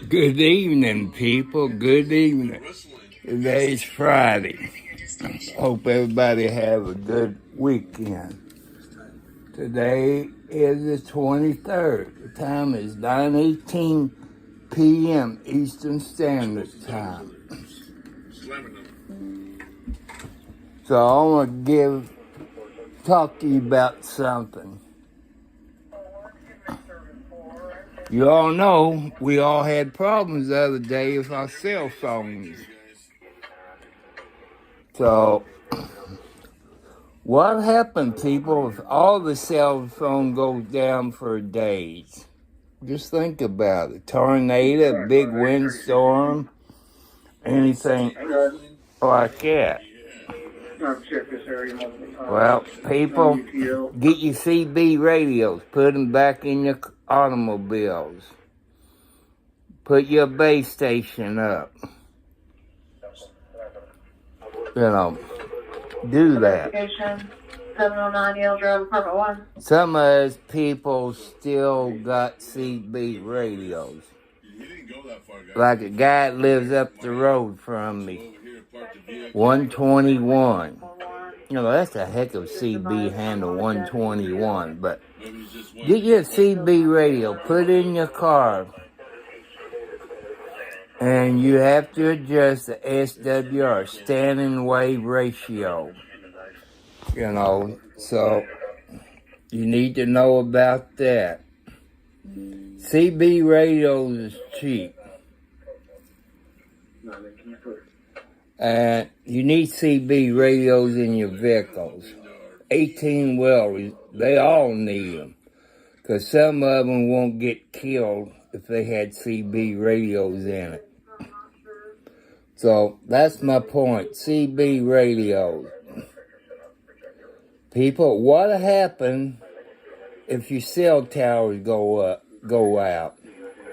Good evening, people. Good evening. Today's Friday. Hope everybody have a good weekend. Today is the 23rd. The time is 9:18 p.m. Eastern Standard Time. So I want to talk to you about something. You all know we all had problems the other day with our cell phones. So, what happened, people, if all the cell phone goes down for days? Just think about it. Tornado, big windstorm, anything like that. Well, people, get your CB radios, put them back in your automobiles. Put your base station up. Do that. Some of us people still got CB radios. Like a guy that lives up the road from me. 121. That's a heck of CB handle, 121. But get your CB radio, put it in your car. And you have to adjust the SWR, standing wave ratio. So you need to know about that. CB radios is cheap. And you need CB radios in your vehicles. 18-wheelers, they all need them. Because some of them won't get killed if they had CB radios in it. So that's my point, CB radios. People, what happens if your cell towers go out?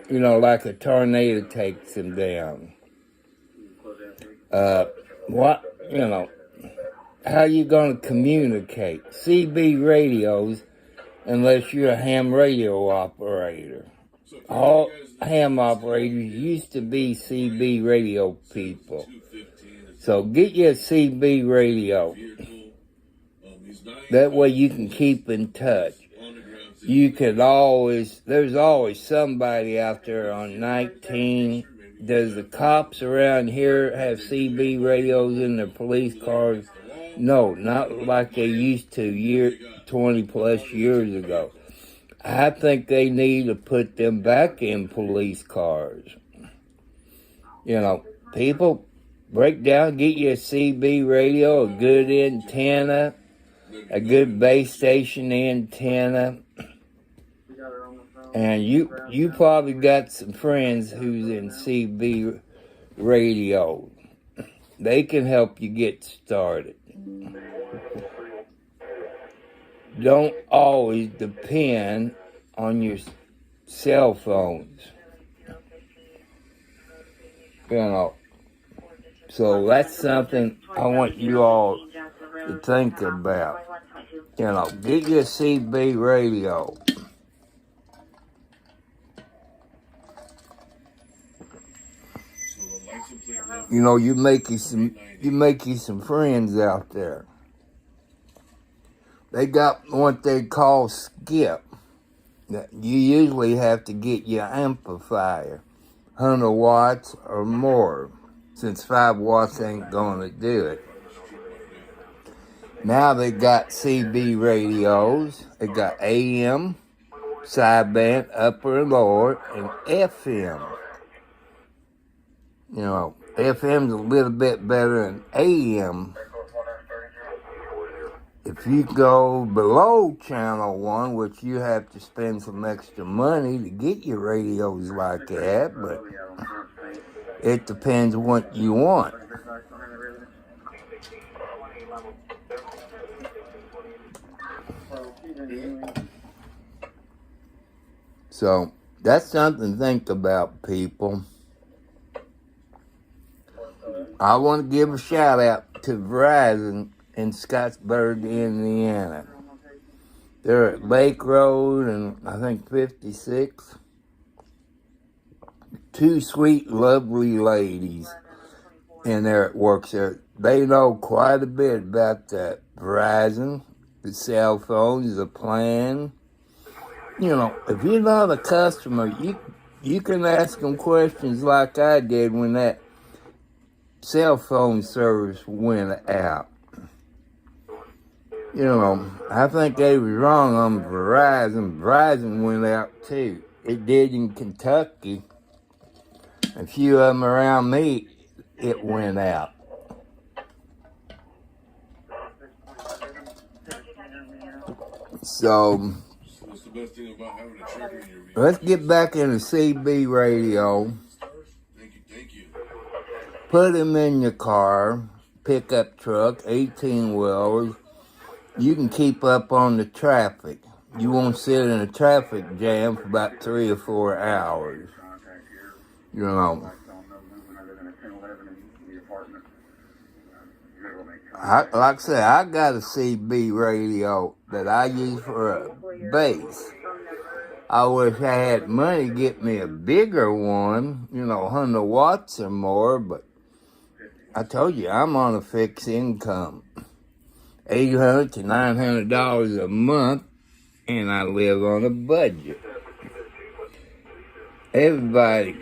Like a tornado takes them down. How you going to communicate? CB radios, unless you're a ham radio operator. All ham operators used to be CB radio people. So get your CB radio. That way you can keep in touch. There's always somebody out there on 19. Does the cops around here have CB radios in their police cars? No, not like they used to 20 plus years ago. I think they need to put them back in police cars. People, break down, get you a CB radio, a good antenna, a good base station antenna. And you probably got some friends who's in CB radio. They can help you get started. Don't always depend on your cell phones. So that's something I want you all to think about. Get your CB radio. You make you some friends out there. They got what they call skip. You usually have to get your amplifier, 100 watts or more, since 5 watts ain't going to do it. Now they got CB radios. They got AM, sideband, upper and lower, and FM. FM's a little bit better than AM. If you go below channel 1, which you have to spend some extra money to get your radios like that, but it depends what you want. So that's something to think about, people. I want to give a shout out to Verizon in Scottsburg, Indiana. They're at Lake Road and I think 56. two sweet, lovely ladies in there at work there. They know quite a bit about the Verizon, the cell phones, the plan. You know, if you're not a customer, you can ask them questions like I did when that cell phone service went out. You know, I think they was wrong on Verizon. Verizon went out too. It did in Kentucky. A few of them around me, it went out. So, let's get back into CB radio. Put them in your car, pickup truck, 18-wheelers. You can keep up on the traffic. You won't sit in a traffic jam for about 3 or 4 hours. You know. Like I said, I got a CB radio that I use for a base. I wish I had money to get me a bigger one, 100 watts or more, but I told you, I'm on a fixed income. $800 to $900 a month, and I live on a budget. Everybody,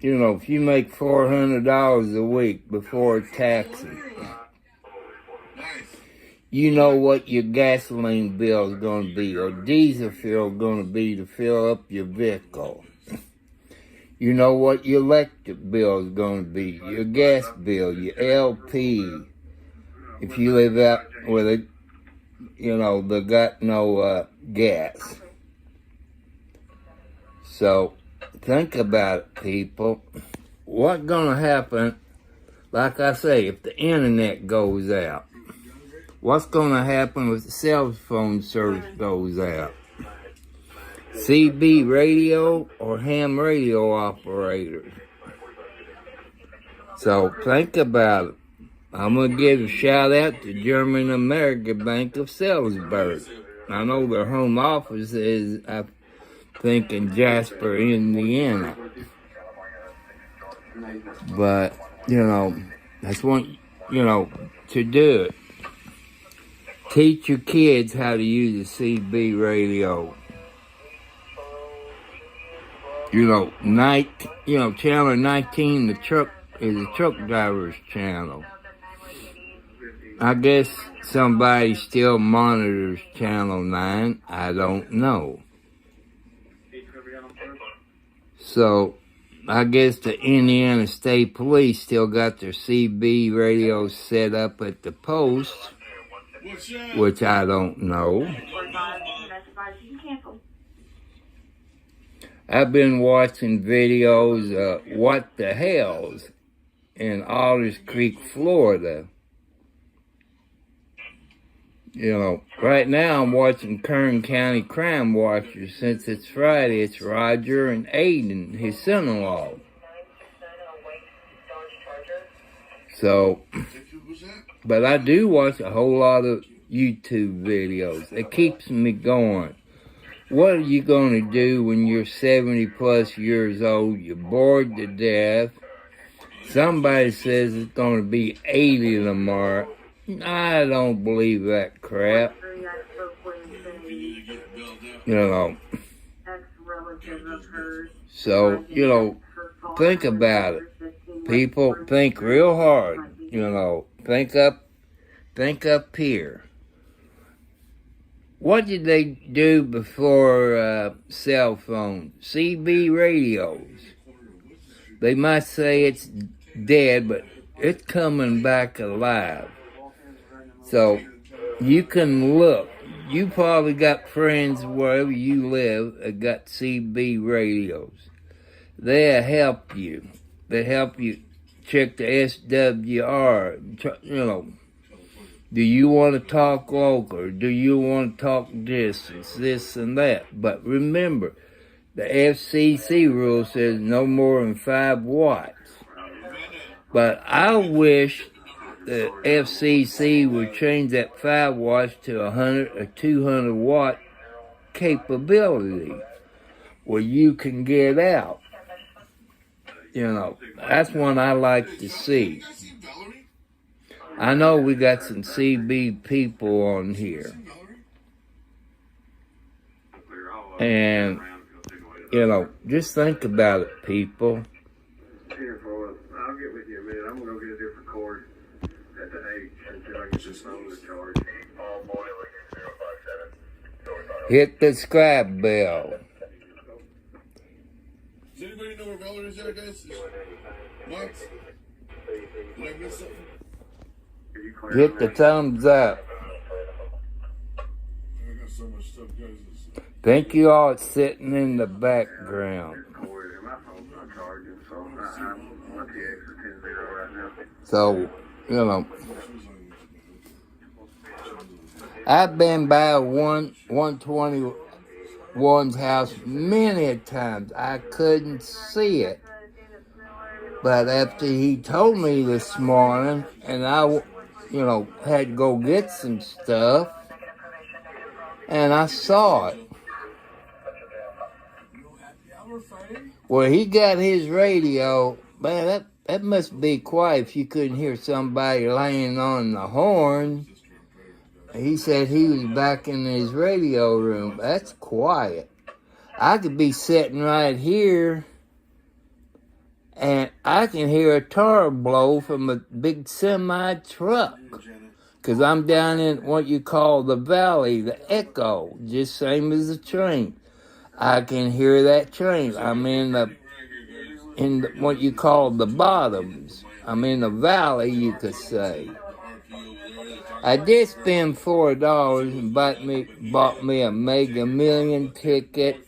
if you make $400 a week before taxes, you know what your gasoline bill is going to be, or diesel fuel is going to be to fill up your vehicle. You know what your electric bill is going to be, your gas bill, your LP. If you live out where they got no gas. So, think about it, people. What's going to happen, like I say, if the internet goes out? What's going to happen if the cell phone service goes out? CB radio or ham radio operators? So, think about it. I'm going to give a shout out to German American Bank of Salzburg. I know their home office is, I think, in Jasper, Indiana. But, that's one, to do it. Teach your kids how to use a CB radio. Channel 19, the truck, is a truck driver's channel. I guess somebody still monitors Channel 9. I don't know. So, I guess the Indiana State Police still got their CB radios set up at the post, which I don't know. I've been watching videos of What the Hells in Alders Creek, Florida. Right now I'm watching Kern County Crime Watchers. Since it's Friday, it's Roger and Aiden, his son-in-law. So, but I do watch a whole lot of YouTube videos. It keeps me going. What are you going to do when you're 70 plus years old? You're bored to death. Somebody says it's going to be 80 tomorrow. I don't believe that crap. So, think about it. People, think real hard. Think up here. What did they do before cell phones? CB radios. They might say it's dead, but it's coming back alive. So, you can look. You probably got friends wherever you live that got CB radios. They'll help you. They help you check the SWR. Do you want to talk local? Do you want to talk distance? This and that. But remember, the FCC rule says no more than 5 watts. But I wish the FCC would change that 5 watts to 100 or 200 watt capability where you can get out. that's one I like to see. I know we got some CB people on here. And, just think about it, people. Here, I'll get with you a minute. I'm going to go get a different cord at the H until I get this phone to charge. Hit the subscribe bell. Does anybody know where Valor is at, guys? What? Did I miss something? Hit the thumbs up. I got so much stuff, guys. Thank you all sitting in the background. So, I've been by 121's house many times. I couldn't see it. But after he told me this morning, and I, had to go get some stuff, and I saw it. Well, he got his radio, man, that must be quiet if you couldn't hear somebody laying on the horn. He said he was back in his radio room. That's quiet. I could be sitting right here, and I can hear a tire blow from a big semi-truck. Because I'm down in what you call the valley, the echo, just same as the train. I can hear that train. I'm in what you call the bottoms. I'm in the valley, you could say. I did spend $4 and bought me a Mega Million ticket,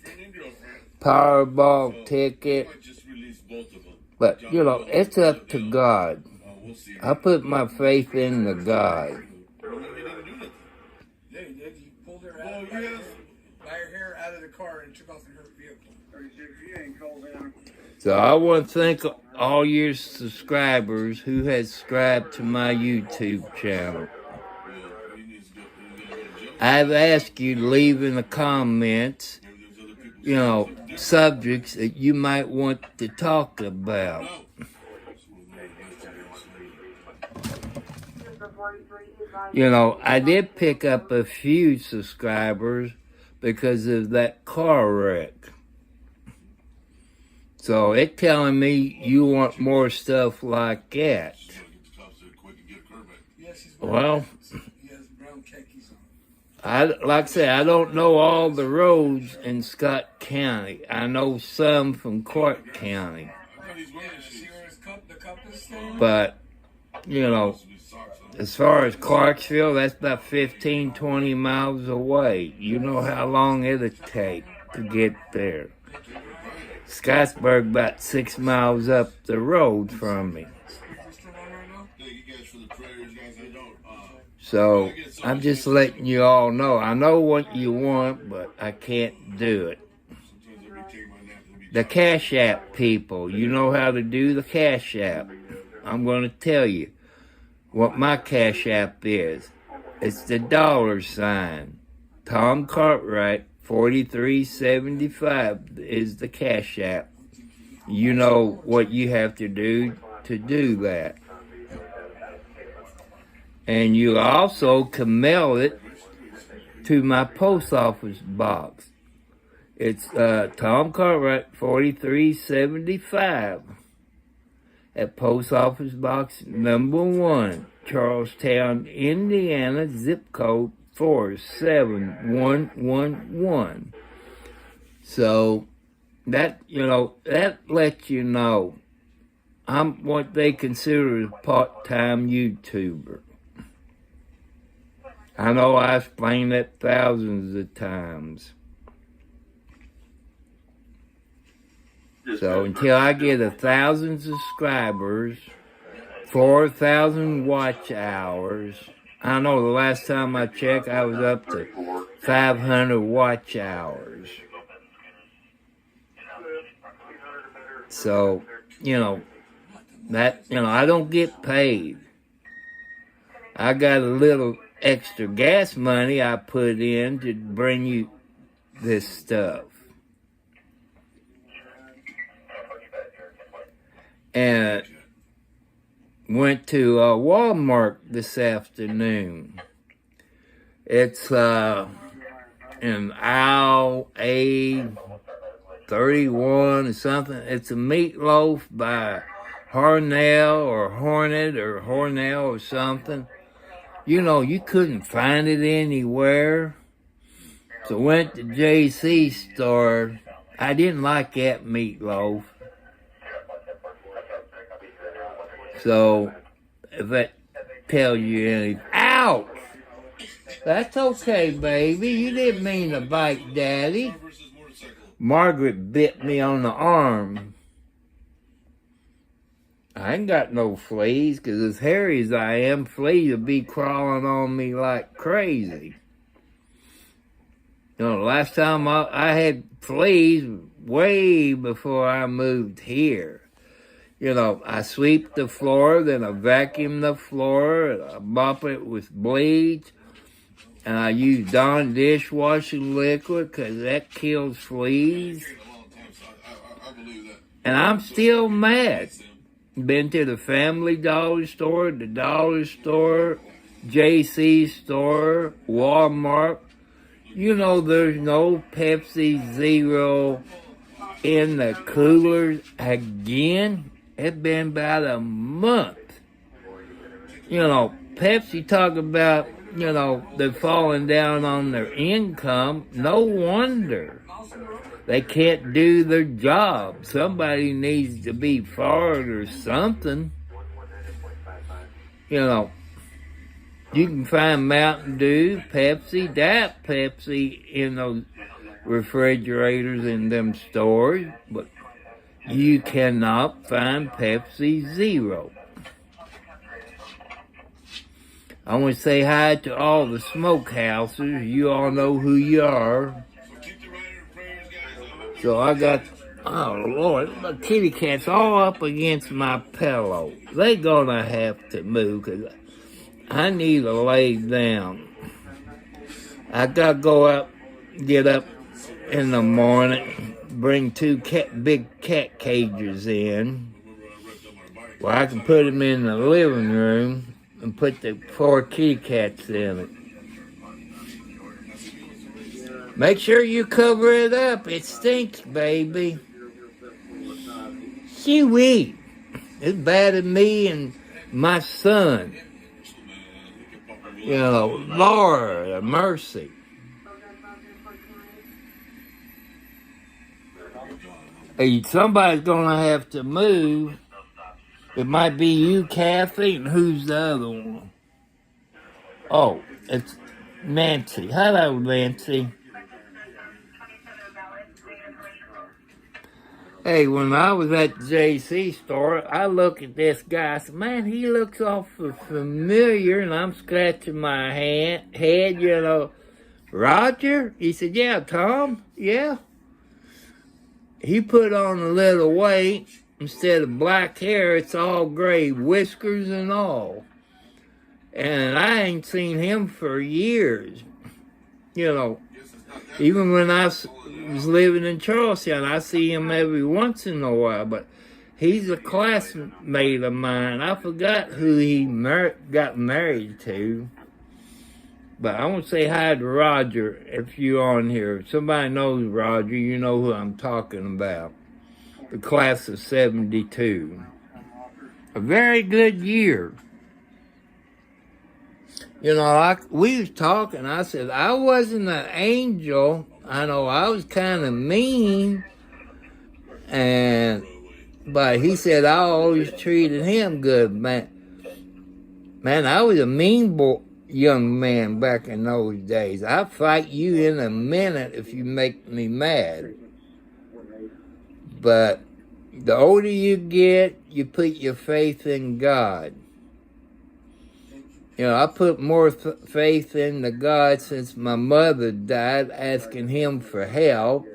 Powerball ticket. But, it's up to God. I put my faith in the God. Yeah, he did. He pulled her out, by her hair out of the car and took off in her vehicle. So I want to thank all your subscribers who has subscribed to my YouTube channel. I've asked you to leave in the comments, subjects that you might want to talk about. I did pick up a few subscribers because of that car wreck. So it's telling me you want more stuff like that. Well, like I said, I don't know all the roads in Scott County. I know some from Clark County. But, as far as Clarksville, that's about 15, 20 miles away. You know how long it'll take to get there. Scottsburg about 6 miles up the road from me. So, I'm just letting you all know. I know what you want, but I can't do it. The Cash App people, you know how to do the Cash App. I'm going to tell you what my Cash App is. It's the $. Tom Cartwright 4375 is the Cash App. You know what you have to do that. And you also can mail it to my post office box. It's Tom Cartwright 4375 at Post Office Box number 1, Charlestown, Indiana, zip code 47111. So that lets you know I'm what they consider a part-time YouTuber. I know I explained that thousands of times. So until I get 1,000 subscribers, 4,000 watch hours, I know the last time I checked, I was up to 500 watch hours. So, I don't get paid. I got a little extra gas money I put in to bring you this stuff. and went to Walmart this afternoon. It's in aisle A31 or something. It's a meatloaf by Hornell or Hornet or Hornell or something. You know, you couldn't find it anywhere. So went to JC store. I didn't like that meatloaf. So, if that tells you anything. Ouch! That's okay, baby. You didn't mean to bite Daddy. Margaret bit me on the arm. I ain't got no fleas, because as hairy as I am, fleas will be crawling on me like crazy. You know, the last time I had fleas way before I moved here. You know, I sweep the floor, then I vacuum the floor, and I mop it with bleach, and I use Dawn dishwashing liquid because that kills fleas. And I'm still mad. Been to the Family Dollar store, the Dollar store, JC store, Walmart. You know, there's no Pepsi Zero in the coolers again. It's been about a month. You know, Pepsi talk about, you know, they're falling down on their income. No wonder. They can't do their job. Somebody needs to be fired or something. You know, you can find Mountain Dew, Pepsi, that Pepsi in those refrigerators in them stores, but you cannot find Pepsi Zero. I want to say hi to all the smokehouses. You all know who you are. So I got, oh Lord, my kitty cat's all up against my pillow. They gonna have to move because I need to lay down. I gotta go up, get up in the morning, bring two big cat cages in. Well, I can put them in the living room and put the 4 kitty cats in it. Make sure you cover it up. It stinks, baby. Shoo-wee. It's bad at me and my son. You know, Lord, mercy. Hey, somebody's gonna have to move. It might be you, Kathy, and who's the other one? Oh, it's Nancy. Hello, Nancy. Hey, when I was at the JC store, I looked at this guy. I said, man, he looks awful familiar. And I'm scratching my head, you know. Roger? He said, yeah, Tom, yeah. He put on a little weight. Instead of black hair, it's all gray, whiskers and all. And I ain't seen him for years. You know, even when I was living in Charlestown, I see him every once in a while, but he's a classmate of mine. I forgot who he got married to, but I want to say hi to Roger if you're on here. If somebody knows Roger, you know who I'm talking about. The class of 72. A very good year. You know, we was talking, I said, I wasn't an angel. I know I was kind of mean, but he said I always treated him good, man. Man, I was a mean young man back in those days. I'd fight you in a minute if you make me mad. But the older you get, you put your faith in God. You know, I put more faith in the God since my mother died, asking him for help.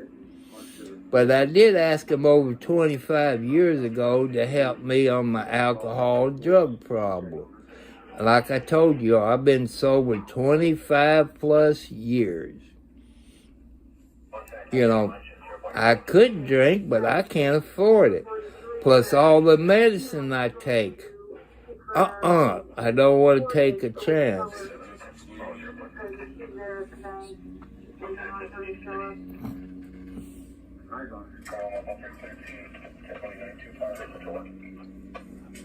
But I did ask him over 25 years ago to help me on my alcohol drug problem. Like I told you, I've been sober 25 plus years. You know, I could drink, but I can't afford it. plus all the medicine I take. I don't want to take a chance.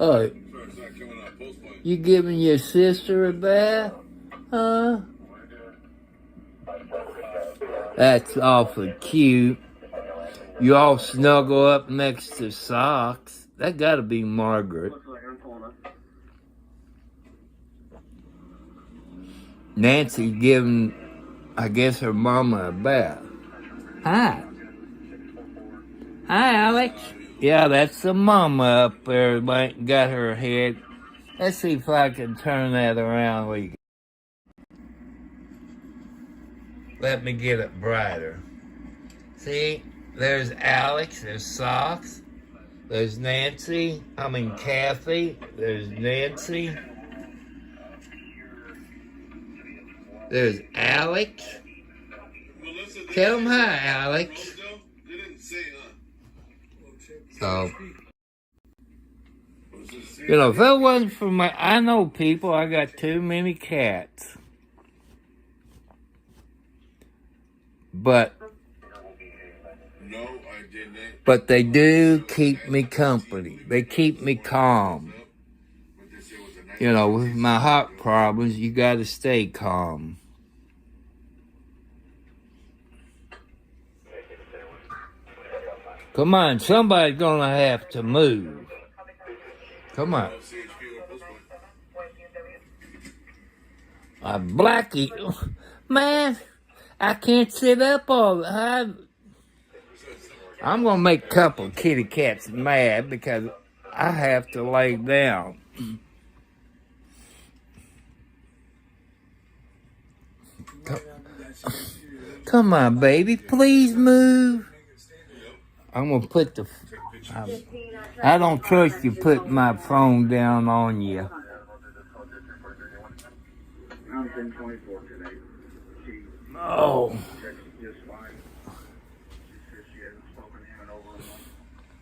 Oh, you giving your sister a bath? Huh? That's awfully cute. You all snuggle up next to Socks. That gotta be Margaret. Nancy giving, I guess, her mama a bath. Hi. Hi, Alex. Yeah, that's the mama up there. Got her head. Let's see if I can turn that around. Let me get it brighter. See, there's Alex, there's Socks, there's Kathy, there's Nancy, there's Alex. Tell him hi, Alex. So, if it wasn't for I know people, I got too many cats. But they do keep me company. They keep me calm. With my heart problems, you gotta stay calm. Come on, somebody's gonna have to move. Come on. Blackie, man, I can't sit up all the time. I'm gonna make a couple of kitty cats mad because I have to lay down. Come on, baby, please move. I'm gonna put I don't trust you putting my phone down on you. Oh.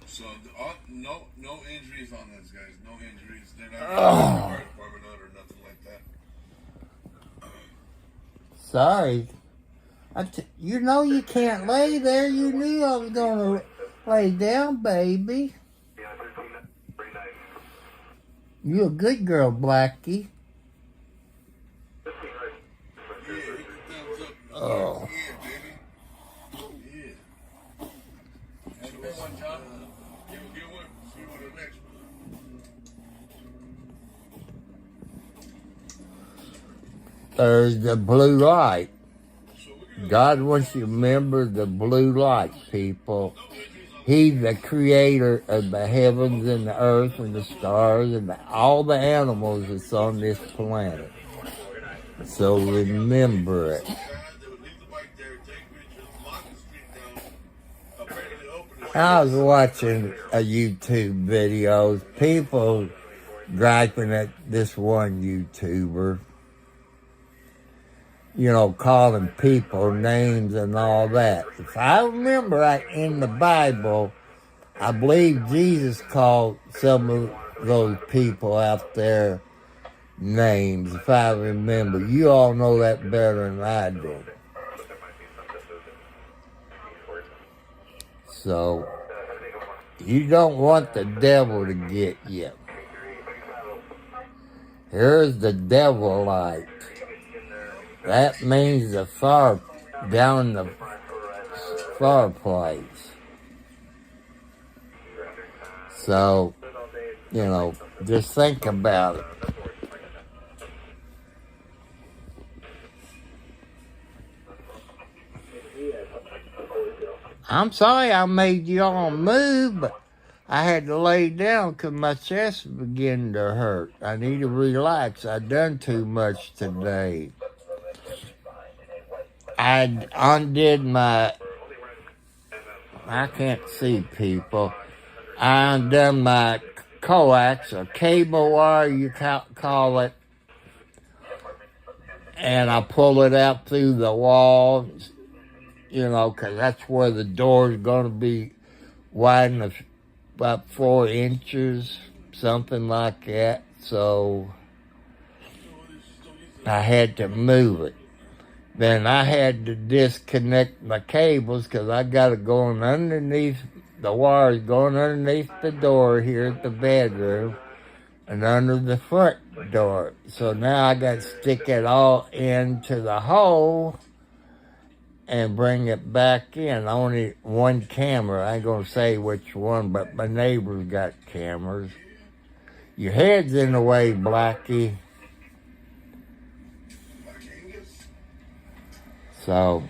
So no injuries on this, guys. No injuries. They're not fire department or nothing like that. Sorry. You can't lay there. You knew I was gonna lay down, baby. You a good girl, Blackie. Oh. There's the blue light. God wants you to remember the blue light, people. He's the creator of the heavens and the earth and the stars and all the animals that's on this planet. So remember it. I was watching a YouTube videos, people griping at this one YouTuber, calling people names and all that. If I remember right in the Bible, I believe Jesus called some of those people out there names, if I remember. You all know that better than I do. So, you don't want the devil to get you. Here's the devil light. That means the fire down the fireplace. So, just think about it. I'm sorry I made you all move, but I had to lay down because my chest was beginning to hurt. I need to relax. I done too much today. I undid I can't see people. I undone my coax or cable wire, you call it. And I pulled it out through the wall, because that's where the door's going to be wide enough about 4 inches, something like that. So I had to move it. Then I had to disconnect my cables because I got it going underneath, the wires going underneath the door here at the bedroom and under the front door. So now I got to stick it all into the hole and bring it back in. Only one camera. I ain't going to say which one, but my neighbor's got cameras. Your head's in the way, Blackie. So,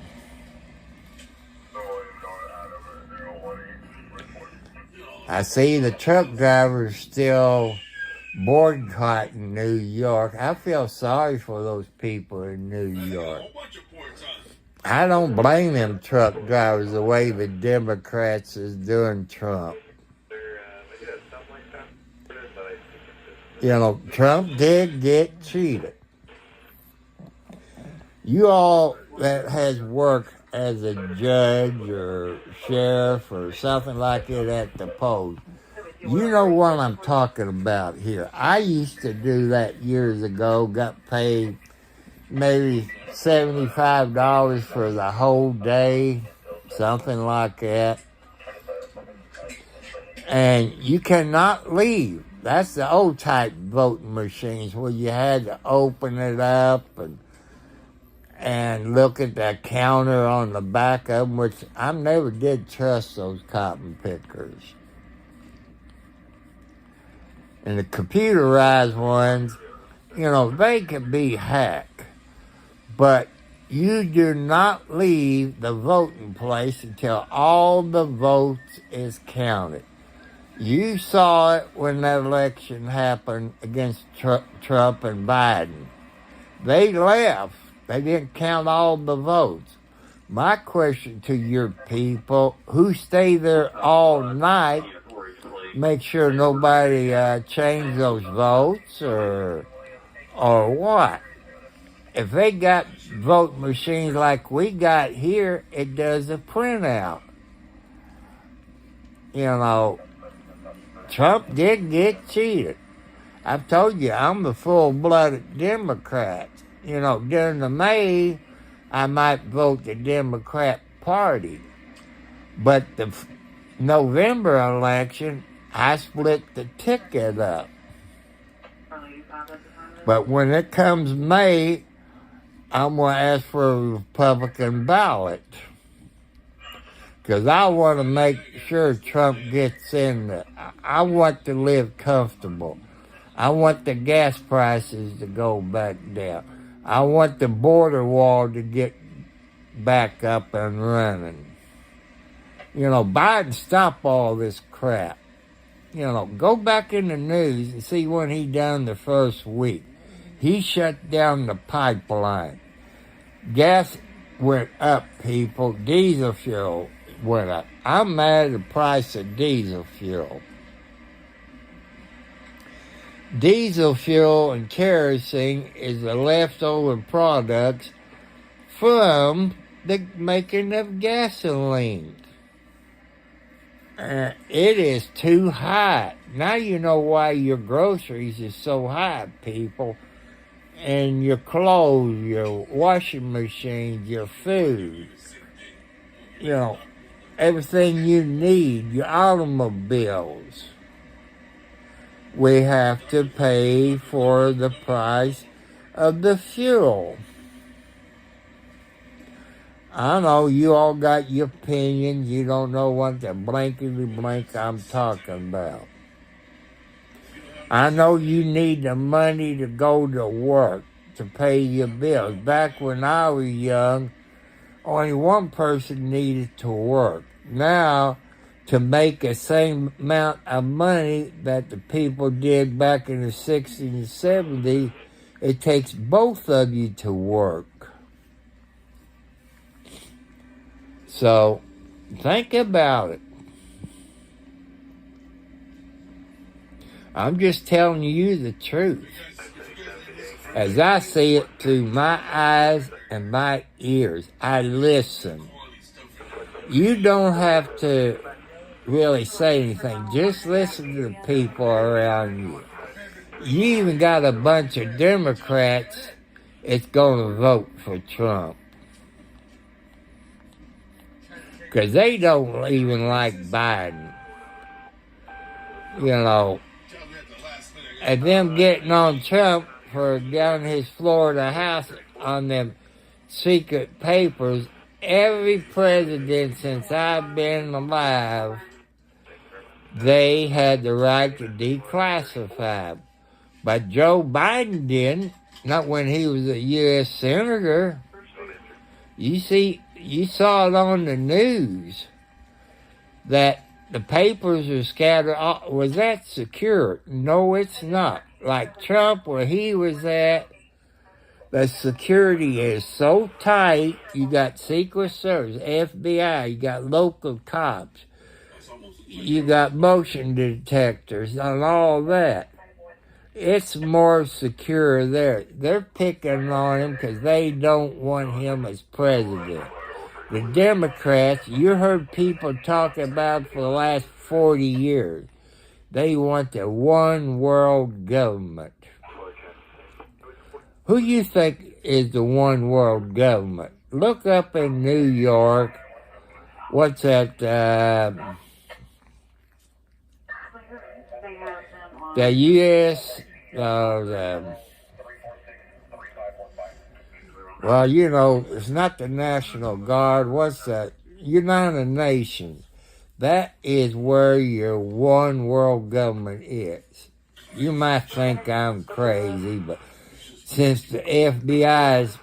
I see the truck drivers still boycotting New York. I feel sorry for those people in New York. I don't blame them truck drivers the way the Democrats is doing Trump. You know, Trump did get cheated. You all that has worked as a judge or sheriff or something like it at the post, you know what I'm talking about here. I used to do that years ago, got paid maybe $75 for the whole day, something like that. And you cannot leave. That's the old type voting machines where you had to open it up and look at the counter on the back of them, which I never did trust those cotton pickers. And the computerized ones, you know, they can be hacked. But you do not leave the voting place until all the votes is counted. You saw it when that election happened against Trump and Biden. They left. They didn't count all the votes. My question to your people, who stay there all night, make sure nobody changed those votes or what? If they got vote machines like we got here, it does a printout. You know, Trump did get cheated. I've told you, I'm a full-blooded Democrat. You know, during the May, I might vote the Democrat Party. But the November election, I split the ticket up. But when it comes May, I'm going to ask for a Republican ballot. Because I want to make sure Trump gets in there. I want to live comfortable. I want the gas prices to go back down. I want the border wall to get back up and running. You know, Biden, stop all this crap. You know, go back in the news and see when he done the first week. He shut down the pipeline. Gas went up, people. Diesel fuel went up. I'm mad at the price of diesel fuel. Diesel fuel and kerosene is the leftover products from the making of gasoline. It is too high. Now you know why your groceries is so high, people. And your clothes, your washing machines, your food. You know, everything you need, your automobiles. We have to pay for the price of the fuel. I know you all got your opinions. You don't know what the blankety blank I'm talking about. I know you need the money to go to work, to pay your bills. Back when I was young, only one person needed to work. Now, to make the same amount of money that the people did back in the 60s and 70s, it takes both of you to work. So, think about it. I'm just telling you the truth. As I see it through my eyes and my ears, I listen. You don't have to really say anything. Just listen to the people around you. You even got a bunch of Democrats that's going to vote for Trump. Because they don't even like Biden. You know. And them getting on Trump for down his Florida house on them secret papers. Every president since I've been alive, they had the right to declassify. But Joe Biden didn't. Not when he was a U.S. Senator. You saw it on the news that the papers are scattered. Was that secure? No, it's not. Like Trump, where he was at, the security is so tight. You got Secret Service, FBI, you got local cops, you got motion detectors and all that. It's more secure there. They're picking on him because they don't want him as president. The Democrats, you heard people talk about for the last 40 years. They want the one world government. Who you think is the one world government? Look up in New York. What's that? The U.S. Well, you know, it's not the National Guard. What's that? United Nations. That is where your one world government is. You might think I'm crazy, but since the FBI's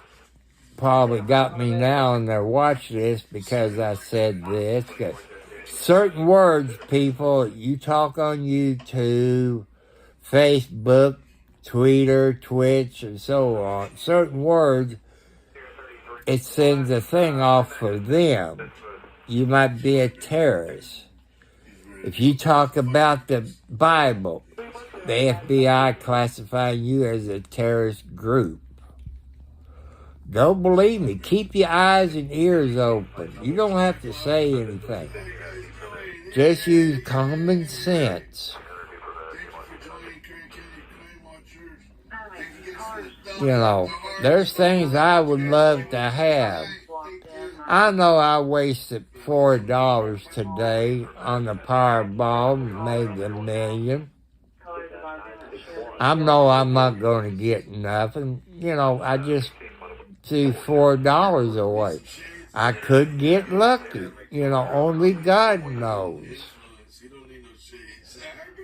probably got me now on their watch list because I said this, certain words, people, you talk on YouTube, Facebook, Twitter, Twitch, and so on, certain words, it sends a thing off for them. You might be a terrorist. If you talk about the Bible, the FBI classifying you as a terrorist group. Don't believe me. Keep your eyes and ears open. You don't have to say anything. Just use common sense. You know, there's things I would love to have. I know I wasted $4 today on the Powerball, made $1 million. I know I'm not going to get nothing. You know, I just threw $4 away. I could get lucky. You know, only God knows.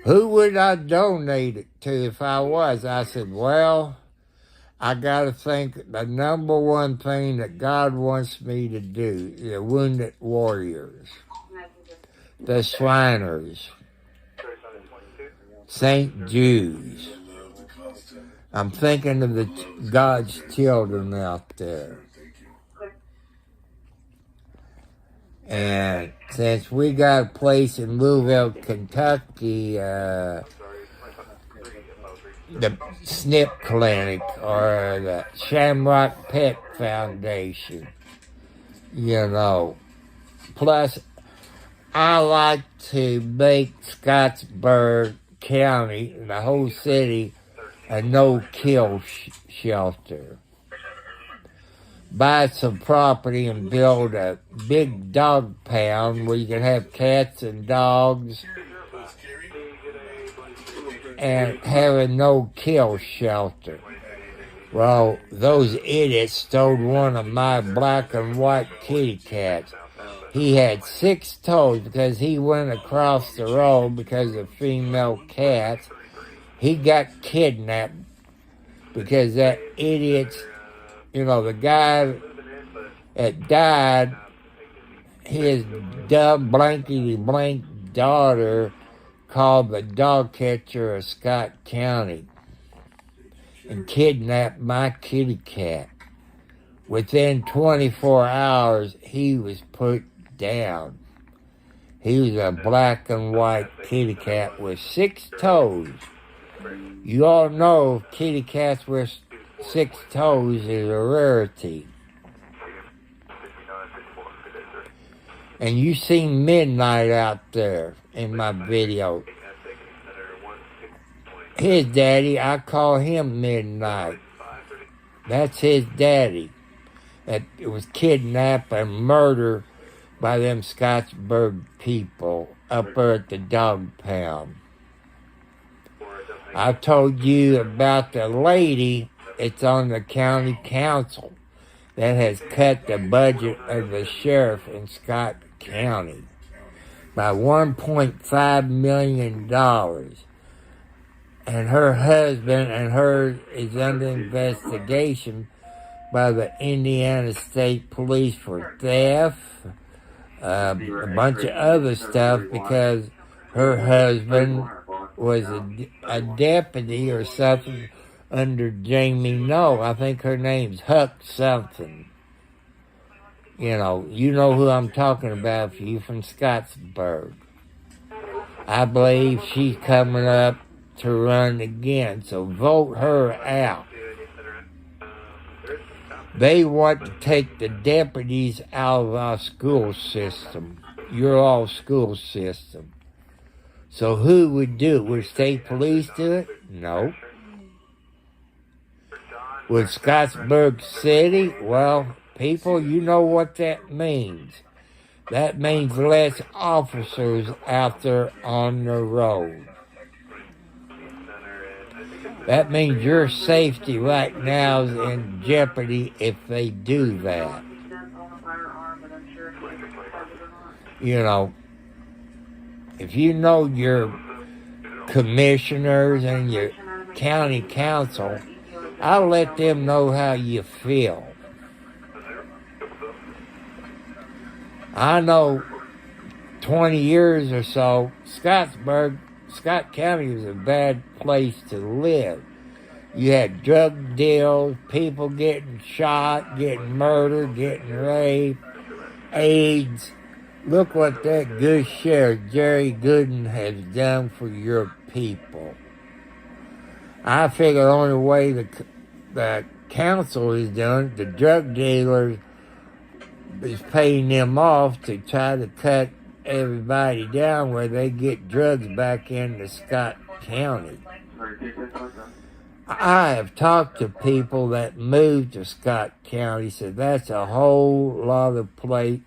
Who would I donate it to if I was? I said, well, I got to think the number one thing that God wants me to do, the wounded warriors, the Shriners, St. Jude's. I'm thinking of the God's children out there. And since we got a place in Louisville, Kentucky, the SNP Clinic or the Shamrock Pet Foundation, you know. Plus, I like to make Scottsburg County, the whole city, a no-kill shelter. Buy some property and build a big dog pound where you can have cats and dogs and have a no-kill shelter. Well, those idiots stole one of my black and white kitty cats. He had 6 toes because he went across the road because of female cats. He got kidnapped because that idiot's, you know, the guy that died, his dumb blankety-blank daughter called the dog catcher of Scott County and kidnapped my kitty cat. Within 24 hours, he was put down. He was a black and white kitty cat with 6 toes. You all know kitty cats with 6 toes is a rarity. And you seen Midnight out there in my video. His daddy, I call him Midnight. That's his daddy. That it was kidnapped and murdered by them Scottsburg people up there at the dog pound. I told you about the lady. It's on the county council that has cut the budget of the sheriff in Scott County by $1.5 million. And her husband and her is under investigation by the Indiana State Police for theft, a bunch of other stuff, because her husband was a deputy or something under Jamie No. I think her name's Huck something. You know who I'm talking about if you're from Scottsburg. I believe she's coming up to run again, so vote her out. They want to take the deputies out of our school system, your all school system. So who would do it? Would state police do it? No. Would Scottsburg City? Well, people, you know what that means. That means less officers out there on the road. That means your safety right now is in jeopardy if they do that. If you know your commissioners and your county council, I'll let them know how you feel. I know 20 years or so, Scott County was a bad place to live. You had drug deals, people getting shot, getting murdered, getting raped, AIDS. Look what that good sheriff, Jerry Gooden, has done for your people. I figure the only way the council is done, the drug dealers is paying them off to try to cut everybody down where they get drugs back into Scott County. I have talked to people that moved to Scott County, said that's a whole lot of place.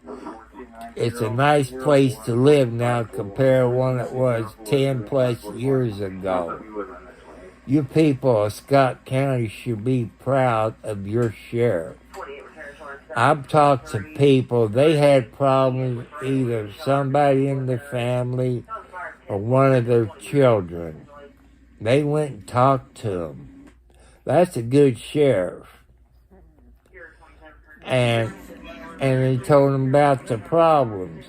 It's a nice place to live now compared to one it was 10 plus years ago. You people of Scott County should be proud of your sheriff. I've talked to people, they had problems, either somebody in their family or one of their children. They went and talked to him. That's a good sheriff. And he told them about the problems.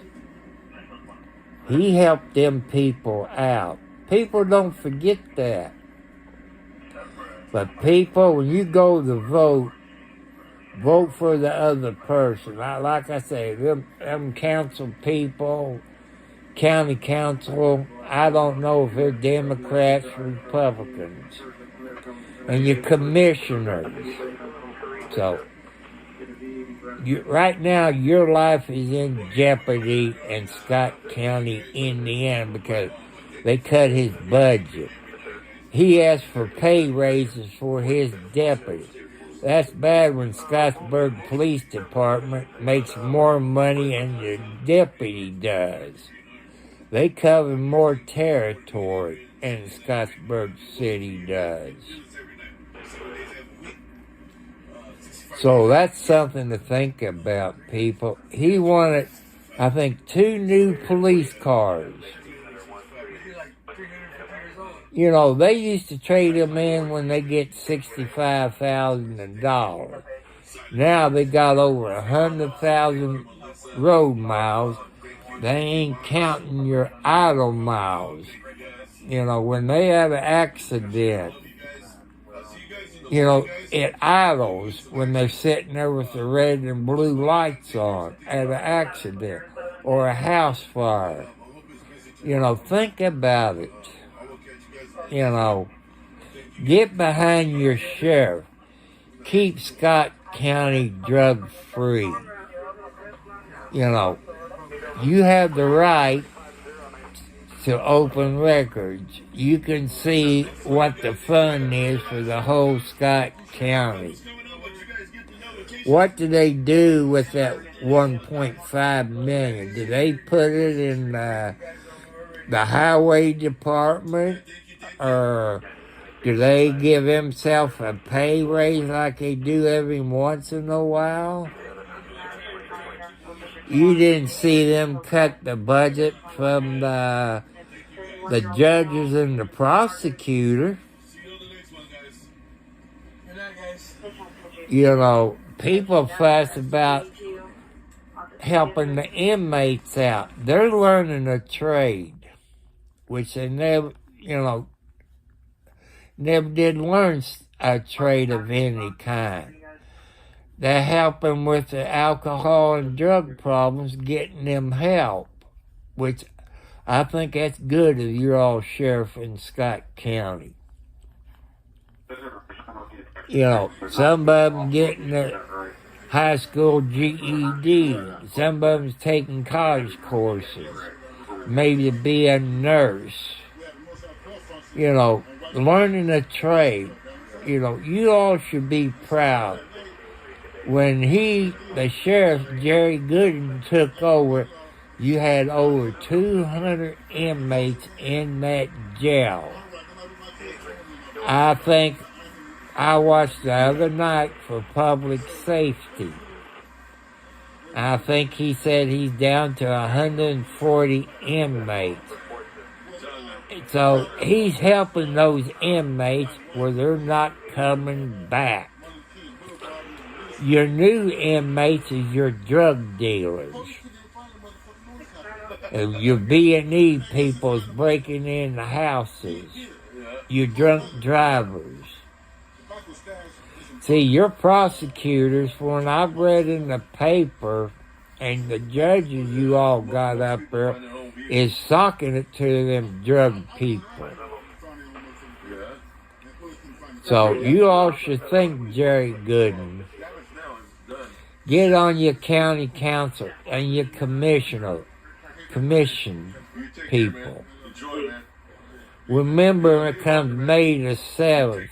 He helped them people out. People don't forget that. But people, when you go to vote for the other person. Like I say, them council people, county council, I don't know if they're Democrats or Republicans. And your commissioners. So, right now, your life is in jeopardy in Scott County, Indiana, because they cut his budget. He asked for pay raises for his deputies. That's bad when Scottsburg Police Department makes more money than the deputy does. They cover more territory than Scottsburg City does. So that's something to think about, people. He wanted, I think, 2 new police cars. You know, they used to trade them in when they get $65,000. Now they got over 100,000 road miles. They ain't counting your idle miles. You know, when they have an accident, you know, it idles when they're sitting there with the red and blue lights on at an accident or a house fire. You know, think about it. You know, get behind your sheriff. Keep Scott County drug free. You know, you have the right to open records. You can see what the fund is for the whole Scott County. What do they do with that 1.5 million? Do they put it in the highway department, or do they give themselves a pay raise like they do every once in a while? You didn't see them cut the budget from the judges and the prosecutor. You know, people fuss about helping the inmates out. They're learning a trade, which they never did learn a trade of any kind. They're helping with the alcohol and drug problems, getting them help, which I think that's good if you're all sheriff in Scott County. You know, some of them getting a high school GED. Some of them's taking college courses, maybe be a nurse. You know, learning a trade. You know, you all should be proud. When the sheriff, Jerry Gooden, took over, you had over 200 inmates in that jail. I think I watched the other night for public safety. I think he said he's down to 140 inmates. So he's helping those inmates where they're not coming back. Your new inmates is your drug dealers. Your B&E people's breaking in the houses. Your drunk drivers. See, your prosecutors, when I've read in the paper, and the judges you all got up there, is socking it to them drug people. So you all should thank Jerry Gooden. Get on your county council and your commission people. Remember, when it comes May the 7th,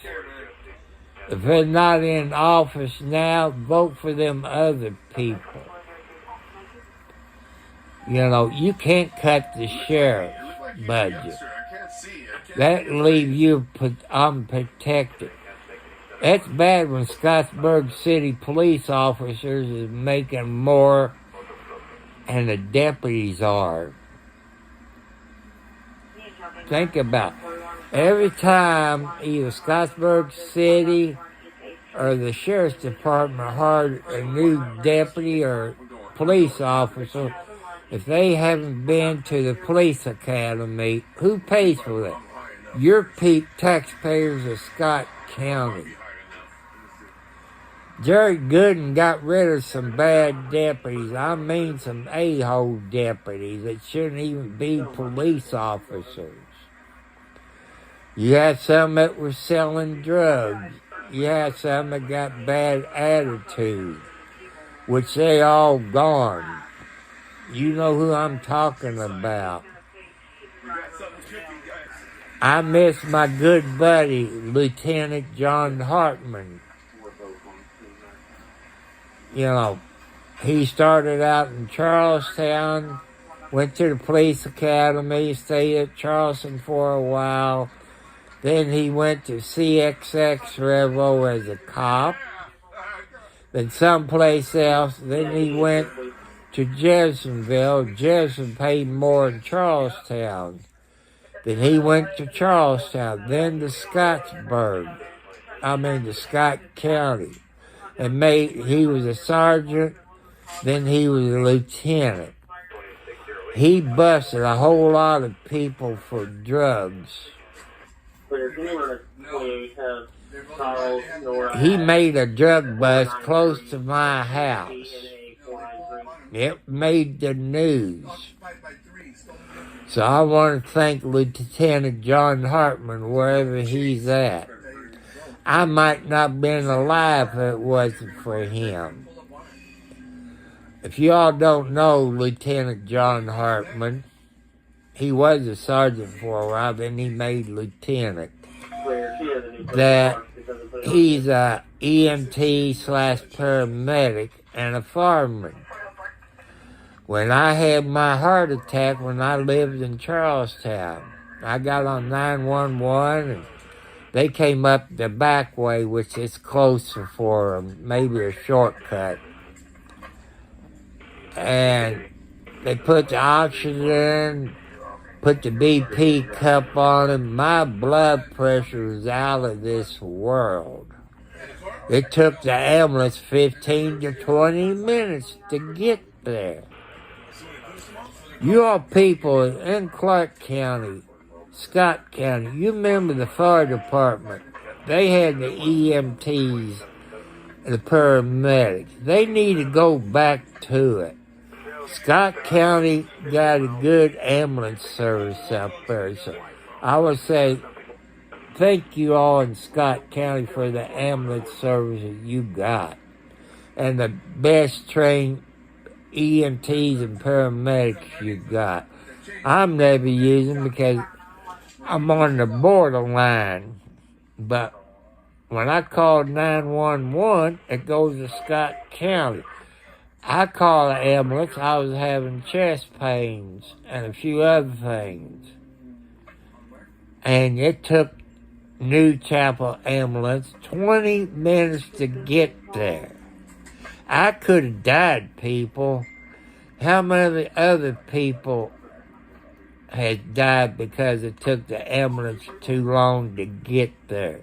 if they're not in office now, vote for them other people. You know, you can't cut the sheriff's budget. That leave you unprotected. That's bad when Scottsburg City police officers is making more than the deputies are. Think about it. Every time either Scottsburg City or the sheriff's department hired a new deputy or police officer, if they haven't been to the police academy, who pays for that? Your taxpayers of Scott County. Jerry Gooden got rid of some bad deputies. I mean some a-hole deputies that shouldn't even be police officers. You had some that were selling drugs. You had some that got bad attitude, which they all gone. You know who I'm talking about. I miss my good buddy, Lieutenant John Hartman. You know, he started out in Charlestown, went to the police academy, stayed at Charleston for a while. Then he went to CXX Revo as a cop. Then someplace else. Then he went to Jeffersonville. Jefferson paid more than Charlestown. Then he went to Charlestown. Then to Scott County. And he was a sergeant, then he was a lieutenant. He busted a whole lot of people for drugs. He made a drug bust close to my house. It made the news. So I want to thank Lieutenant John Hartman wherever he's at. I might not have been alive if it wasn't for him. If you all don't know Lieutenant John Hartman, he was a sergeant for a while, then he made lieutenant. That he's a EMT slash paramedic and a fireman. When I had my heart attack when I lived in Charlestown, I got on 911 and they came up the back way, which is closer for them, maybe a shortcut. And they put the oxygen, put the BP cup on him. My blood pressure was out of this world. It took the ambulance 15 to 20 minutes to get there. You all people in Clark County, Scott County, you remember the fire department. They had the EMTs, the paramedics. They need to go back to it. Scott County got a good ambulance service out there. So I would say thank you all in Scott County for the ambulance service that you got. And the best trained EMTs and paramedics you got. I'm never using because I'm on the borderline. But when I called 911, it goes to Scott County. I called the ambulance. I was having chest pains and a few other things. And it took New Chapel ambulance 20 minutes to get there. I could have died, people. How many other people had died because it took the ambulance too long to get there?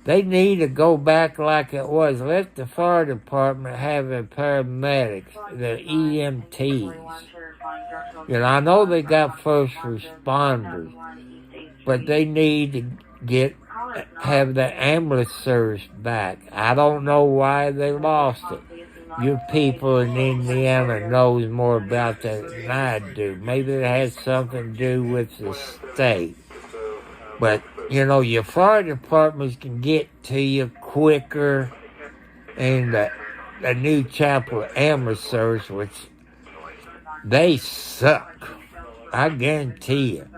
They need to go back like it was. Let the fire department have their paramedics, the EMTs. You know, I know they got first responders, but they need to have the ambulance service back. I don't know why they lost it. You people in Indiana knows more about that than I do. Maybe it has something to do with the state. But, you know, your fire departments can get to you quicker, and the New Chapel ambulance service, which they suck. I guarantee you.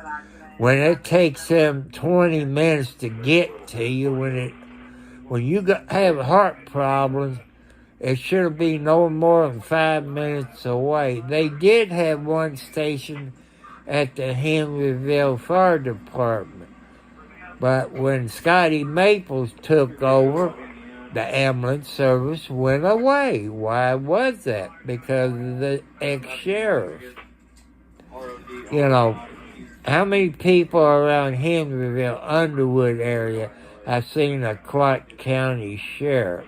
When it takes them 20 minutes to get to you, when you have heart problems, it should be no more than 5 minutes away. They did have one station at the Henryville Fire Department, but when Scotty Maples took over, the ambulance service went away. Why was that? Because of the ex-sheriff. You know, how many people around Henryville, Underwood area have seen a Clark County sheriff?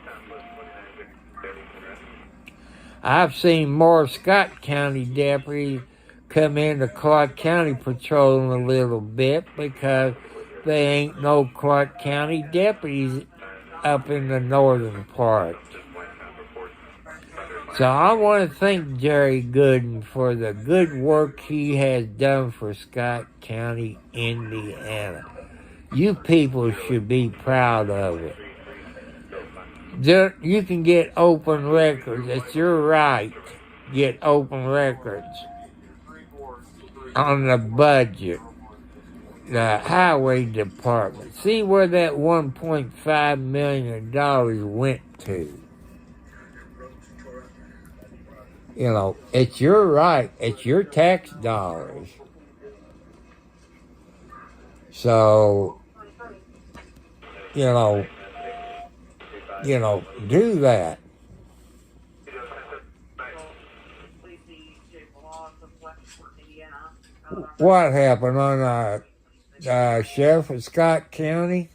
I've seen more Scott County deputies come into Clark County patrolling a little bit because there ain't no Clark County deputies up in the northern part. So I want to thank Jerry Gooden for the good work he has done for Scott County, Indiana. You people should be proud of it. You can get open records. It's your right to get open records on the budget. The highway department. See where that $1.5 million went to. You know, it's your right. It's your tax dollars. So, you know, do that. What happened on Sheriff of Scott County?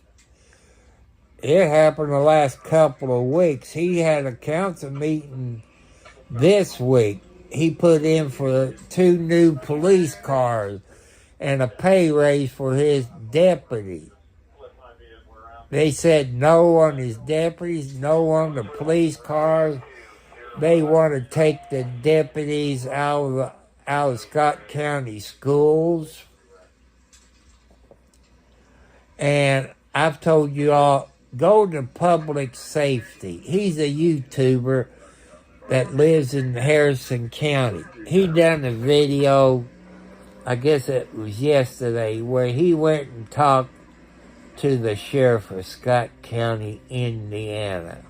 It happened the last couple of weeks. He had a council meeting this week. He put in for 2 new police cars and a pay raise for his deputy. They said no on his deputies, no on the police cars. They want to take the deputies out of Scott County schools. And I've told you all, go to public safety. He's a YouTuber. that lives in Harrison County. He done a video, I guess it was yesterday, where he went and talked to the sheriff of Scott County, Indiana.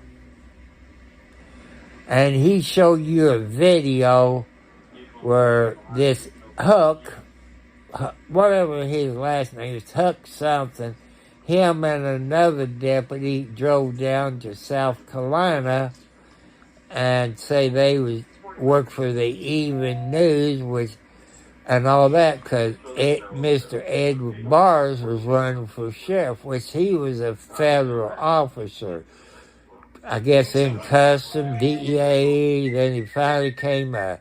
And he showed you a video where this Huck, whatever his last name is, Huck something, him and another deputy drove down to South Carolina and say they would work for the Even News, which and all that, because Mr. Edward Bars was running for sheriff, which he was a federal officer. I guess in custom, DEA, then he finally became a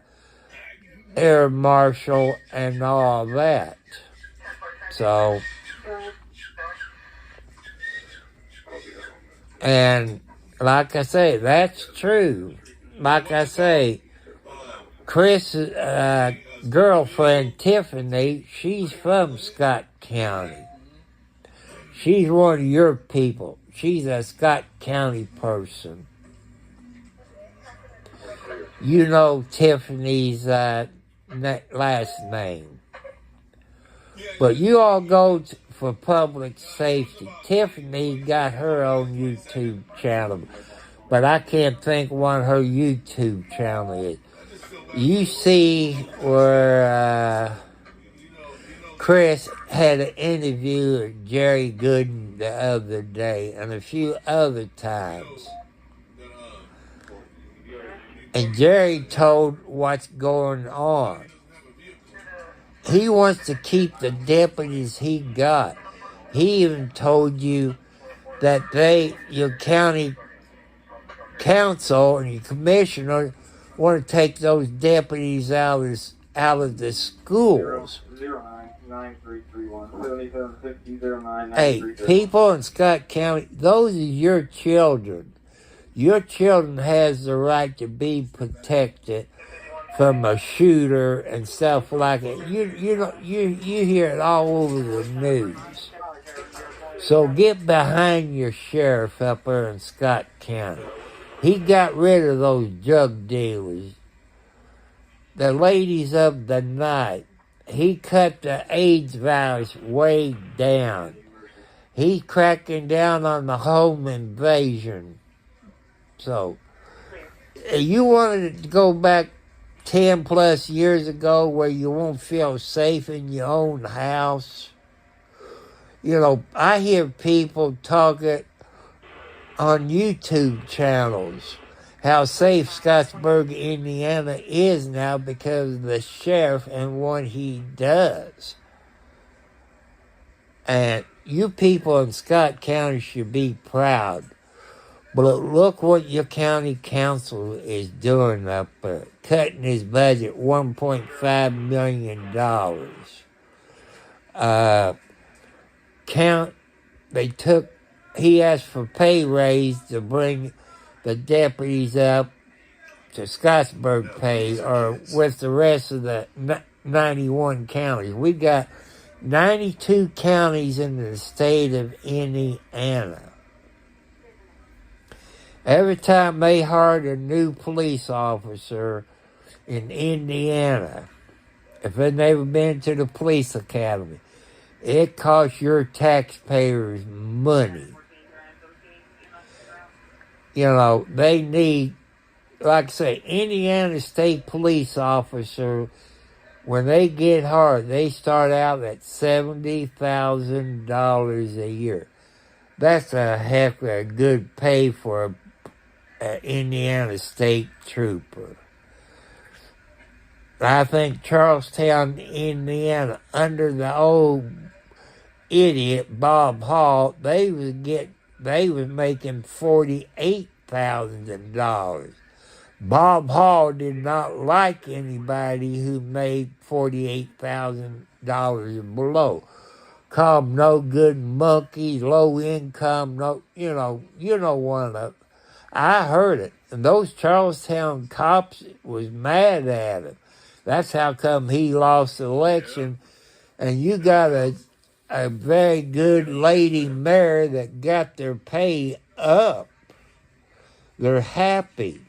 air marshal and all that. So, and like I say, that's true. Like I say, Chris' girlfriend, Tiffany, she's from Scott County. She's one of your people. She's a Scott County person. You know Tiffany's last name. But you all go for public safety. Tiffany got her own YouTube channel, but I can't think what her YouTube channel is. You see where Chris had an interview with Jerry Gooden the other day and a few other times. And Jerry told what's going on. He wants to keep the deputies he got. He even told you that your county council and your commissioner want to take those deputies out of the schools. Hey, people in Scott County, those are your children. Your children has the right to be protected from a shooter and stuff like that. You hear it all over the news. So get behind your sheriff up there in Scott County. He got rid of those drug dealers. The ladies of the night. He cut the AIDS virus way down. He's cracking down on the home invasion. So, you wanted to go back 10 plus years ago where you won't feel safe in your own house? You know, I hear people talking on YouTube channels how safe Scottsburg, Indiana is now because of the sheriff and what he does. And you people in Scott County should be proud. But look what your county council is doing up there, cutting his budget $1.5 million. He asked for pay raise to bring the deputies up to Scottsburg pay, or with the rest of the 91 counties. We got 92 counties in the state of Indiana. Every time they hired a new police officer in Indiana, if they've never been to the police academy, it costs your taxpayers money. You know, they need, like I say, Indiana State Police officer, when they get hired, they start out at $70,000 a year. That's a heck of a good pay for an Indiana State trooper. I think Charlestown, Indiana, under the old idiot Bob Hall, they was making $48,000. Bob Hall did not like anybody who made $48,000 and below. Called them no good monkeys, low income, you know one of. I heard it, and those Charlestown cops was mad at him. That's how come he lost the election. And you got a very good lady mayor that got their pay up. They're happy.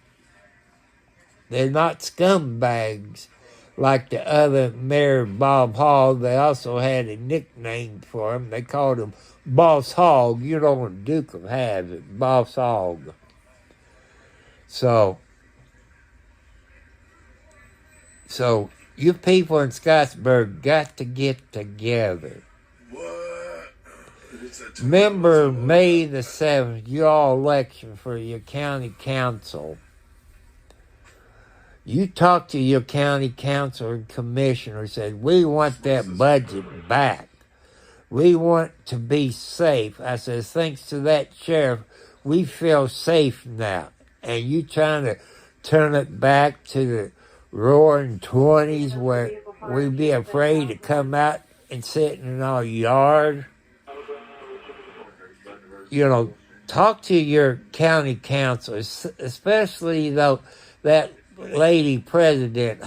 They're not scumbags like the other Mayor Bob Hogg. They also had a nickname for him. They called him Boss Hogg. You know when Duke of Hazzard, Boss Hogg. So you people in Scottsburg got to get together. What? Remember May the 7th, your election for your county council. You talked to your county council and commissioner, said, we want that budget back. We want to be safe. I said, thanks to that sheriff, we feel safe now. And you trying to turn it back to the roaring 20s where we'd be afraid to come out and sit in our yard? You know, talk to your county council, especially though that lady president,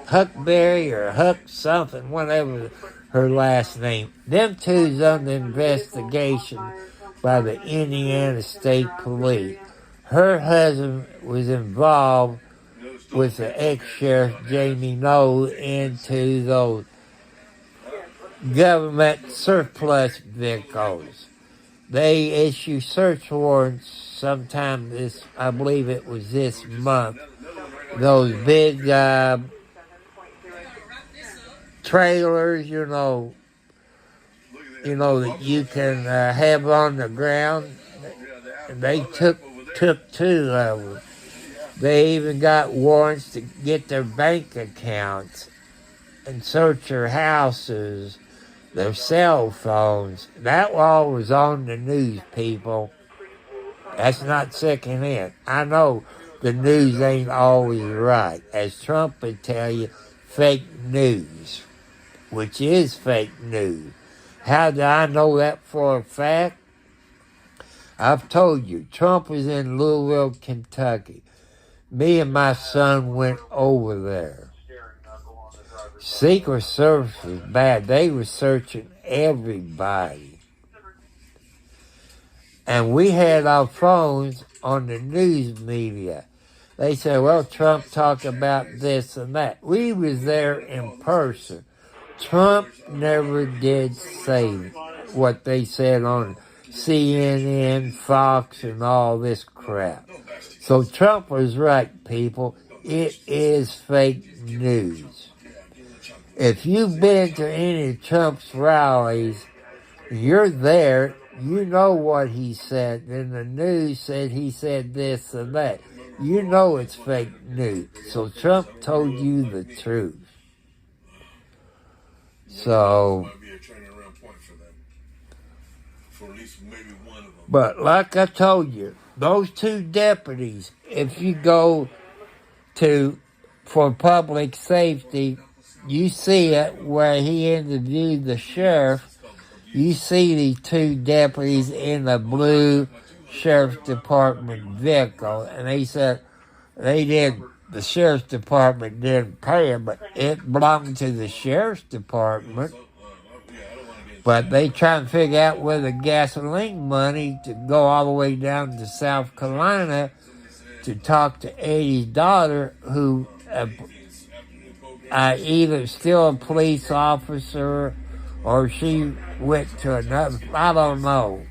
Huckberry or Huck something, whatever her last name. Them two's under investigation by the Indiana State Police. Her husband was involved with the ex-sheriff Jamie Noel into those government surplus vehicles. They issue search warrants sometime I believe it was this month. Those big trailers, you know that you can have on the ground. They took two of them. They even got warrants to get their bank accounts and search their houses, their cell phones. That all was on the news, people. That's not secondhand. I know the news ain't always right. As Trump would tell you, fake news, which is fake news. How do I know that for a fact? I've told you, Trump was in Louisville, Kentucky. Me and my son went over there. Secret Service was bad. They were searching everybody. And we had our phones on the news media. They said, well, Trump talked about this and that. We was there in person. Trump never did say what they said on CNN, Fox, and all this crap. So Trump was right, people. It is fake news. If you've been to any of Trump's rallies, you're there, you know what he said. Then the news said he said this and that. You know it's fake news. So Trump told you the truth. So, but like I told you, those two deputies, if you go for public safety, you see it where he interviewed the sheriff. You see the two deputies in a blue sheriff's department vehicle, and they said the sheriff's department didn't pay him, but it belonged to the sheriff's department. But they try and figure out where the gasoline money to go all the way down to South Carolina to talk to Eddie's daughter, who either still a police officer or she went to another, I don't know.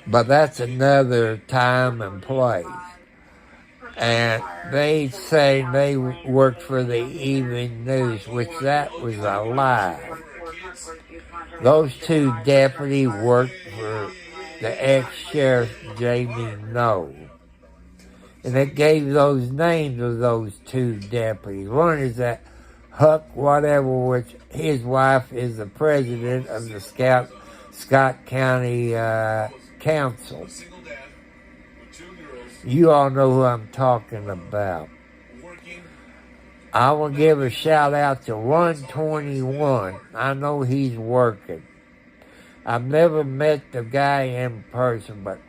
But that's another time and place. And they say they worked for the evening news, which that was a lie. Those two deputies worked for the ex-sheriff Jamie Noel. And it gave those names of those two deputies. One is that Huck whatever, which his wife is the president of the Scott County Council. You all know who I'm talking about. I will give a shout out to 121. I know he's working. I've never met the guy in person, but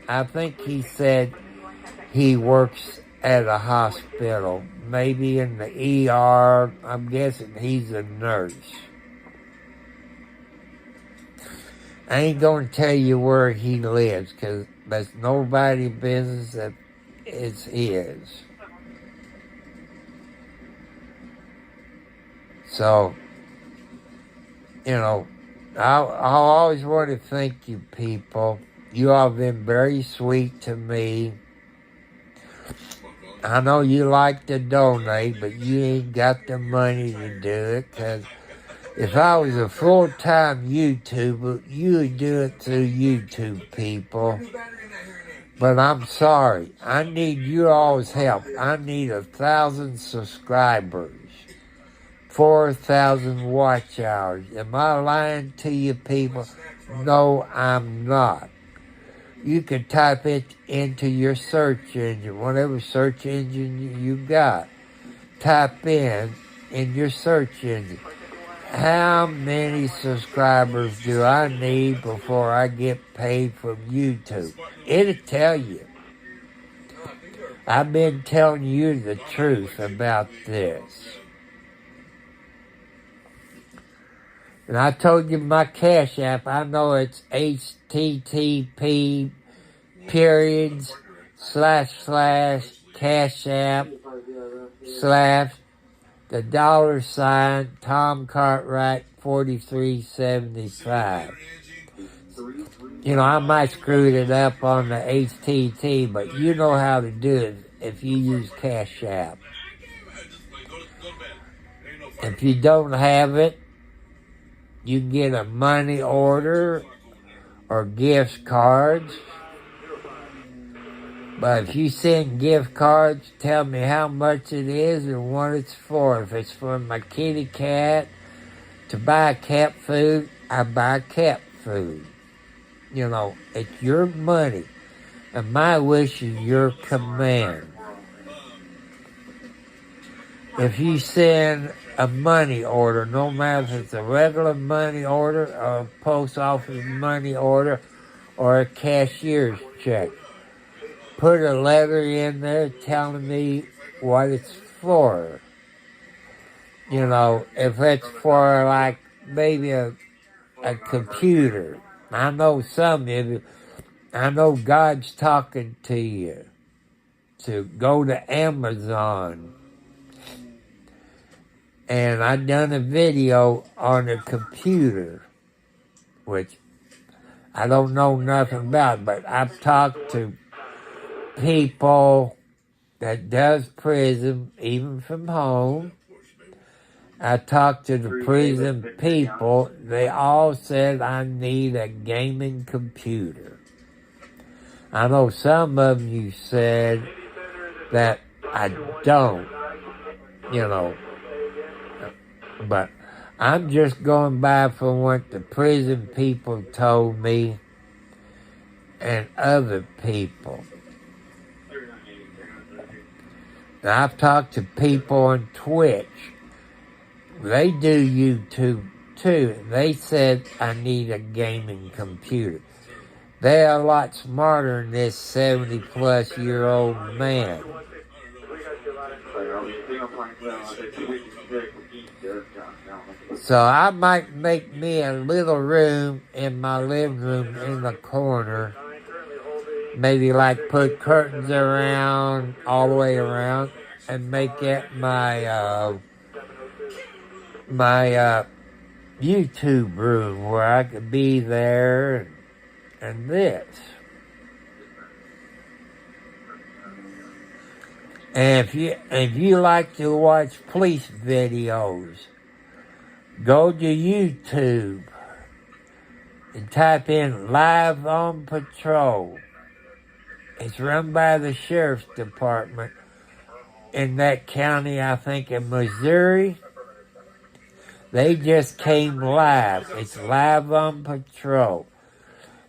I think he said he works at a hospital, maybe in the ER. I'm guessing he's a nurse. I ain't going to tell you where he lives, because that's nobody's business is his. So, I always want to thank you people. You all have been very sweet to me. I know you like to donate, but you ain't got the money to do it, because if I was a full-time YouTuber, you would do it through YouTube, people. But I'm sorry. I need you all's help. I need 1,000 subscribers. 4,000 watch hours. Am I lying to you people? No, I'm not. You can type it into your search engine, whatever search engine you got. Type in your search engine, how many subscribers do I need before I get paid from YouTube? It'll tell you. I've been telling you the truth about this. And I told you my Cash App, I know it's HTTP // Cash App / the $ Tom Cartwright 4375. I might screw it up on the HTT, but you know how to do it if you use Cash App. If you don't have it, you can get a money order or gift cards. But if you send gift cards, tell me how much it is and what it's for. If it's for my kitty cat, to buy cat food, I buy cat food. It's your money. And my wish is your command. If you send a money order, no matter if it's a regular money order or a post office money order or a cashier's check, put a letter in there telling me what it's for. If it's for like maybe a computer. I know some of you, I know God's talking to you to go to Amazon. And I done a video on a computer, which I don't know nothing about, but I've talked to people that does prison, even from home. I talked to the prison people. They all said I need a gaming computer. I know some of you said that I don't, but I'm just going by from what the prison people told me and other people. Now, I've talked to people on Twitch. They do YouTube too. They said I need a gaming computer. They're a lot smarter than this 70-plus-year-old man. So I might make me a little room in my living room in the corner. Maybe like put curtains around, all the way around, and make that my YouTube room where I could be there and this. And if you like to watch police videos, go to YouTube and type in Live on Patrol. It's run by the Sheriff's Department in that county, I think, in Missouri. They just came live. It's Live on Patrol.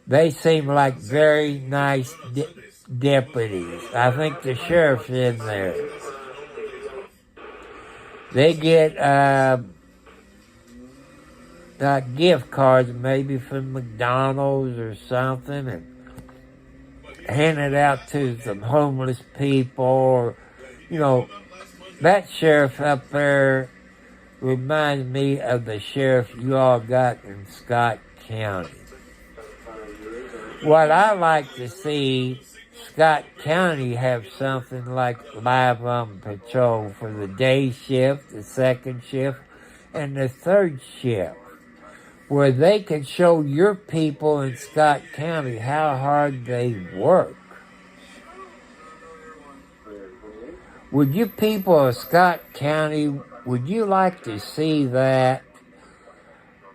They seem like very nice deputies. I think the sheriff's in there. They get gift cards maybe from McDonald's or something and hand it out to some homeless people. Or, that sheriff up there reminds me of the sheriff you all got in Scott County. What I like to see Scott County have something like live on patrol for the day shift, the second shift, and the third shift, where they can show your people in Scott County how hard they work. Would you people of Scott County, would you like to see that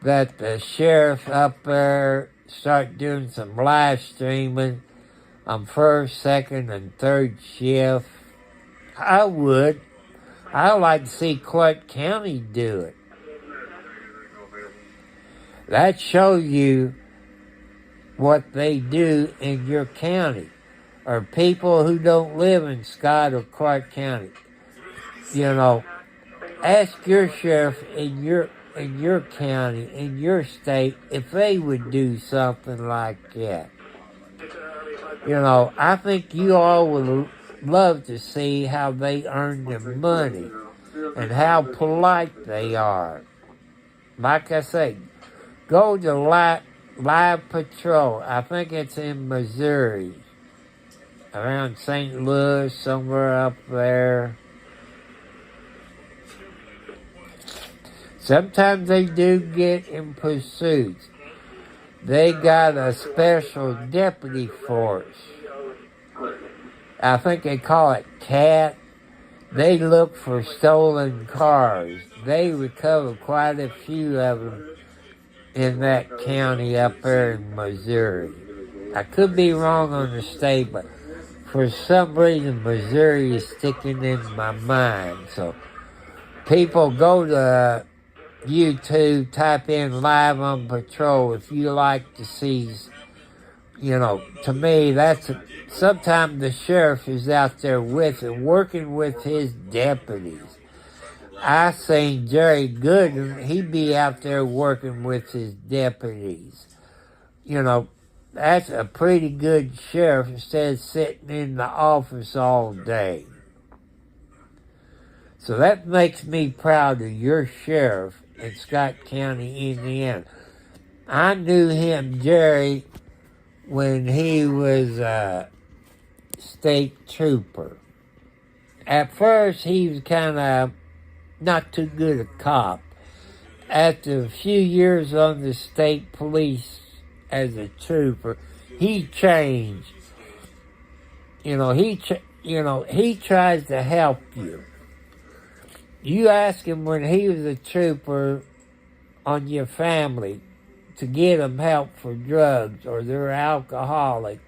the sheriff up there start doing some live streaming on first, second, and third shift? I would. I'd like to see Clark County do it. That shows you what they do in your county, or people who don't live in Scott or Clark County. You know, ask your sheriff in your county, in your state, if they would do something like that. You know, I think you all would love to see how they earn their money and how polite they are. Like I say, go to Live Patrol. I think it's in Missouri, around St. Louis, somewhere up there. Sometimes they do get in pursuits. They got a special deputy force. I think they call it CAT. They look for stolen cars. They recover quite a few of them in that county up there in Missouri. I could be wrong on the state, but for some reason Missouri is sticking in my mind. So people, go to YouTube, type in Live on Patrol if you like to see. You know, to me, sometimes the sheriff is out there with it, working with his deputies. I seen Jerry Gooden, he'd be out there working with his deputies. You know, that's a pretty good sheriff instead of sitting in the office all day. So that makes me proud of your sheriff in Scott County, Indiana. I knew him, Jerry, when he was a state trooper. At first, he was kind of not too good a cop. After a few years on the state police as a trooper, he changed. He tries to help you. You ask him when he was a trooper on your family to get them help for drugs or they're alcoholic.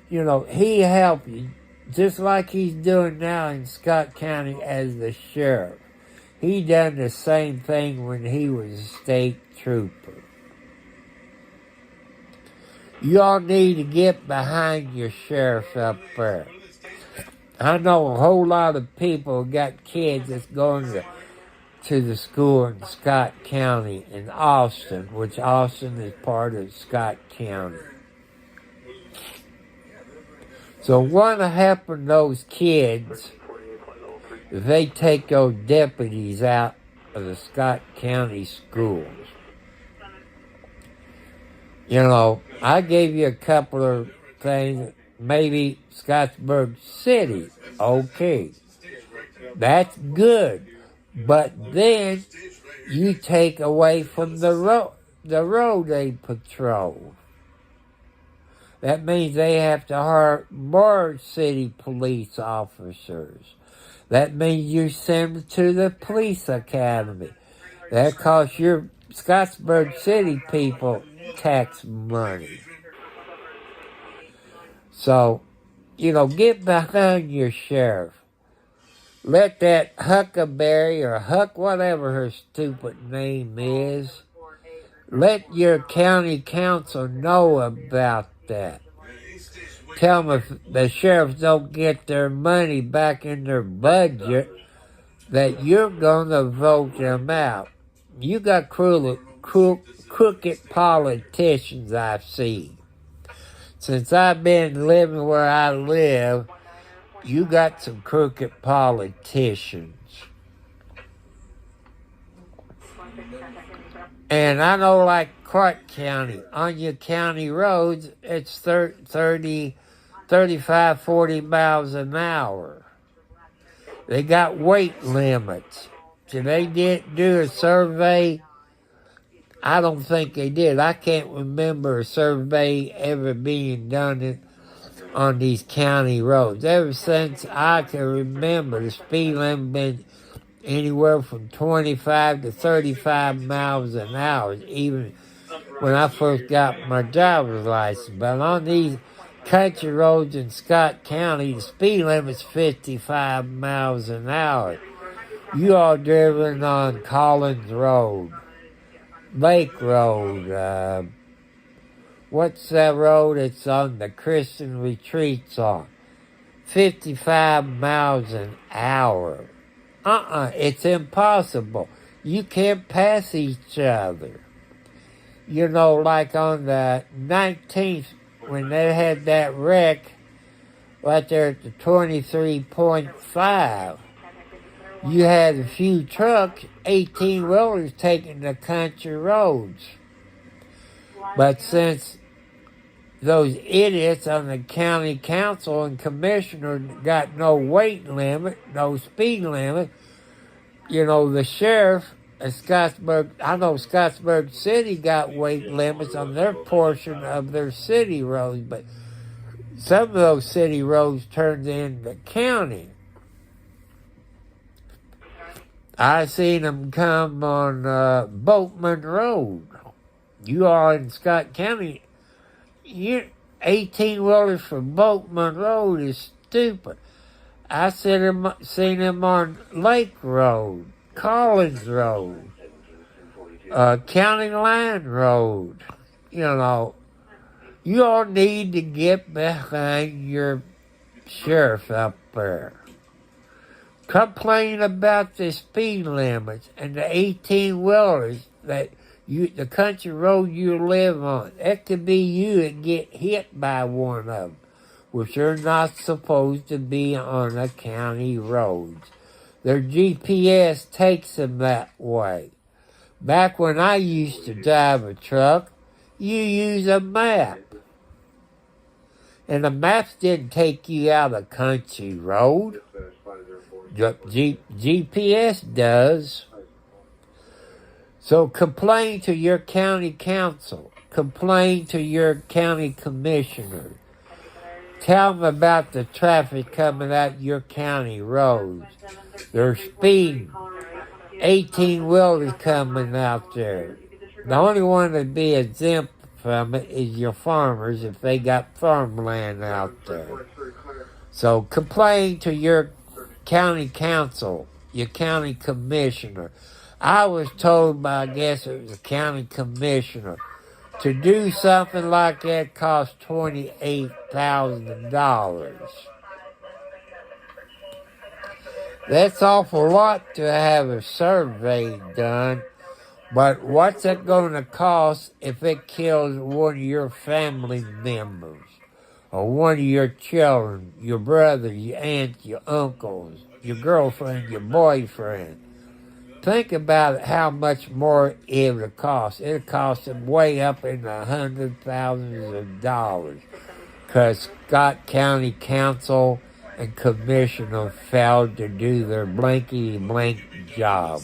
He helped you just like he's doing now in Scott County as the sheriff. He done the same thing when he was a state trooper. You all need to get behind your sheriff up there. I know a whole lot of people got kids that's going to the school in Scott County in Austin, which Austin is part of Scott County. So what will happen to those kids if they take those deputies out of the Scott County schools? I gave you a couple of things. Maybe Scottsburg City, okay. That's good. But then you take away from the road they patrol. That means they have to hire more city police officers. That means you send them to the police academy. That costs your Scottsburg City people tax money. So, get behind your sheriff. Let that Huckleberry or Huck, whatever her stupid name is, let your county council know about that. Tell them if the sheriffs don't get their money back in their budget, that you're going to vote them out. You got crooked politicians I've seen. Since I've been living where I live, you got some crooked politicians. And I know, like Clark County, on your county roads, it's 30 35, 40 miles an hour. They got weight limits. So they didn't do a survey. I don't think they did. I can't remember a survey ever being done on these county roads. Ever since I can remember, the speed limit been anywhere from 25 to 35 miles an hour, even when I first got my driver's license. But on these country roads in Scott County, the speed limit's 55 miles an hour. You all driven on Collins Road, Lake Road, what's that road it's on the Christian retreats on? 55 miles an hour. It's impossible. You can't pass each other. You know, like on the 19th, when they had that wreck right there at the 23.5, you had a few trucks, 18-wheelers taking the country roads. But since those idiots on the county council and commissioner got no weight limit, no speed limit, you know, the sheriff of Scottsburg, I know Scottsburg City got weight limits on their portion of their city roads, but some of those city roads turned into county. I seen them come on Boatman Road. You are in Scott County. 18-wheelers from Boatman Road is stupid. I seen them on Lake Road, Collins Road, County Line Road. You know, you all need to get behind your sheriff up there. Complain about the speed limits and the 18-wheelers that the country road you live on. That could be you and get hit by one of them, which are not supposed to be on the county roads. Their GPS takes them that way. Back when I used to drive a truck, you use a map. And the maps didn't take you out of country road. GPS does. So complain to your county council. Complain to your county commissioner. Tell them about the traffic coming out your county roads. There's speed. 18-wheelers coming out there. The only one that'd be exempt from it is your farmers if they got farmland out there. So complain to your county council, your county commissioner. I was told by, I guess it was a county commissioner, to do something like that cost $28,000. That's awful lot to have a survey done, but what's it going to cost if it kills one of your family members, or one of your children, your brother, your aunt, your uncles, your girlfriend, your boyfriend? Think about how much more it would cost. It would cost them way up in the hundreds of thousands of dollars, because Scott County Council and Commissioner failed to do their blankety-blank job.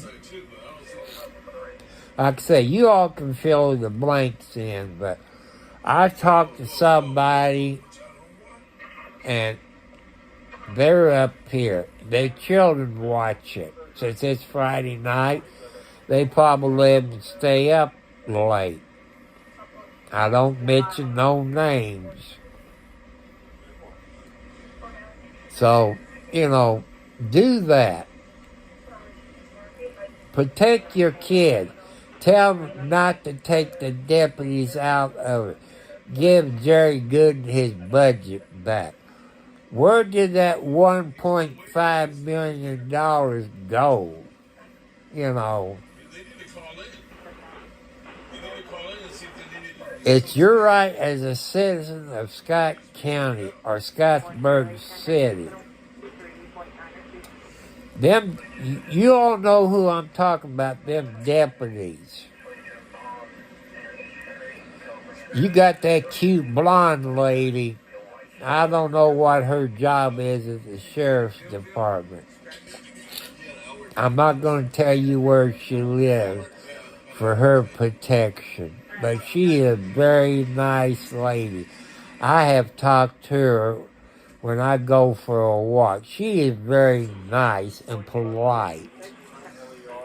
Like I say, you all can fill the blanks in, but I talked to somebody, and they're up here. Their children watch it. Since it's Friday night, they probably live and stay up late. I don't mention no names. So, you know, do that. Protect your kid. Tell them not to take the deputies out of it. Give Jerry Gooden his budget back. Where did that $1.5 million go? You know. It's your right as a citizen of Scott County or Scottsburg City. Them, you all know who I'm talking about, them deputies. You got that cute blonde lady I don't know what her job is at the sheriff's department. I'm not going to tell you where she lives for her protection, but she is a very nice lady. I have talked to her when I go for a walk. She is very nice and polite.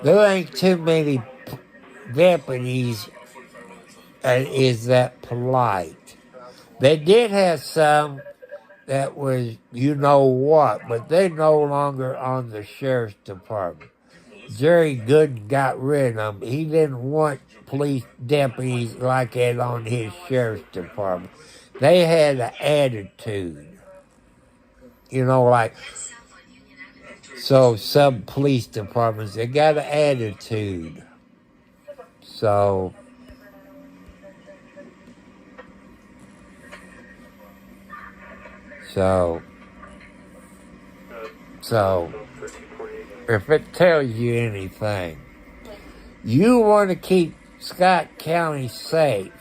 There ain't too many deputies that is that polite. They did have some that was you know what, but they're no longer on the sheriff's department. Jerry Gooden got rid of them. He didn't want police deputies like that on his sheriff's department. They had an attitude. You know, like, so some police departments, they got an attitude. So, if it tells you anything, you want to keep Scott County safe.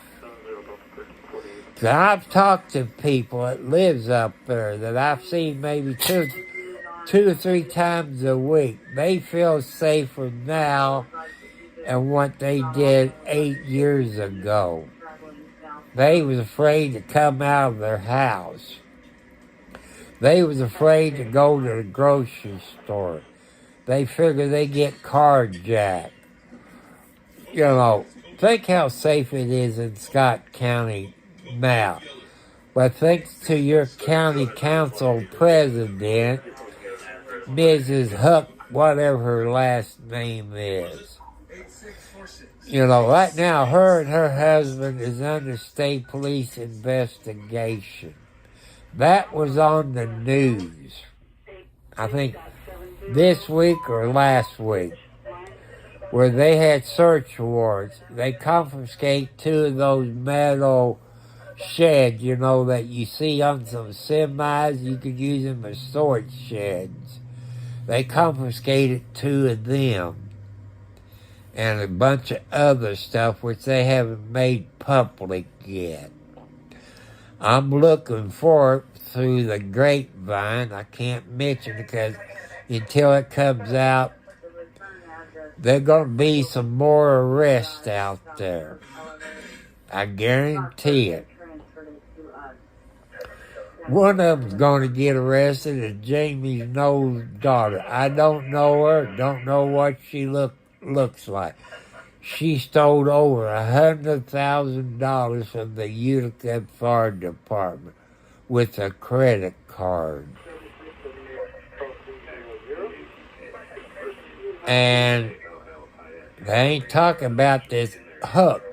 I've talked to people that lives up there that I've seen maybe two or three times a week. They feel safer now than what they did 8 years ago. They was afraid to come out of their house. They was afraid to go to the grocery store. They figure they get carjacked. You know, think how safe it is in Scott County now. But thanks to your county council president, Mrs. Huck, whatever her last name is. You know, right now, her and her husband is under state police investigation. That was on the news, I think this week or last week, where they had search warrants. They confiscate 2 of those metal sheds, you know, that you see on some semis. You could use them as storage sheds. They confiscated 2 of them and a bunch of other stuff which they haven't made public yet. I'm looking for it through the grapevine. I can't mention it because until it comes out, there's going to be some more arrests out there. I guarantee it. One of them's going to get arrested is Jamie Knowles' daughter. I don't know her, don't know what she looks like. She stole over $100,000 from the Utica Fire Department with a credit card. And they ain't talking about this Hook.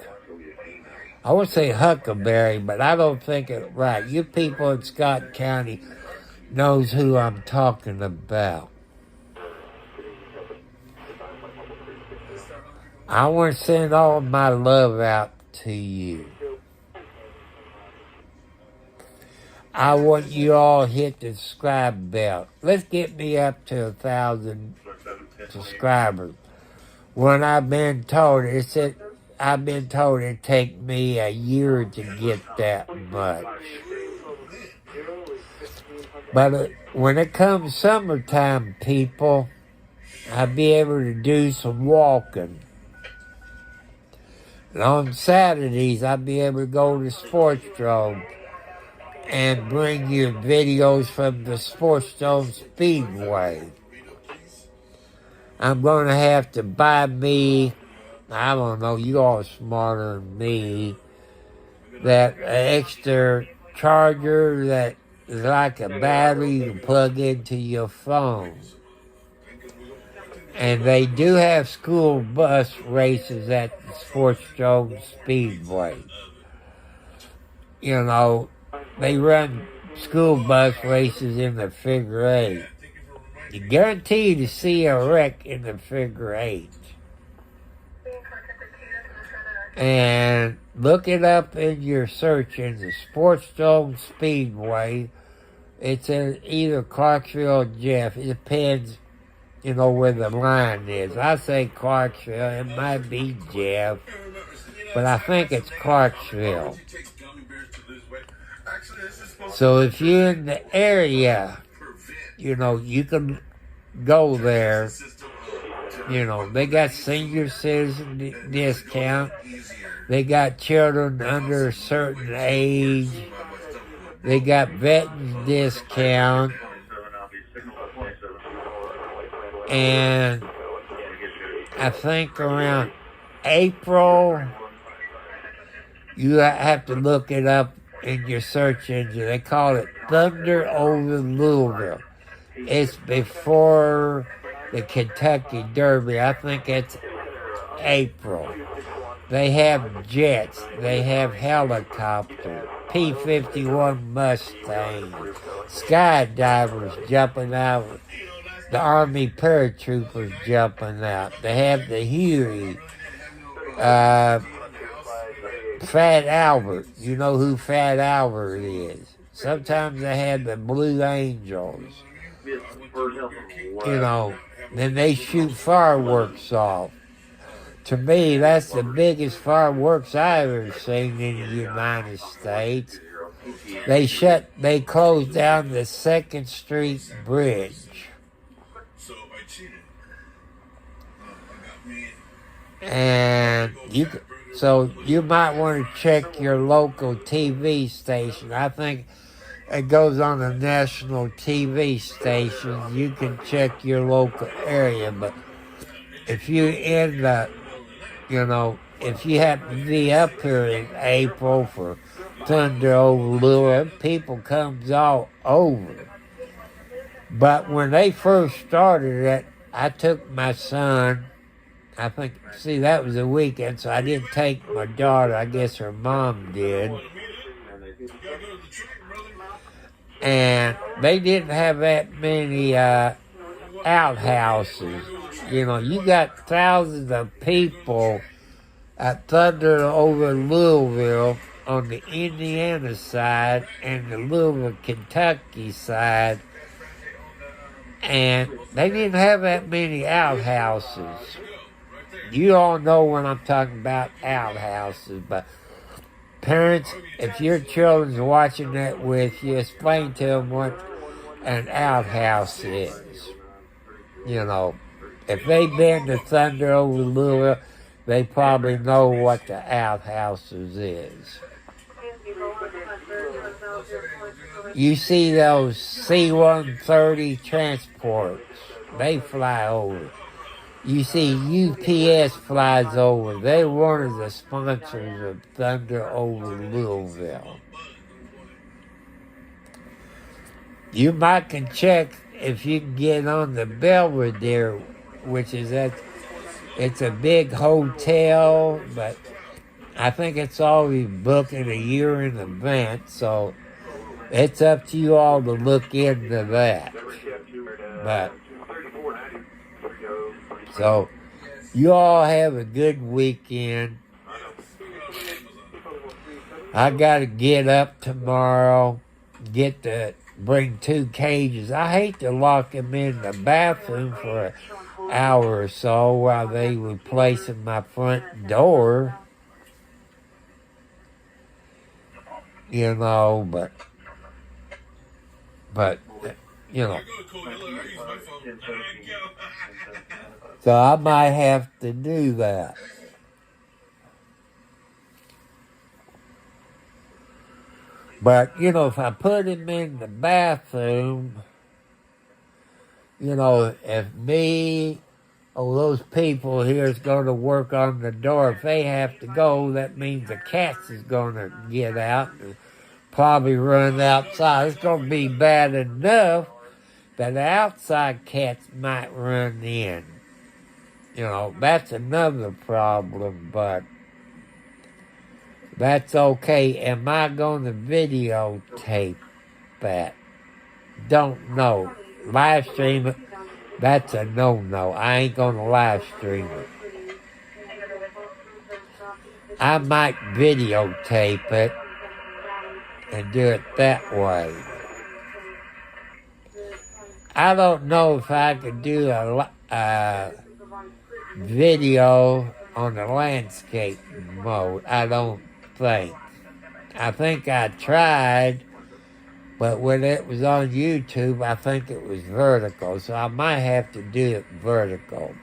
I would say Huckleberry, but I don't think it's right. You people in Scott County knows who I'm talking about. I want to send all my love out to you. I want you all hit the subscribe bell. Let's get me up to 1,000 subscribers. When I've been told it'd take me a year to get that much. But when it comes summertime, people, I'll be able to do some walking. And on Saturdays, I'll be able to go to Sports Dome and bring you videos from the Sports Dome Speedway. I'm going to have to buy me, I don't know, you all smarter than me, that extra charger that is like a battery you can plug into your phone. And they do have school bus races at the Sports Dome Speedway. You know, they run school bus races in the figure 8. You guarantee to see a wreck in the figure 8. And look it up in your search in the Sports Dome Speedway. It's in either Clarksville or Jeff. It depends, you know, where the line is. I say Clarksville. It might be Jeff. But I think it's Clarksville. So if you're in the area, you know, you can go there. You know, they got senior citizen discount. They got children under a certain age. They got veterans discount. And I think around April, you have to look it up in your search engine. They call it Thunder over Louisville. It's before the Kentucky Derby. I think it's April. They have jets. They have helicopters, P-51 Mustangs, skydivers jumping out, the Army paratroopers jumping out. They have the Huey, Fat Albert. You know who Fat Albert is. Sometimes they have the Blue Angels. You know, then they shoot fireworks off. To me, that's the biggest fireworks I've ever seen in the United States. They closed down the 2nd Street Bridge. And so you might want to check your local TV station. I think it goes on the national TV station. You can check your local area, but if you in the, you know, if you happen to be up here in April for Thunder over Louisville, people comes all over. But when they first started it, I took my son. I think, see, that was a weekend, so I didn't take my daughter. I guess her mom did. And they didn't have that many outhouses. You know, you got thousands of people at Thunder over Louisville on the Indiana side and the Louisville, Kentucky side. And they didn't have that many outhouses. You all know when I'm talking about outhouses, but parents, if your children's watching that with you, explain to them what an outhouse is. You know, if they've been to Thunder over Louisville, they probably know what the outhouses is. You see those C-130 transports, they fly over. You see UPS flies over. They're one of the sponsors of Thunder over Louisville. You might can check if you can get on the Belvedere, which is it's a big hotel, but I think it's always booking a year in advance, so it's up to you all to look into that. But so you all have a good weekend. I got to get up tomorrow, bring 2 cages. I hate to lock them in the bathroom for an hour or so while they replacing my front door. You know, but you know. So I might have to do that. But, you know, if I put him in the bathroom, you know, if me or those people here is going to work on the door, if they have to go, that means the cats is going to get out and probably run outside. It's going to be bad enough that the outside cats might run in. You know, that's another problem, but that's okay. Am I going to videotape that? Don't know. Live stream it, that's a no-no. I ain't going to live stream it. I might videotape it and do it that way. I don't know if I could do a video on the landscape mode. I don't think. I think I tried, But when it was on YouTube, I think it was vertical, so I might have to do it vertical.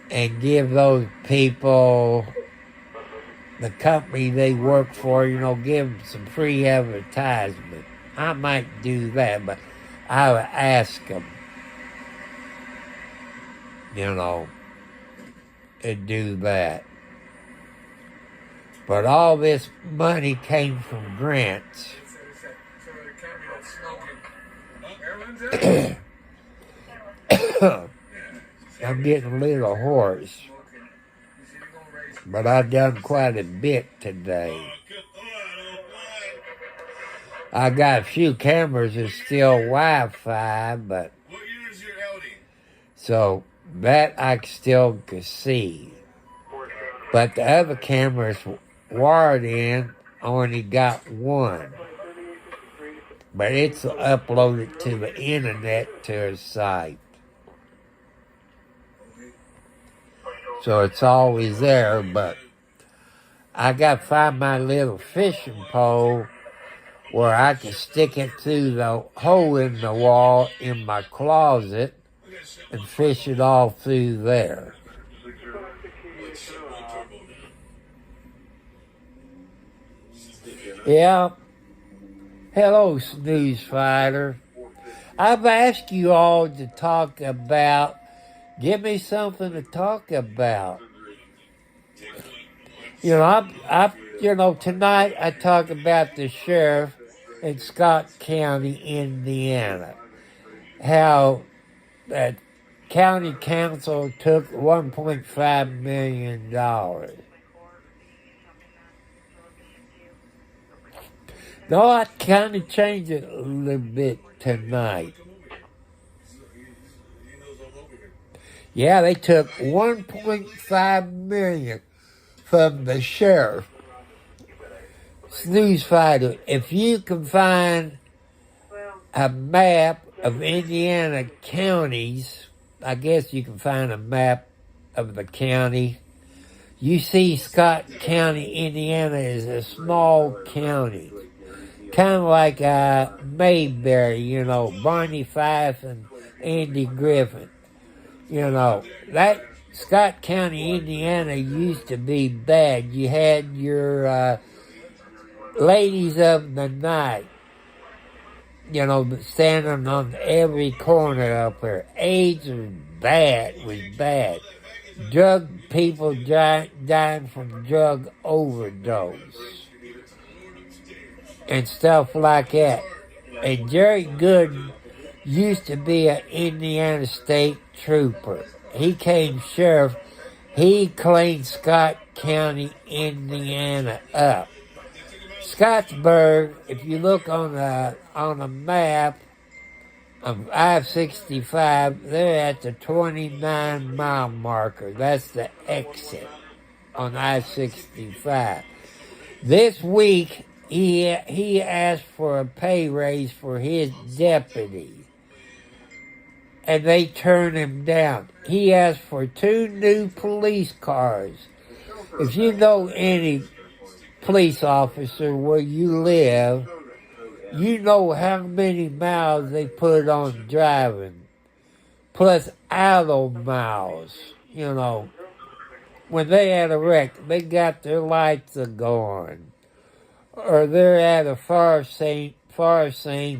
And give those people, the company they work for, give them some free advertisement. I might do that, but I would ask them, and do that. But all this money came from grants. I'm getting a little hoarse, but I've done quite a bit today. I got a few cameras that's still Wi-Fi, but What year is your Audi? so that I still could see. But the other cameras wired in only got one. But it's uploaded to the internet to a site. So it's always there, but I got to find my little fishing pole where I can stick it through the hole in the wall in my closet and fish it all through there. Yeah. Hello, snooze fighter. I've asked you all to talk about, give me something to talk about. Tonight I talk about the sheriff in Scott County, Indiana. How that county council took $1.5 million. No, I kind of changed it a little bit tonight. Yeah, they took $1.5 million from the sheriff. Snooze fighter, if you can find a map of Indiana counties, I guess you can find a map of the county. You see Scott County, Indiana is a small county. Kind of like Mayberry, Barney Fife and Andy Griffin. That Scott County, Indiana used to be bad. You had your ladies of the night, standing on every corner up there. AIDS was bad. Drug people dying from drug overdose. And stuff like that. And Jerry Gooden used to be an Indiana State Trooper. He came sheriff. He cleaned Scott County, Indiana up. Scottsburg, if you look on a map of I-65, they're at the 29-mile marker. That's the exit on I-65. This week, he asked for a pay raise for his deputy, and they turned him down. He asked for 2 new police cars. If you know any police officer where you live, you know how many miles they put on driving, plus idle miles. When they had a wreck, they got their lights going. Or they're at a fire scene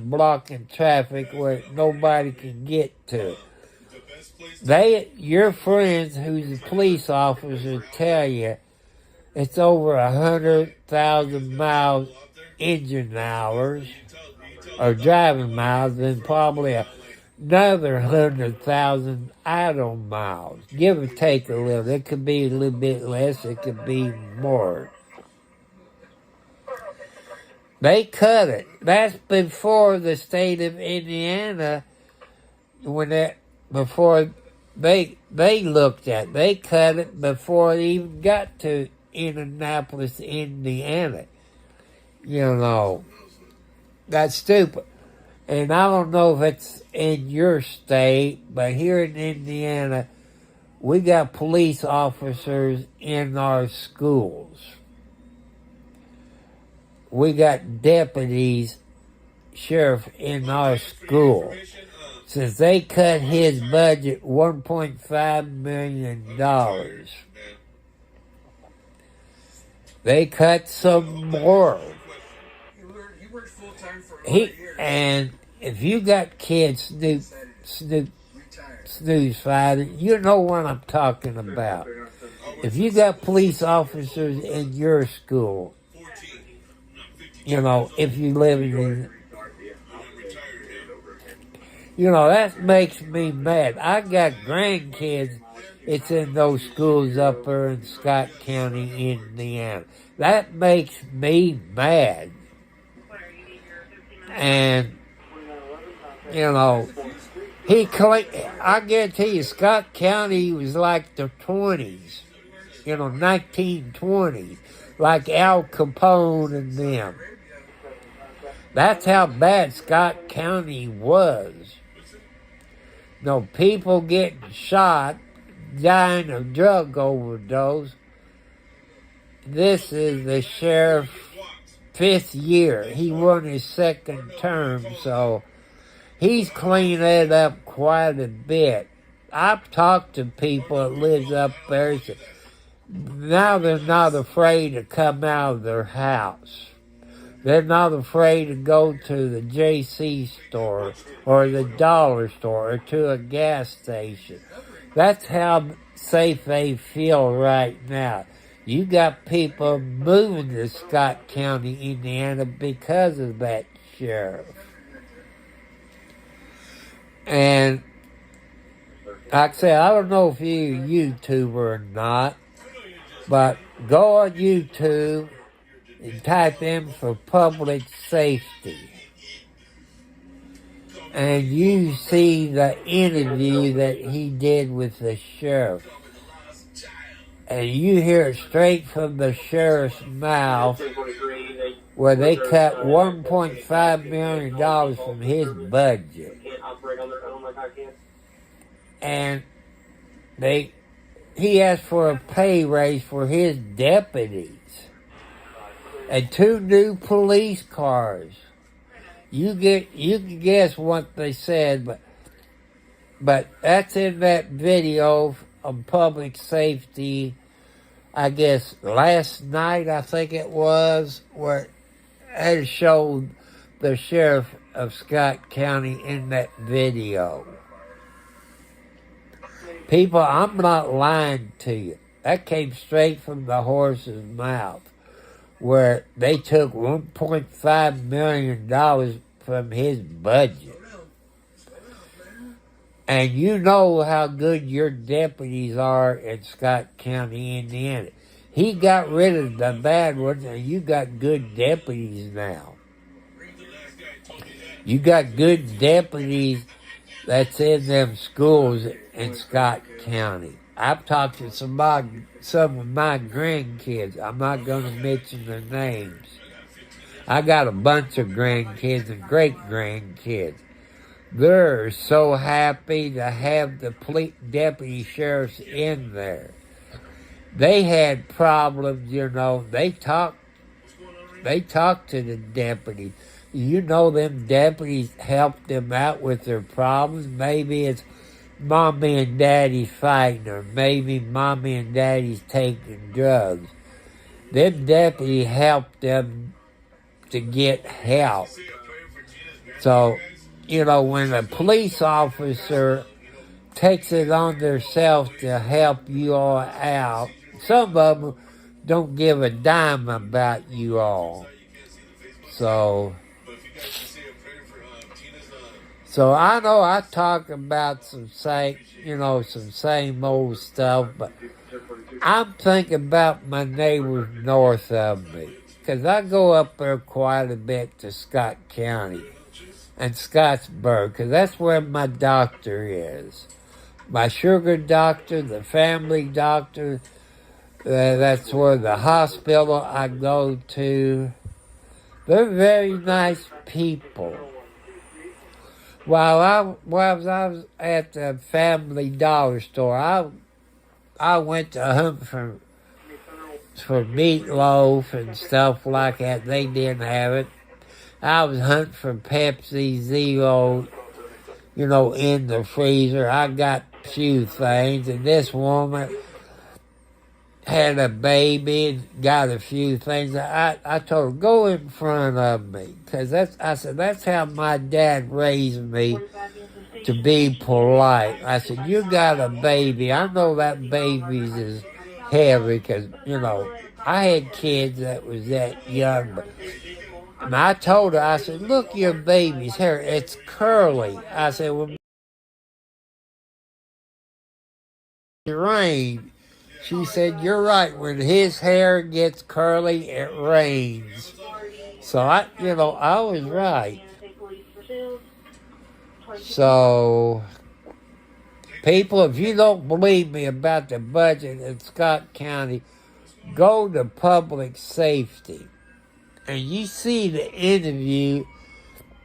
blocking traffic where nobody can get to. Your friends who's a police officer tell you it's over 100,000 miles engine hours or driving miles, and probably another 100,000 idle miles. Give or take a little. It could be a little bit less. It could be more. They cut it. That's before the state of Indiana, before they looked at it. They cut it before it even got to Indianapolis, Indiana. That's stupid. And I don't know if it's in your state, but here in Indiana, we got police officers in our schools. we got deputies, sheriff in our school. Since they cut his budget $1.5 million, they cut some more. He worked full time for And if you got kids snooze fighting, you know what I'm talking about. If you got police officers in your school, if you live in, that makes me mad. I got grandkids. It's in those schools up there in Scott County, Indiana. That makes me mad. And, I guarantee you, Scott County was like the 20s, 1920s, like Al Capone and them. That's how bad Scott County was. People getting shot, dying of drug overdose. This is the sheriff's 5th year. He won his 2nd term, so he's cleaned it up quite a bit. I've talked to people that lives up there. So now they're not afraid to come out of their house. They're not afraid to go to the JC store or the dollar store or to a gas station. That's how safe they feel right now. You got people moving to Scott County, Indiana because of that sheriff. And like I said, I don't know if you're a YouTuber or not, but go on YouTube and type in for public safety. And you see the interview that he did with the sheriff. And you hear it straight from the sheriff's mouth where they cut $1.5 million from his budget. And he asked for a pay raise for his deputies. And 2 new police cars. You can guess what they said, but that's in that video on public safety, I guess last night, I think it was, where it showed the sheriff of Scott County in that video. People, I'm not lying to you. That came straight from the horse's mouth, where they took $1.5 million from his budget. And you know how good your deputies are in Scott County, Indiana. He got rid of the bad ones, and you got good deputies now. You got good deputies that's in them schools in Scott County. I've talked to some of my grandkids. I'm not going to mention their names. I got a bunch of grandkids and great-grandkids. They're so happy to have the deputy sheriffs in there. They had problems, They talked to the deputies. Them deputies helped them out with their problems. Maybe it's mommy and daddy fighting, or maybe mommy and daddy's taking drugs. Them deputies helped them to get help. So, when a police officer takes it on themselves to help you all out, some of them don't give a dime about you all. So I know I talk about some same old stuff, but I'm thinking about my neighbors north of me, because I go up there quite a bit to Scott County and Scottsburg, because that's where my doctor is. My sugar doctor, the family doctor, that's where the hospital I go to. They're very nice people. While I was at the Family Dollar store, I went to hunt for for meatloaf and stuff like that. They didn't have it. I was hunting for Pepsi Zero, in the freezer. I got a few things, and this woman had a baby and got a few things. I told her, go in front of me, because I said, that's how my dad raised me, to be polite. I said, you got a baby. I know that baby's is heavy, because, I had kids that was that young, but and I told her, I said, look, your baby's hair, it's curly. I said, well, it rained. She said, you're right. When his hair gets curly, it rains. So, I was right. So, people, if you don't believe me about the budget in Scott County, go to public safety. And you see the interview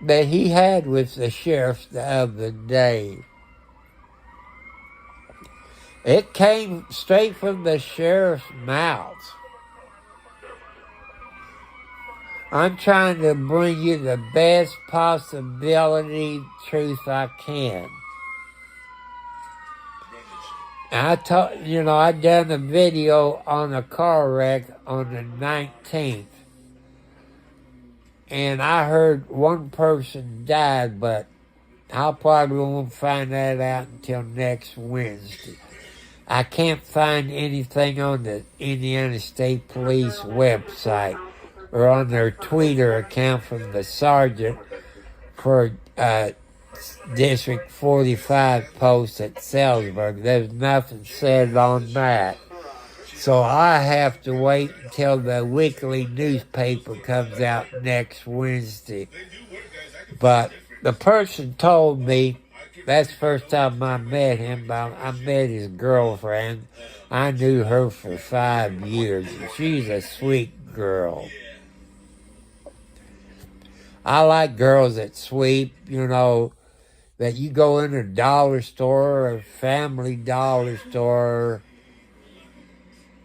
that he had with the sheriff the other day. It came straight from the sheriff's mouth. I'm trying to bring you the best possibility truth I can. And I done a video on a car wreck on the 19th. And I heard one person died, but I probably won't find that out until next Wednesday. I can't find anything on the Indiana State Police website or on their Twitter account from the sergeant for District 45 post at Salzburg. There's nothing said on that. So I have to wait until the weekly newspaper comes out next Wednesday. But the person told me, that's the first time I met him, but I met his girlfriend. I knew her for 5 years. She's a sweet girl. I like girls that sweep, that you go in a dollar store or family dollar store.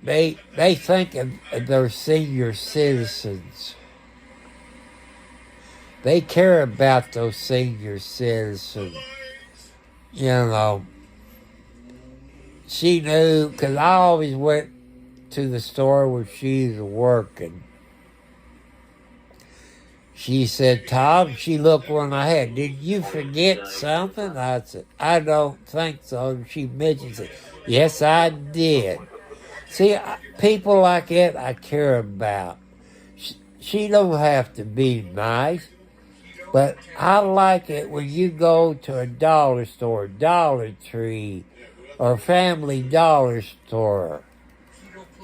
They think of their senior citizens. They care about those senior citizens. She knew, because I always went to the store where she was working. She said, Tom, she looked when I had, did you forget something? I said, I don't think so. She mentioned it. Yes, I did. See, people like that I care about. She don't have to be nice, but I like it when you go to a dollar store, Dollar Tree, or Family Dollar Store,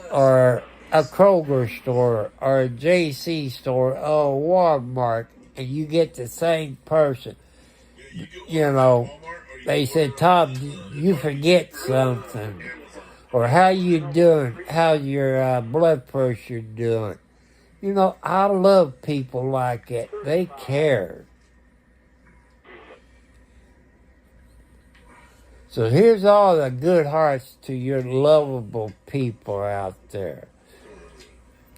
or a Kroger store, or a JC store, or a Walmart, and you get the same person. They said, Tom, you forget something. Or how you doing? How's your blood pressure doing? I love people like that. They care. So here's all the good hearts to your lovable people out there.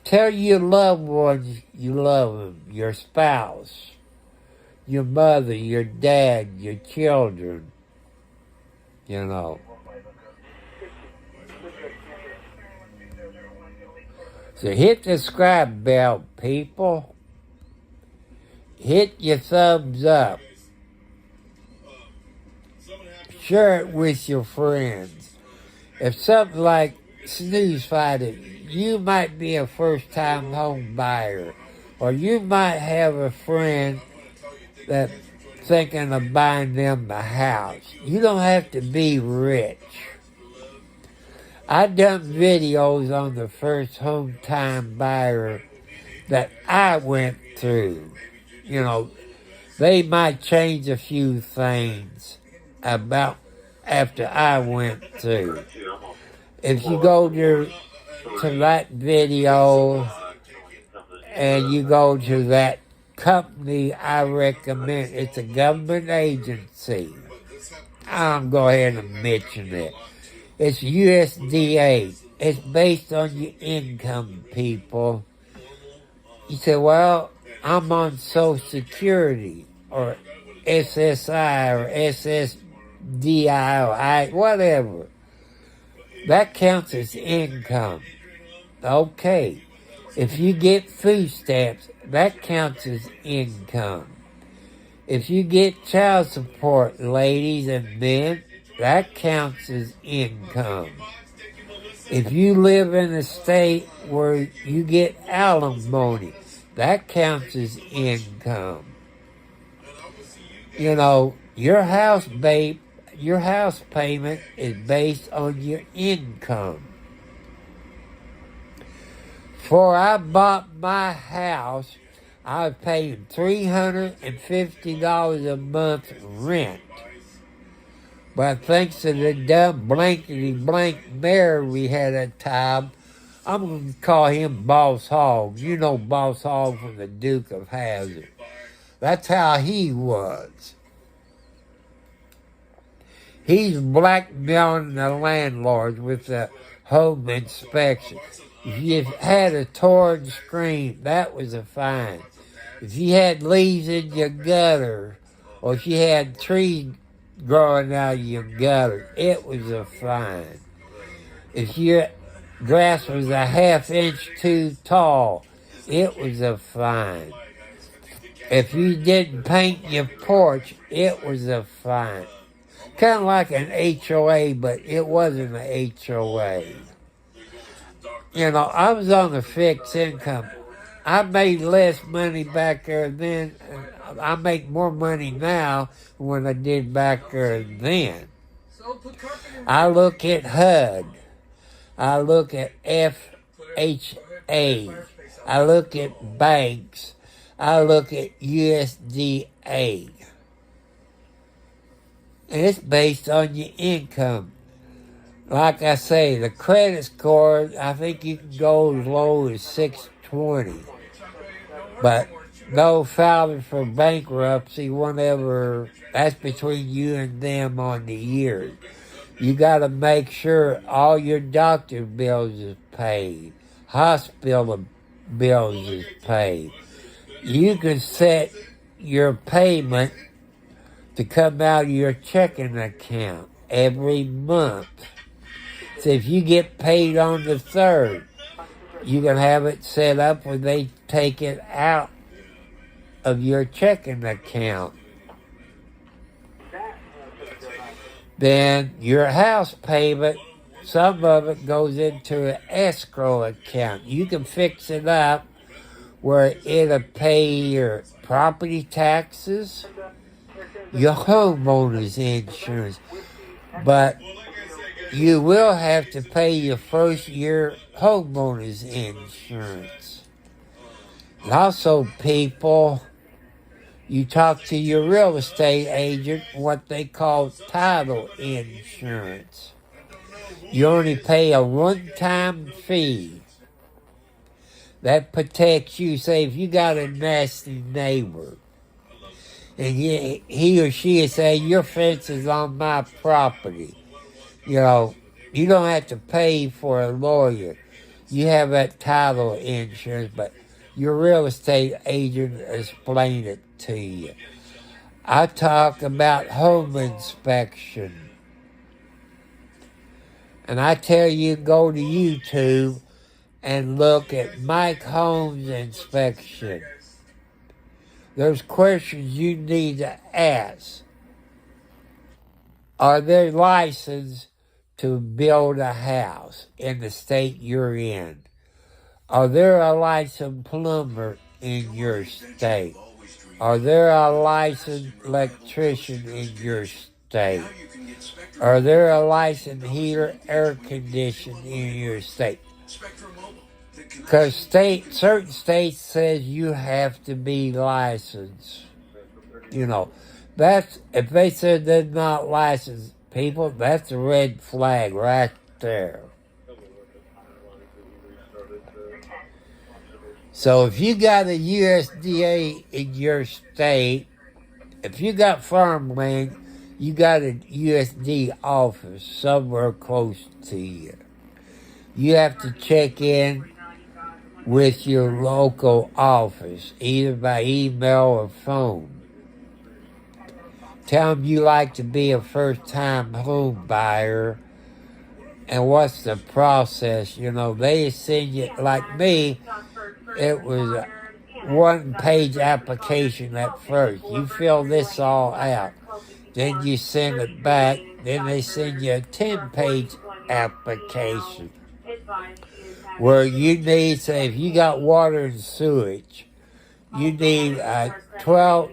Tell your loved ones you love them. Your spouse, your mother, your dad, your children. So hit the subscribe bell, people. Hit your thumbs up. Share it with your friends. If something like snooze fighting, you might be a first-time home buyer, or you might have a friend that's thinking of buying them a house. You don't have to be rich. I done videos on the first home-time buyer that I went through. They might change a few things about after I went through. If you go to that video and you go to that company I recommend, it's a government agency. I'll go ahead and mention it. It's USDA, It's based on your income, people. You say, well, I'm on Social Security or SSI or SSDI, whatever. That counts as income. Okay. If you get food stamps, that counts as income. If you get child support, ladies and men, that counts as income. If you live in a state where you get alimony, that counts as income. You know, your house payment is based on your income. Before I bought my house, I was paying $350 a month rent. But thanks to the dumb blankety-blank mayor we had at the time, I'm going to call him Boss Hogg. You know Boss Hogg from the Duke of Hazzard. That's how he was. He's blackmailing the landlords with the home inspection. If you had a torn screen, that was a fine. If you had leaves in your gutter, or if you had trees growing out of your gutter, it was a fine. If your grass was a half-inch too tall, it was a fine. If you didn't paint your porch, it was a fine. Kind of like an HOA, but it wasn't an HOA. You know, I was on a fixed income. I made less money back there then. I make more money now than what I did back there then. I look at HUD. I look at FHA. I look at banks. I look at USDA. And it's based on your income. Like I say, the credit score, I think you can go as low as 620. But no filing for bankruptcy whenever, that's between you and them on the year. You got to make sure all your doctor bills is paid. Hospital bills is paid. You can set your payment to come out of your checking account every month. So if you get paid on the 3rd, you can have it set up where they take it out of your checking account. Then your house payment, some of it goes into an escrow account. You can fix it up where it'll pay your property taxes, your homeowner's insurance, but you will have to pay your first year homeowner's insurance. And also, people, you talk to your real estate agent what they call title insurance. You only pay a one-time fee. That protects you. Say if you got a nasty neighbor, and he or she say, your fence is on my property. You know, you don't have to pay for a lawyer. You have that title insurance, but your real estate agent explain it to you. I talk about home inspection. And I tell you, go to YouTube and look at Mike Holmes inspection. There's questions you need to ask. Are they licensed to build a house in the state you're in? Are there a licensed plumber in your state? Are there a licensed electrician in your state? Are there a licensed heater, air conditioner in your state? Because certain states says you have to be licensed. You know, that's, if they said they're not licensed people, that's a red flag right there. So if you got a USDA in your state, if you got farmland, you got a USD office somewhere close to you. you have to check in with your local office, either by email or phone. Tell them you like to be a first-time home buyer and what's the process. They send you, like me, it was a one-page application at first. You fill this all out. Then you send it back. Then they send you a 10-page application where you need, say, if you got water and sewage, you need a 12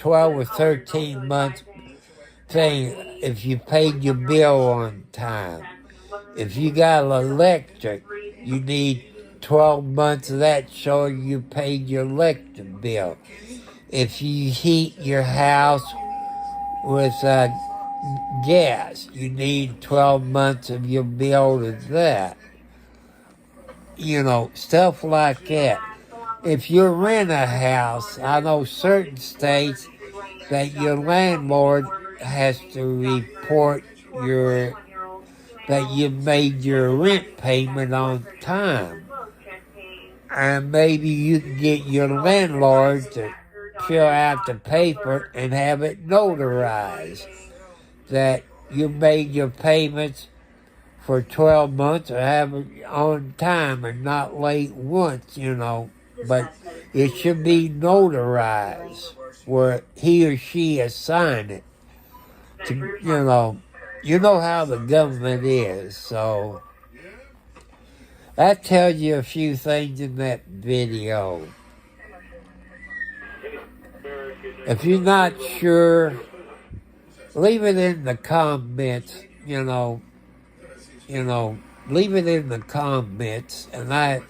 or 13 month thing if you paid your bill on time. If you got electric, you need 12 months of that showing you paid your electric bill. If you heat your house with gas, you need 12 months of your bill to that. Stuff like that. If you rent a house, I know certain states that your landlord has to report that you made your rent payment on time. And maybe you can get your landlord to fill out the paper and have it notarized that you made your payments for 12 months or have it on time and not late once, But it should be notarized where he or she assigned it to, you know how the government is. So that tells you a few things in that video. If you're not sure, leave it in the comments, leave it in the comments, and I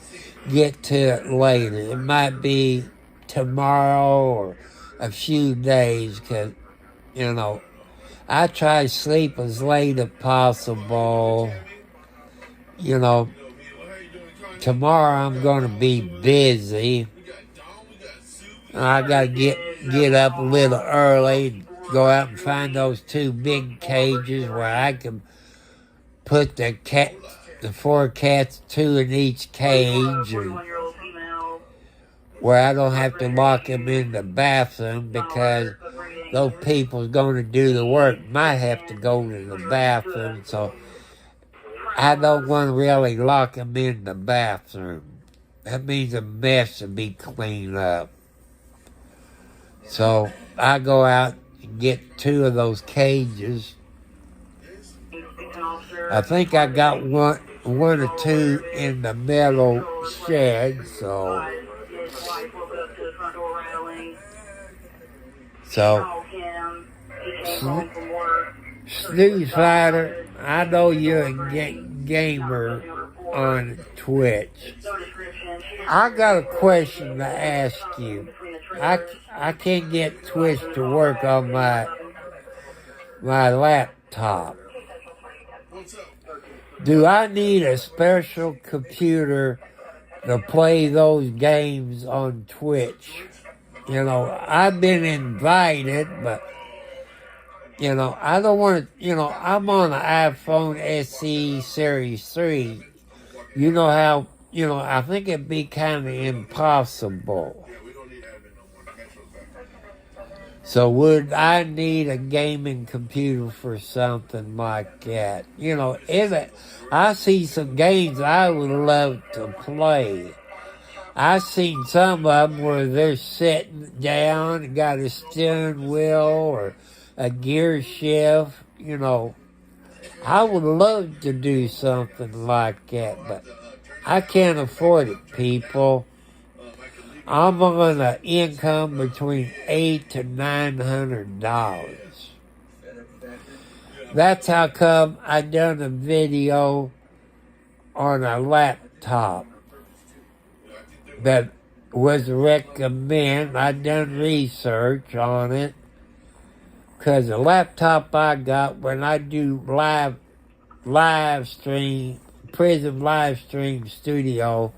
get to it later. It might be tomorrow or a few days, because, I try to sleep as late as possible. Tomorrow I'm going to be busy. I got to get up a little early, go out and find those 2 big cages where I can put the 4 cats, 2 in each cage, and where I don't have to lock them in the bathroom because those people going to do the work might have to go to the bathroom, so I don't want to really lock them in the bathroom. That means a mess to be cleaned up. So I go out and get 2 of those cages. I think I got one or 2 in the metal shed, so Snooze Fighter, I know you're a gamer on Twitch. I got a question to ask you. I can't get Twitch to work on my laptop. Do I need a special computer to play those games on Twitch? I've been invited, but, I don't want to, I'm on an iPhone SE Series 3. You know how, I think it'd be kind of impossible. So would I need a gaming computer for something like that? I see some games I would love to play. I've seen some of them where they're sitting down and got a steering wheel or a gear shift. I would love to do something like that, but I can't afford it, people. I'm on an income between $800 to $900. That's how come I done a video on a laptop that was recommended. I done research on it because the laptop I got when I do live stream, Prison Live Stream Studio,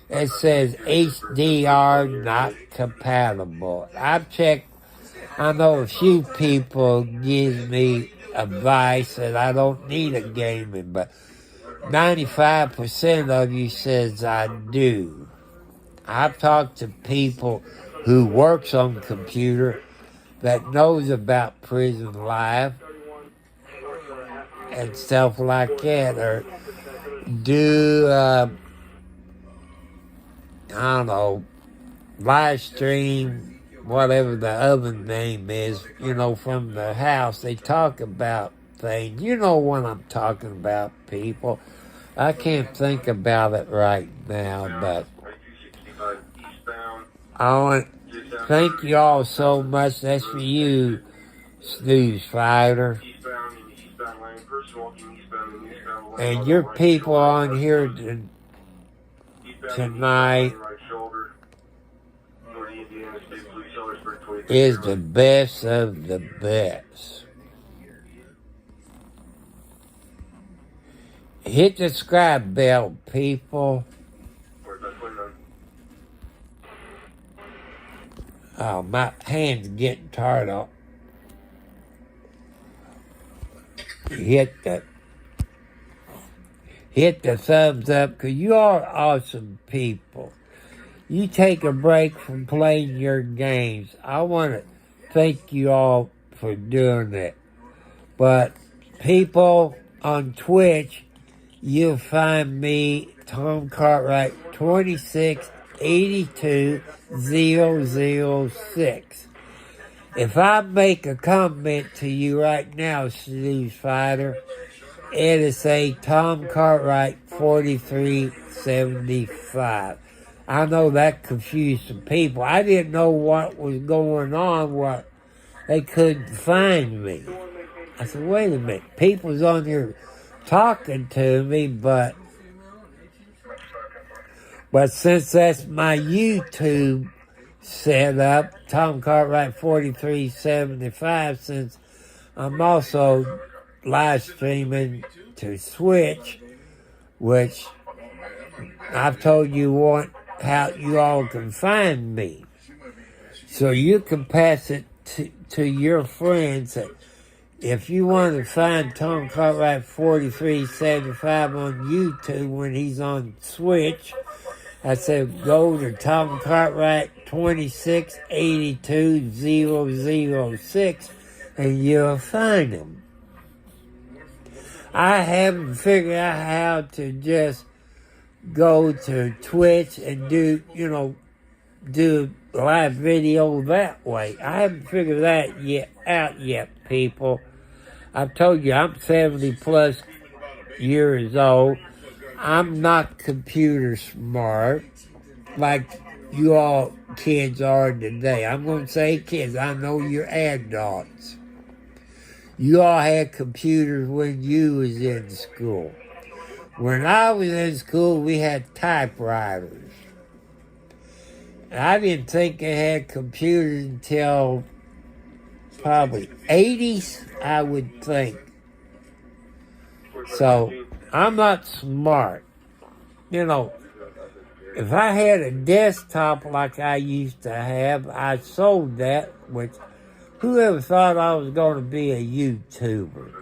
it says HDR not compatible. I've checked. I know a few people give me advice that I don't need a gaming, but 95% of you says I do. I've talked to people who works on the computer that knows about prison life and stuff like that, or do, I don't know, live stream, whatever the other name is, from the house. They talk about things. You know what I'm talking about, people. I can't think about it right now, but I want to thank you all so much. That's for you, Snooze Fighter. And your people on here tonight is the best of the best. Hit the subscribe bell, people. Oh, my hand's getting tired of. Hit the thumbs up, because you are awesome people. You take a break from playing your games. I want to thank you all for doing it. But people on Twitch, you'll find me, Tom Cartwright, 2682006. If I make a comment to you right now, Snooze Fighter, it'll say Tom Cartwright 4375. I know that confused some people. I didn't know what was going on, what they couldn't find me. I said, wait a minute, people's on here talking to me, but since that's my YouTube set up, Tom Cartwright 4375, since I'm also live streaming to Switch, which I've told you how you all can find me. So you can pass it to your friends. If you want to find Tom Cartwright 4375 on YouTube when he's on Switch, I said go to Tom Cartwright 2682006 and you'll find him. I haven't figured out how to just go to Twitch and do live video that way. I haven't figured that out yet, people. I've told you I'm 70 plus years old. I'm not computer smart like you all kids are today. I'm going to say kids. I know you're adults. You all had computers when you was in school. When I was in school, we had typewriters. I didn't think they had computers until probably 80s, I would think. So, I'm not smart. If I had a desktop like I used to have, I sold that, which whoever thought I was going to be a YouTuber?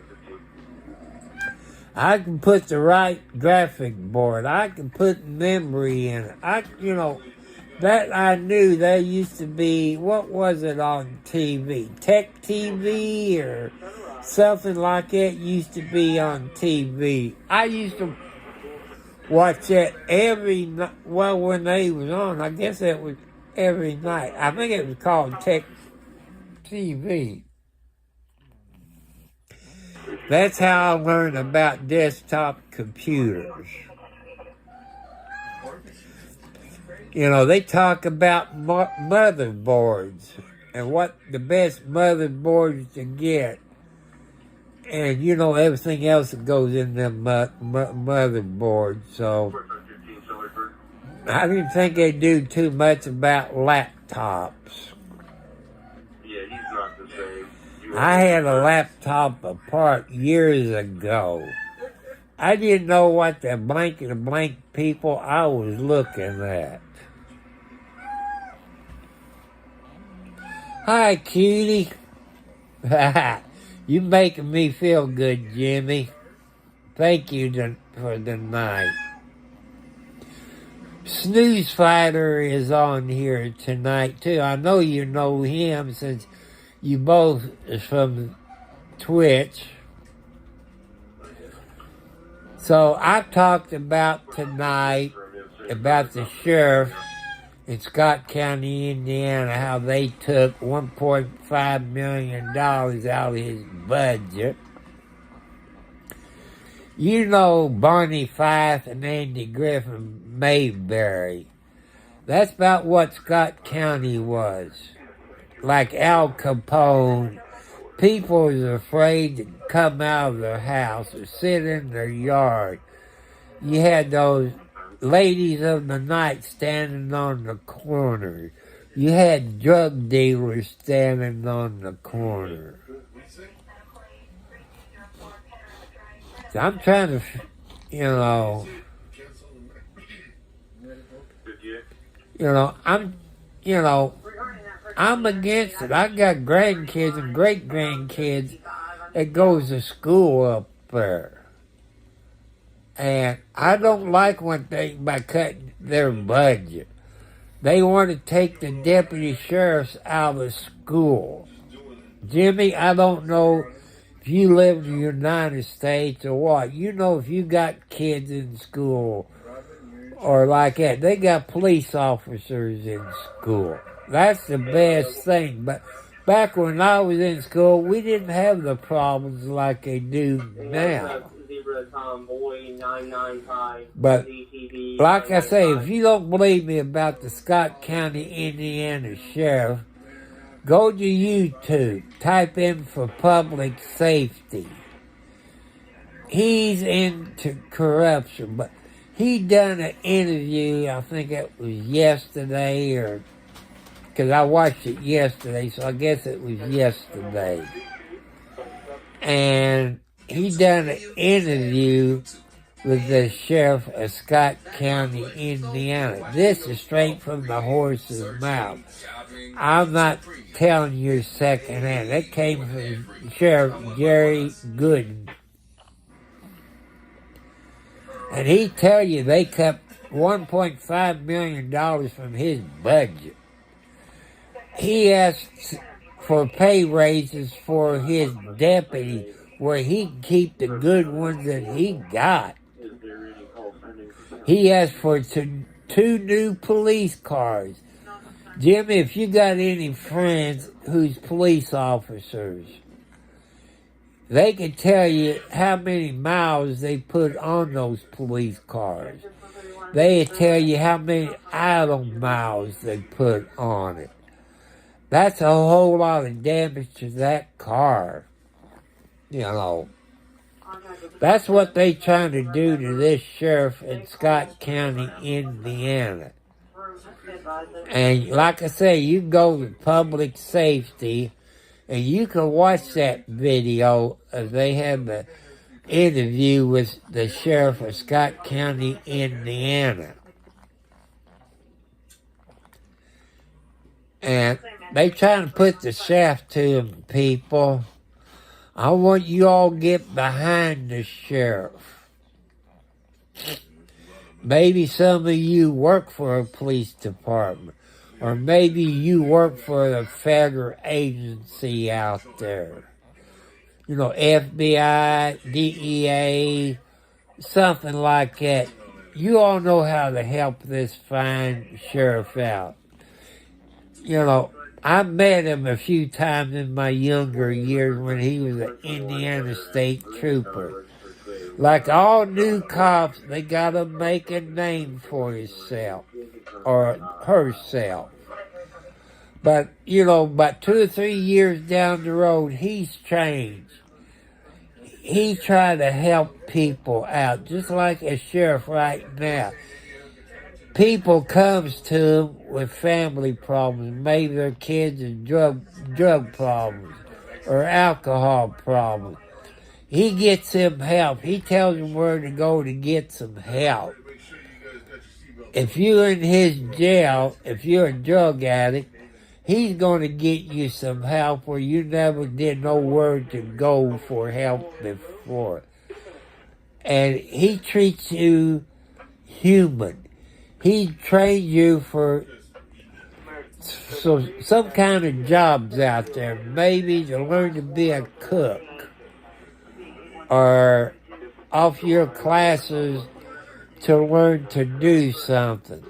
I can put the right graphic board. I can put memory in it. That I knew there used to be, what was it on TV? Tech TV or something like that used to be on TV. I used to watch that every night. Well, when they was on, I guess it was every night. I think it was called Tech TV. That's how I learned about desktop computers. They talk about motherboards and what the best motherboards to get. And, everything else that goes in them motherboards. So, I didn't think they do too much about laptops. Yeah, he's not the same. I had a laptop apart years ago. I didn't know what the blank people I was looking at. Hi, cutie. You making me feel good, Jimmy. Thank you for the night. Snooze Fighter is on here tonight too. I know you know him since you both is from Twitch. So I talked about tonight about the sheriff in Scott County, Indiana, how they took $1.5 million out of his budget. You know Barney Fife and Andy Griffin Mayberry. That's about what Scott County was. Like Al Capone, people was afraid to come out of their house or sit in their yard. You had those ladies of the night standing on the corner. You had drug dealers standing on the corner. So I'm trying to, I'm against it. I got grandkids and great-grandkids that goes to school up there. And I don't like by cutting their budget. They want to take the deputy sheriffs out of school. Jimmy, I don't know if you live in the United States or what. You know, if you got kids in school or like that, they got police officers in school. That's the best thing. But back when I was in school, we didn't have the problems like they do now. But like I say, if you don't believe me about the Scott County, Indiana sheriff, go to YouTube, type in for public safety. He's into corruption, but he done an interview, I think it was yesterday, or because I watched it yesterday, so I guess it was yesterday. And he done an interview with the sheriff of Scott County, Indiana. This is straight from the horse's mouth. I'm not telling you secondhand. That came from Sheriff Jerry Gooden. And he tell you they cut $1.5 million from his budget. He asked for pay raises for his deputy where he can keep the good ones that he got. He asked for two new police cars. Jimmy, if you got any friends who's police officers, they can tell you how many miles they put on those police cars. They tell you how many idle miles they put on it. That's a whole lot of damage to that car. That's what they trying to do to this sheriff in Scott County, Indiana. And like I say, you go to public safety and you can watch that video as they have the interview with the sheriff of Scott County, Indiana. And they trying to put the shaft to them, people. I want you all to get behind the sheriff. Maybe some of you work for a police department. Or maybe you work for a federal agency out there. FBI, DEA, something like that. You all know how to help this fine sheriff out. I met him a few times in my younger years when he was an Indiana State Trooper. Like all new cops, they gotta make a name for himself or herself. But, about 2 or 3 years down the road, he's changed. He tried to help people out, just like a sheriff right now. People comes to him with family problems, maybe their kids are drug problems or alcohol problems. He gets them help. He tells them where to go to get some help. If you're in his jail, if you're a drug addict, he's going to get you some help where you never did know where to go for help before. and he treats you human. He trains you for some kind of jobs out there, maybe to learn to be a cook, or off your classes to learn to do something.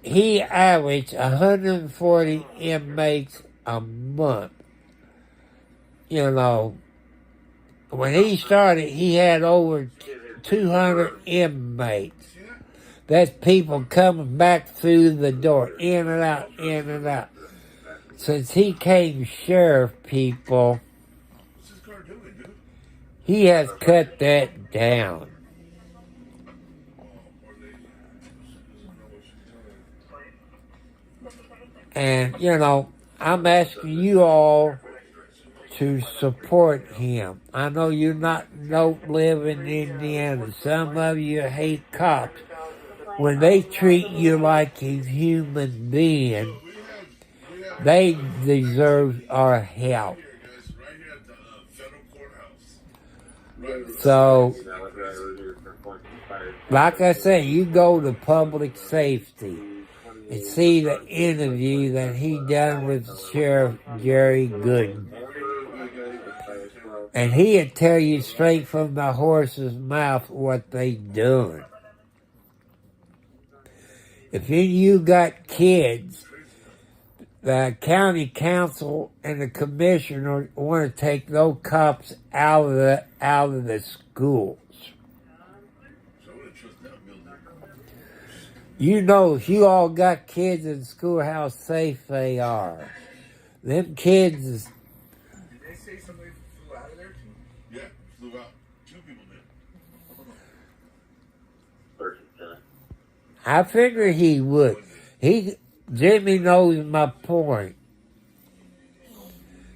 He averaged 140 inmates a month. You know, when he started, he had over 200 inmates. That's people coming back through the door, in and out, in and out. Since he came sheriff, people, he has cut that down. And, you know, I'm asking you all to support him. I know you don't live in Indiana. Some of you hate cops. When they treat you like a human being, they deserve our help. So, like I said, you go to public safety and see the interview that he done with Sheriff Jerry Gooden. And he'd tell you straight from the horse's mouth what they doing. If you got kids, the county council and the commissioner want to take those cops out of the schools. You know, if you all got kids in school, how safe they are. Them kids is... Did they say somebody flew out of there too? Yeah, flew out. 2 people did. I figured he would. Jimmy knows my point.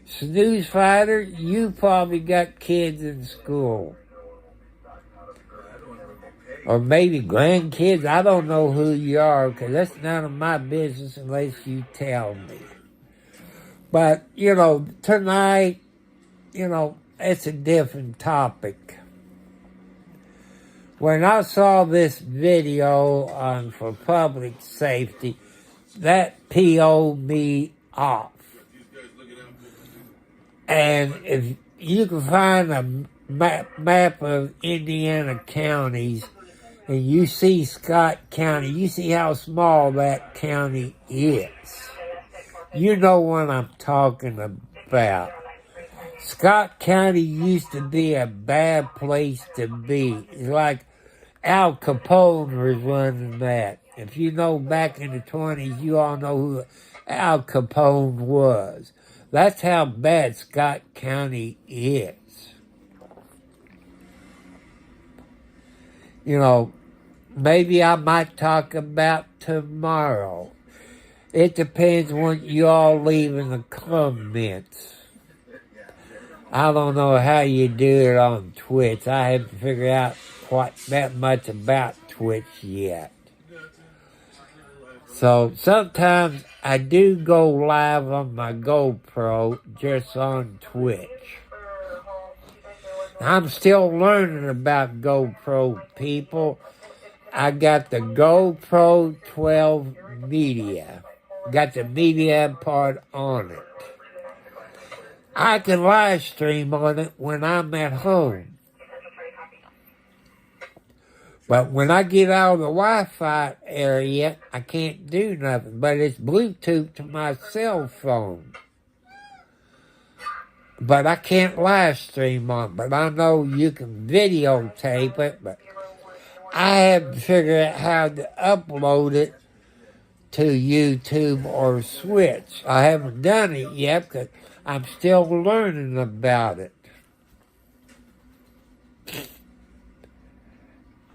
Snooze fighter, you probably got kids in school. Or maybe grandkids. I don't know who you are, because that's none of my business unless you tell me. But, you know, tonight, you know, it's a different topic. When I saw this video on for public safety, that PO'd me off. And if you can find a map of Indiana counties, and you see Scott County, you see how small that county is. You know what I'm talking about. Scott County used to be a bad place to be. It's like Al Capone was running that. If you know back in the 20s, you all know who Al Capone was. That's how bad Scott County is. You know, maybe I might talk about tomorrow. It depends when you all leave in the comments. I don't know how you do it on Twitch. I haven't figured out quite that much about Twitch yet. So sometimes I do go live on my GoPro just on Twitch. I'm still learning about GoPro, people. I got the GoPro 12 media. Got the media part on it. I can live stream on it when I'm at home. But when I get out of the Wi-Fi area, I can't do nothing. But it's Bluetooth to my cell phone. But I can't live stream on it. But I know you can videotape it. But I haven't figured out how to upload it to YouTube or Switch. I haven't done it yet because I'm still learning about it.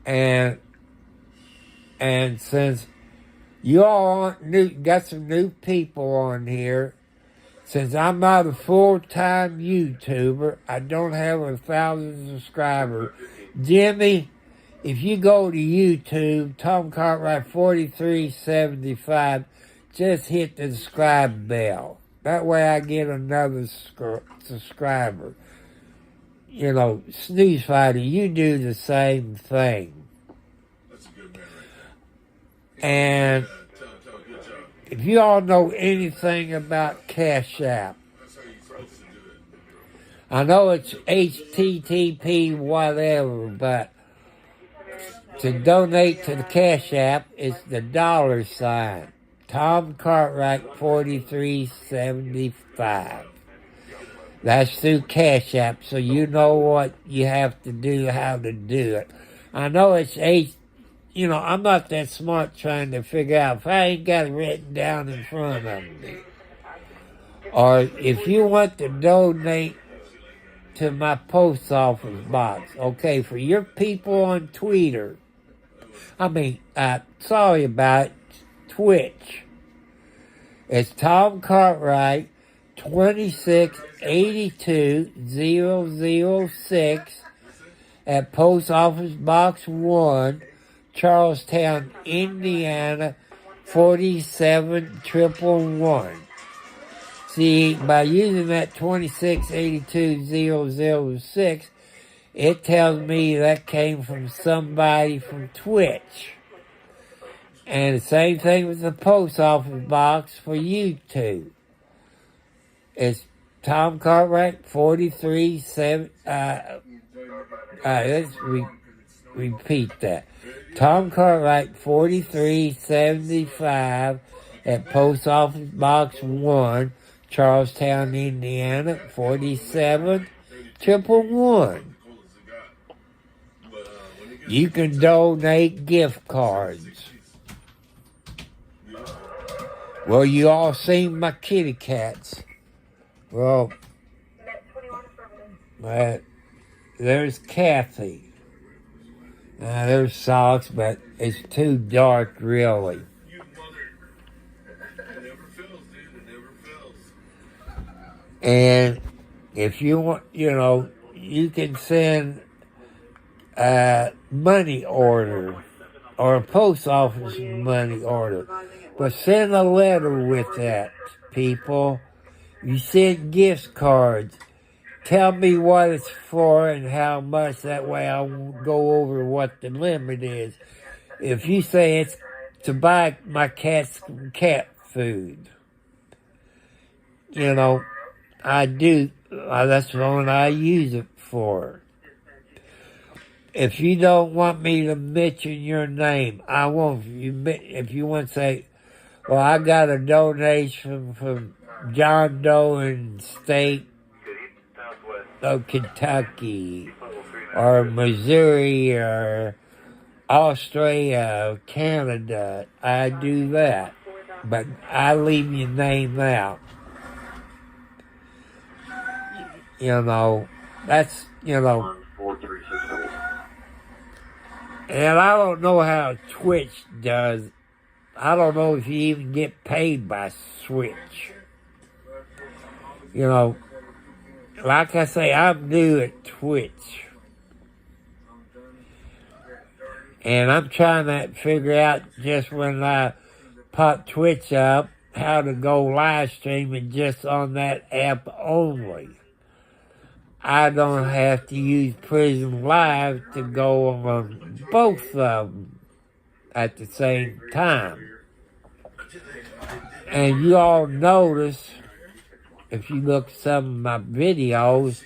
And since you all got some new people on here, since I'm not a full-time YouTuber, I don't have 1,000 subscribers. Jimmy, if you go to YouTube, Tom Cartwright 4375, just hit the subscribe bell. That way I get another subscriber. snooze fighter, you do the same thing. That's a good man right And there. Good job. if you all know anything about Cash App, That's how you're supposed to do it. I know it's HTTP whatever, but to donate to the Cash App, it's the $. Tom Cartwright 4375. That's through Cash App, so you know what you have to do, how to do it. I know it's I'm not that smart trying to figure out if I ain't got it written down in front of me. Or if you want to donate to my post office box, okay, for your people on Twitter, sorry about Twitch. It's Tom Cartwright 2682006 at Post Office Box 1, Charlestown, Indiana 47111. See, by using that 2682006, it tells me that came from somebody from Twitch. And the same thing with the post office box for YouTube. It's Tom Cartwright 437. Let's repeat that. Tom Cartwright 4375 at Post Office Box 1, Charlestown, Indiana 47111. You can donate gift cards. Well, you all seen my kitty cats. Well, there's Kathy. There's Socks, but it's too dark, really. You mother. It never fails, dude. It never fails. And if you want, you can send a money order or a post office money order. But send a letter with that, people. You send gift cards. Tell me what it's for and how much. That way I won't go over what the limit is. If you say it's to buy my cat's cat food, I do. That's the one I use it for. If you don't want me to mention your name, I won't. If you want to say, well, I got a donation from John Doe in state of Kentucky or Missouri or Australia or Canada, I do that. But I leave your name out. That's, and I don't know how Twitch does. I don't know if you even get paid by Switch. Like I say, I'm new at Twitch. And I'm trying to figure out just when I pop Twitch up, how to go live streaming just on that app only. I don't have to use Prism Live to go on both of them at the same time. And you all notice, if you look at some of my videos,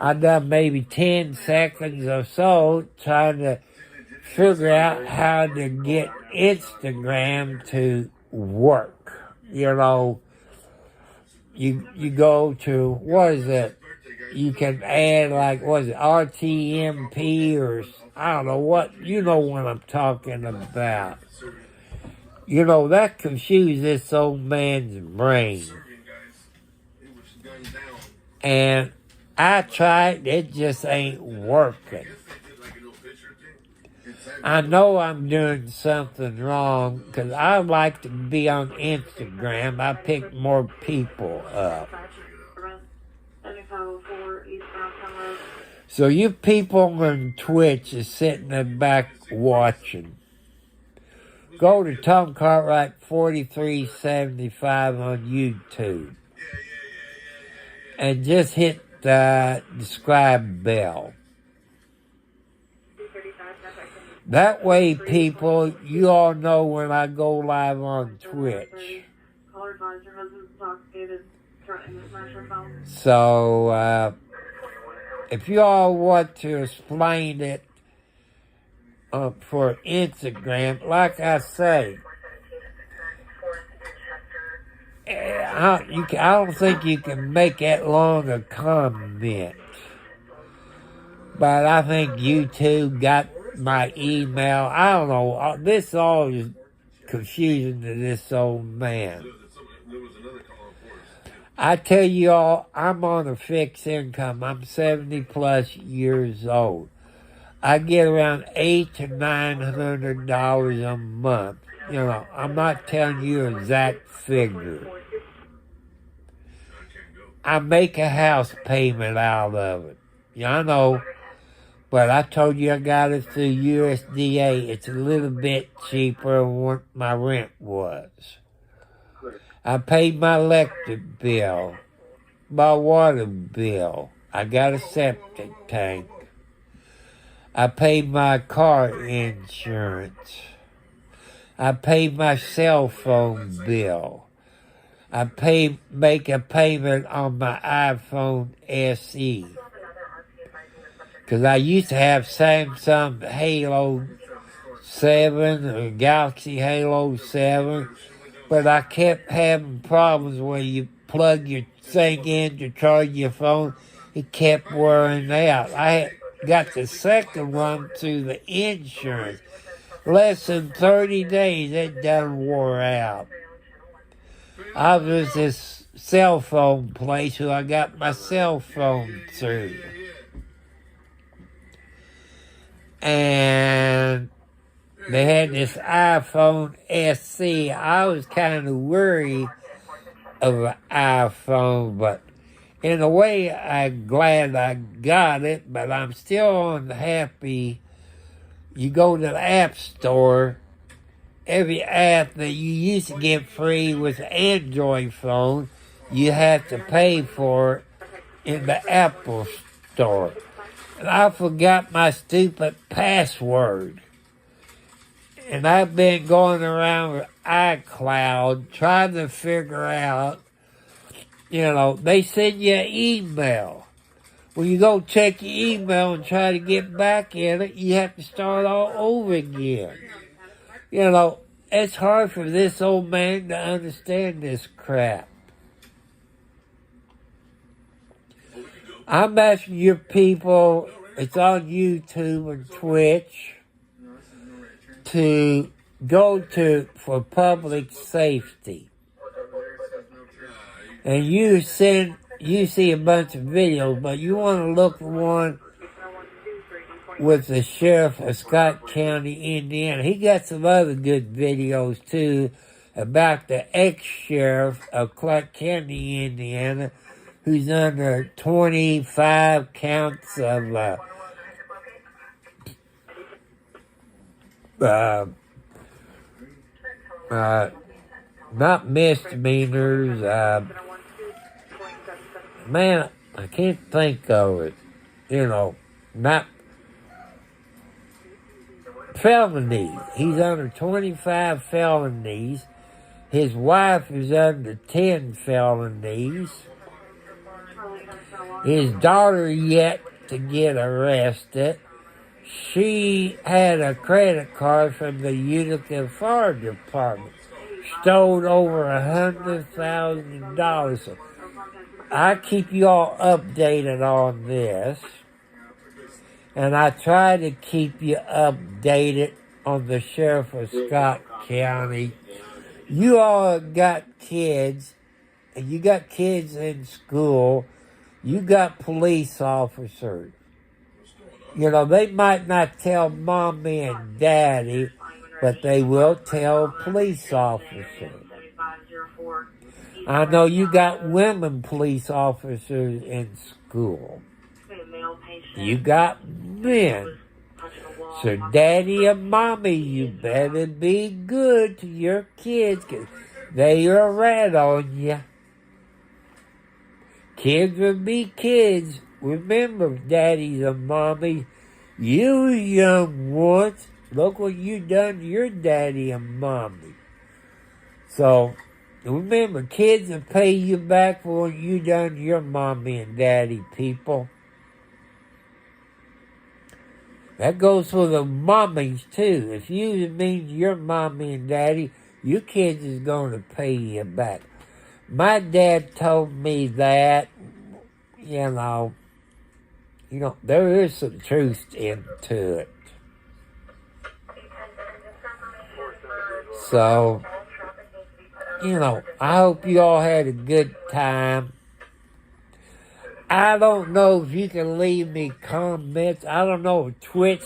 I've done maybe 10 seconds or so trying to figure out how to get Instagram to work. You go to, what is it? You can add RTMP or I don't know what, you know what I'm talking about. That confuses this old man's brain. And I tried, it just ain't working. I know I'm doing something wrong because I like to be on Instagram. I pick more people up. So you people on Twitch is sitting there back watching. Go to Tom Cartwright 4375 on YouTube. And just hit describe bell. That way, people, you all know when I go live on Twitch. So, if you all want to explain it for Instagram, like I say, I don't think you can make that long a comment. But I think YouTube got my email. I don't know. This all is confusing to this old man. I tell you all, I'm on a fixed income. I'm 70 plus years old. I get around $800 to $900 a month. You know, I'm not telling you an exact figure. I make a house payment out of it. Yeah, I know. But I told you I got it through USDA. It's a little bit cheaper than what my rent was. I paid my electric bill, my water bill. I got a septic tank. I paid my car insurance. I paid my cell phone bill. I make a payment on my iPhone SE. Because I used to have Samsung Halo 7 or Galaxy Halo 7, but I kept having problems where you plug your thing in to charge your phone. It kept wearing out. I got the second one through the insurance. Less than 30 days, it done wore out. I was this cell phone place who I got my cell phone through. And they had this iPhone SE. I was kind of worried of an iPhone, but in a way, I'm glad I got it, but I'm still unhappy. You go to the App Store, every app that you used to get free with an Android phone, you have to pay for it in the Apple Store. And I forgot my stupid password. And I've been going around with iCloud trying to figure out, they send you an email. When you go check your email and try to get back in it, you have to start all over again. It's hard for this old man to understand this crap. I'm asking your people, it's on YouTube and Twitch, to go to for public safety. And you see a bunch of videos, but you want to look for one with the sheriff of Scott County, Indiana. He got some other good videos, too, about the ex-sheriff of Clark County, Indiana, who's under 25 counts of not misdemeanors. Man, I can't think of it. Not felonies. He's under 25 felonies. His wife is under 10 felonies. His daughter yet to get arrested. She had a credit card from the Utica Fire Department. Stole over $100,000. So I keep you all updated on this. And I try to keep you updated on the sheriff of Scott County. You all got kids, and you got kids in school. You got police officers. They might not tell mommy and daddy, but they will tell police officers. I know you got women police officers in school. You got men. So daddy and mommy, you better be good to your kids, 'cause they are rat on you. Kids will be kids. Remember, daddies and mommies, you was young once. Look what you done to your daddy and mommy. So, remember, kids will pay you back for what you done to your mommy and daddy, people. That goes for the mommies, too. If you mean your mommy and daddy, your kids is going to pay you back. My dad told me that, you know, there is some truth into it. So, I hope you all had a good time. I don't know if you can leave me comments. I don't know if Twitch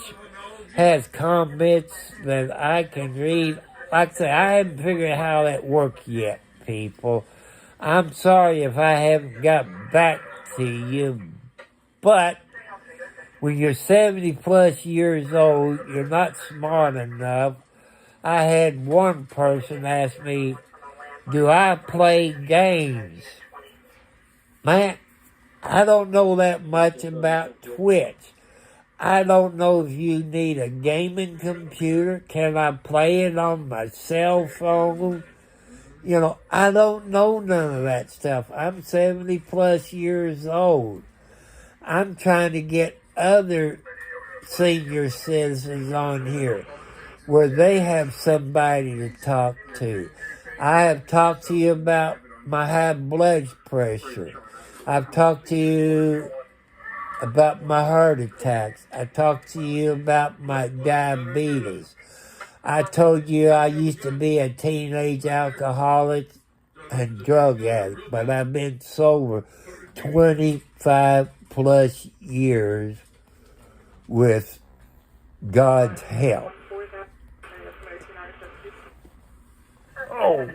has comments that I can read. Like I say, I haven't figured out how that works yet, people. I'm sorry if I haven't got back to you, but when you're 70 plus years old, you're not smart enough. I had one person ask me, do I play games? Man, I don't know that much about Twitch. I don't know if you need a gaming computer. Can I play it on my cell phone? I don't know none of that stuff. I'm 70 plus years old. I'm trying to get other senior citizens on here where they have somebody to talk to. I have talked to you about my high blood pressure. I've talked to you about my heart attacks. I talked to you about my diabetes. I told you I used to be a teenage alcoholic and drug addict, but I've been sober 25 plus years with God's help. Oh.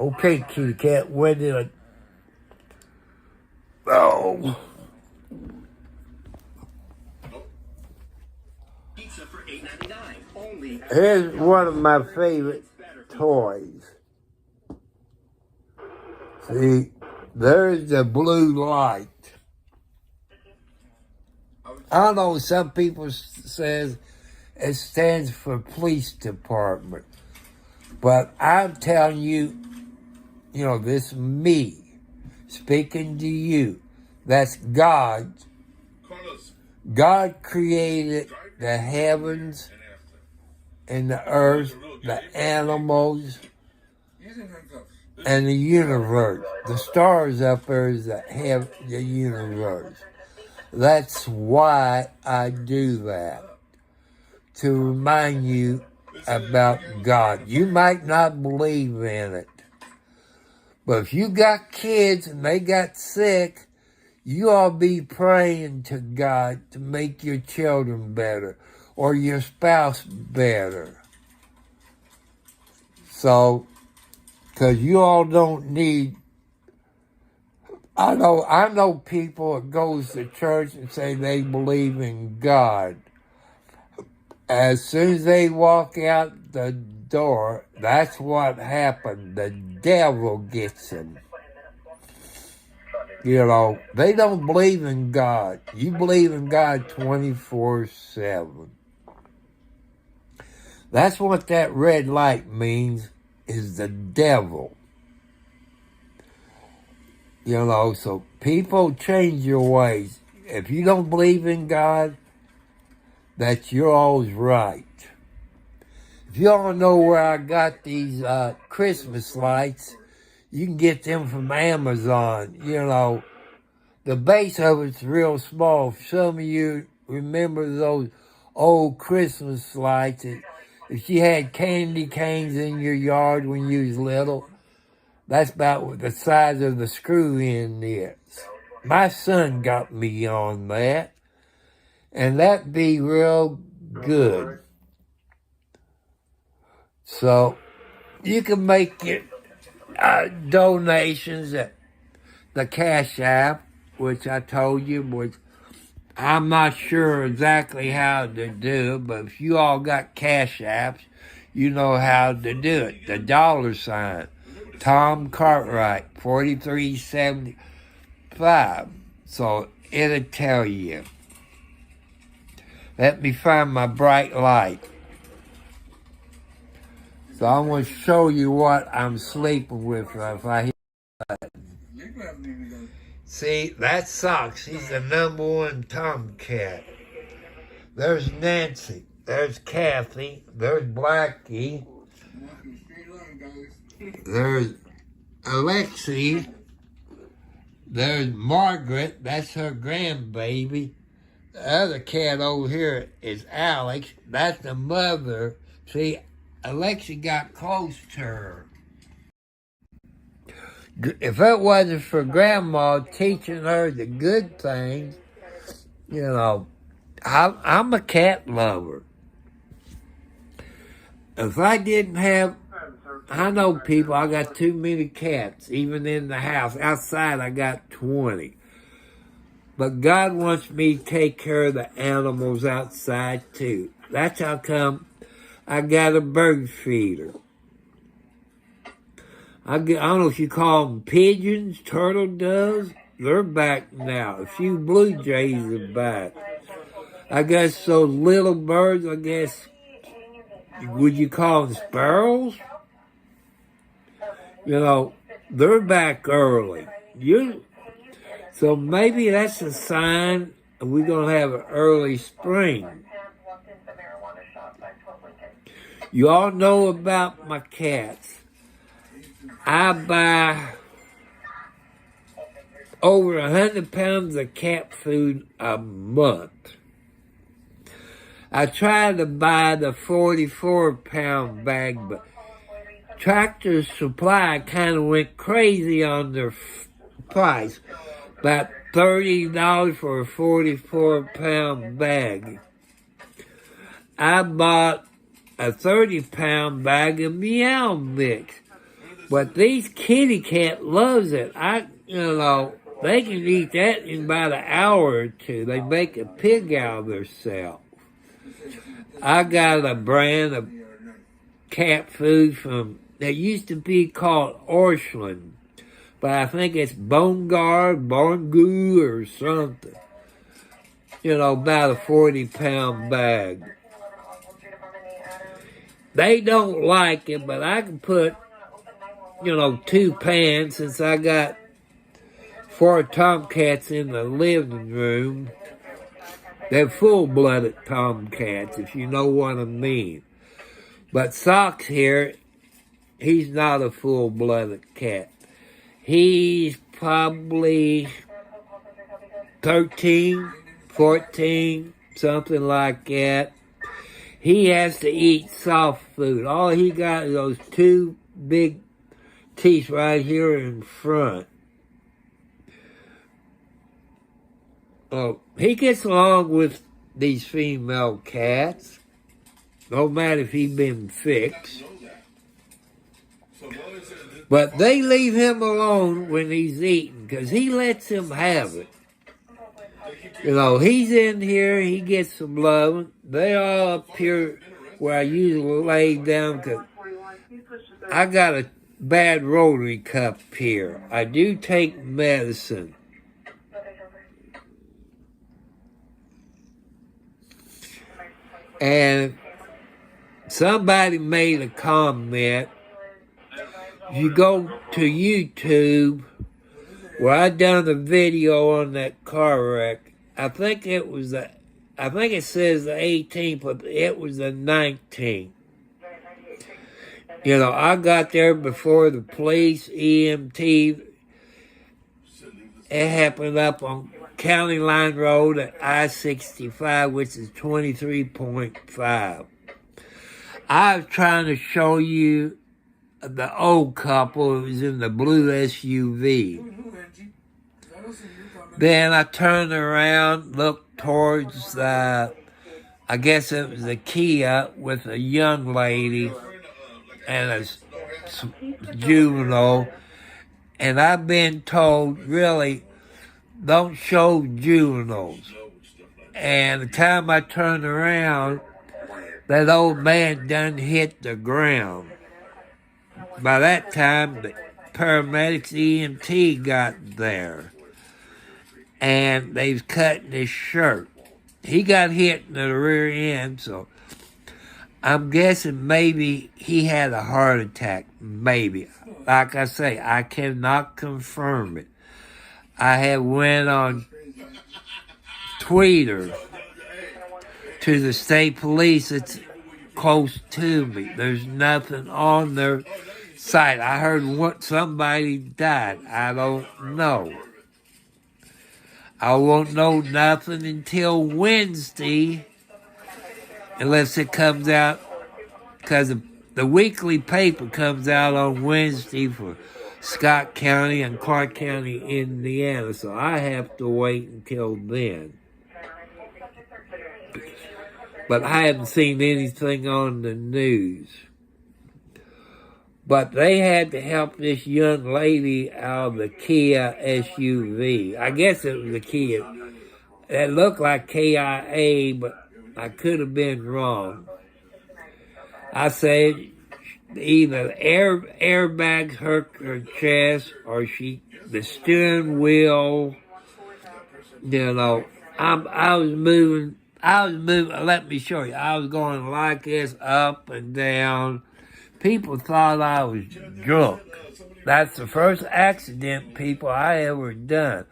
Okay, kitty cat, where did I... Oh. Here's one of my favorite toys. See, there's the blue light. I know some people says it stands for police department. But I'm telling you, this me speaking to you. That's God. God created the heavens and the earth, the animals, and the universe. The stars up there is the universe. That's why I do that. To remind you about God. You might not believe in it. But if you got kids and they got sick, you ought to be praying to God to make your children better or your spouse better. So, because you all don't need... I know people that goes to church and say they believe in God. As soon as they walk out the door, that's what happened. The devil gets them. They don't believe in God. You believe in God 24/7. That's what that red light means, is the devil. So people change your ways. If you don't believe in God, that you're always right. If you all know where I got these Christmas lights, you can get them from Amazon. The base of it's real small. Some of you remember those old Christmas lights. If you had candy canes in your yard when you was little, that's about the size of the screw end is. My son got me on that. And that'd be real good. So, you can make your donations at the Cash App, which I told you, which I'm not sure exactly how to do, but if you all got Cash Apps, you know how to do it. The $. Tom Cartwright, 4375. So it'll tell you. Let me find my bright light. So I'm going to show you what I'm sleeping with if I hear. See, that's Socks. He's the #1 tomcat. There's Nancy. There's Kathy. There's Blackie. There's Alexi. There's Margaret. That's her grandbaby. The other cat over here is Alex. That's the mother. See, Alexi got close to her. If it wasn't for Grandma teaching her the good things, you know, I'm a cat lover. If I didn't have, I know people, I got too many cats, even in the house. Outside, I got 20. But God wants me to take care of the animals outside, too. That's how come I got a bird feeder. I don't know if you call them pigeons, turtle doves. They're back now. A few blue jays are back. I guess those little birds, I guess, would you call them sparrows? You know, they're back early. So maybe that's a sign we're going to have an early spring. You all know about my cats. I buy over 100 pounds of cat food a month. I tried to buy the 44-pound bag, but Tractor Supply kind of went crazy on their price. About $30 for a 44-pound bag. I bought a 30-pound bag of Meow Mix. But these kitty cat loves it. They can eat that in about an hour or two. They make a pig out of themselves. I got a brand of cat food that used to be called Orscheln, but I think it's Bongu or something. About a 40-pound bag. They don't like it, but I can put 2 pans, since I got 4 tomcats in the living room. They're full-blooded tomcats, if you know what I mean. But Socks here, he's not a full-blooded cat. He's probably 13, 14, something like that. He has to eat soft food. All he got is those 2 big teeth right here in front. He gets along with these female cats, no matter if he's been fixed. But they leave him alone when he's eating, because he lets them have it. He's in here, he gets some love. They all up here where I usually lay down, because I got a bad rotary cup here. I do take medicine. And somebody made a comment. You go to YouTube, where I done a video on that car wreck. I think it says the 18th, but it was the 19th. I got there before the police, EMT. It happened up on County Line Road at I-65, which is 23.5. I was trying to show you the old couple who was in the blue SUV. Then I turned around, looked towards I guess it was a Kia with a young lady and a juvenile. And I've been told, really, don't show juveniles. And the time I turned around, that old man done hit the ground. By that time, the paramedics, EMT got there. And they was cutting his shirt. He got hit in the rear end, so I'm guessing maybe he had a heart attack. Maybe. Like I say, I cannot confirm it. I have went on Twitter to the state police. It's close to me. There's nothing on their site. I heard somebody died. I don't know. I won't know nothing until Wednesday, unless it comes out, because the weekly paper comes out on Wednesday for Scott County and Clark County, Indiana, so I have to wait until then. But I haven't seen anything on the news. But they had to help this young lady out of the Kia SUV. I guess it was a Kia. It looked like KIA, but I could have been wrong. I said either airbags hurt her chest or the steering wheel. You know, I was moving. Let me show you. I was going like this, up and down. People thought I was drunk. That's the first accident, people, I ever done.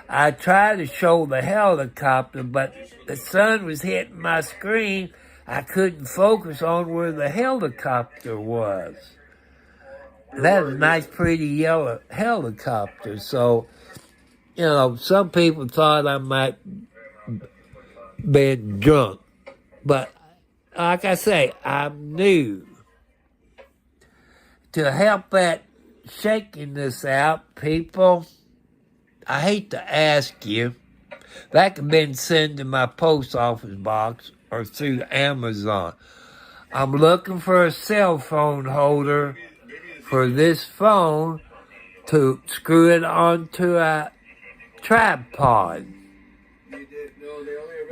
I tried to show the helicopter, but the sun was hitting my screen. I couldn't focus on where the helicopter was. That was a nice, pretty yellow helicopter. So, you know, some people thought I might been drunk. But, like I say, I'm new. To help that shaking this out, people, I hate to ask you, that could have been sent to my post office box or through Amazon. I'm looking for a cell phone holder for this phone to screw it onto a tripod.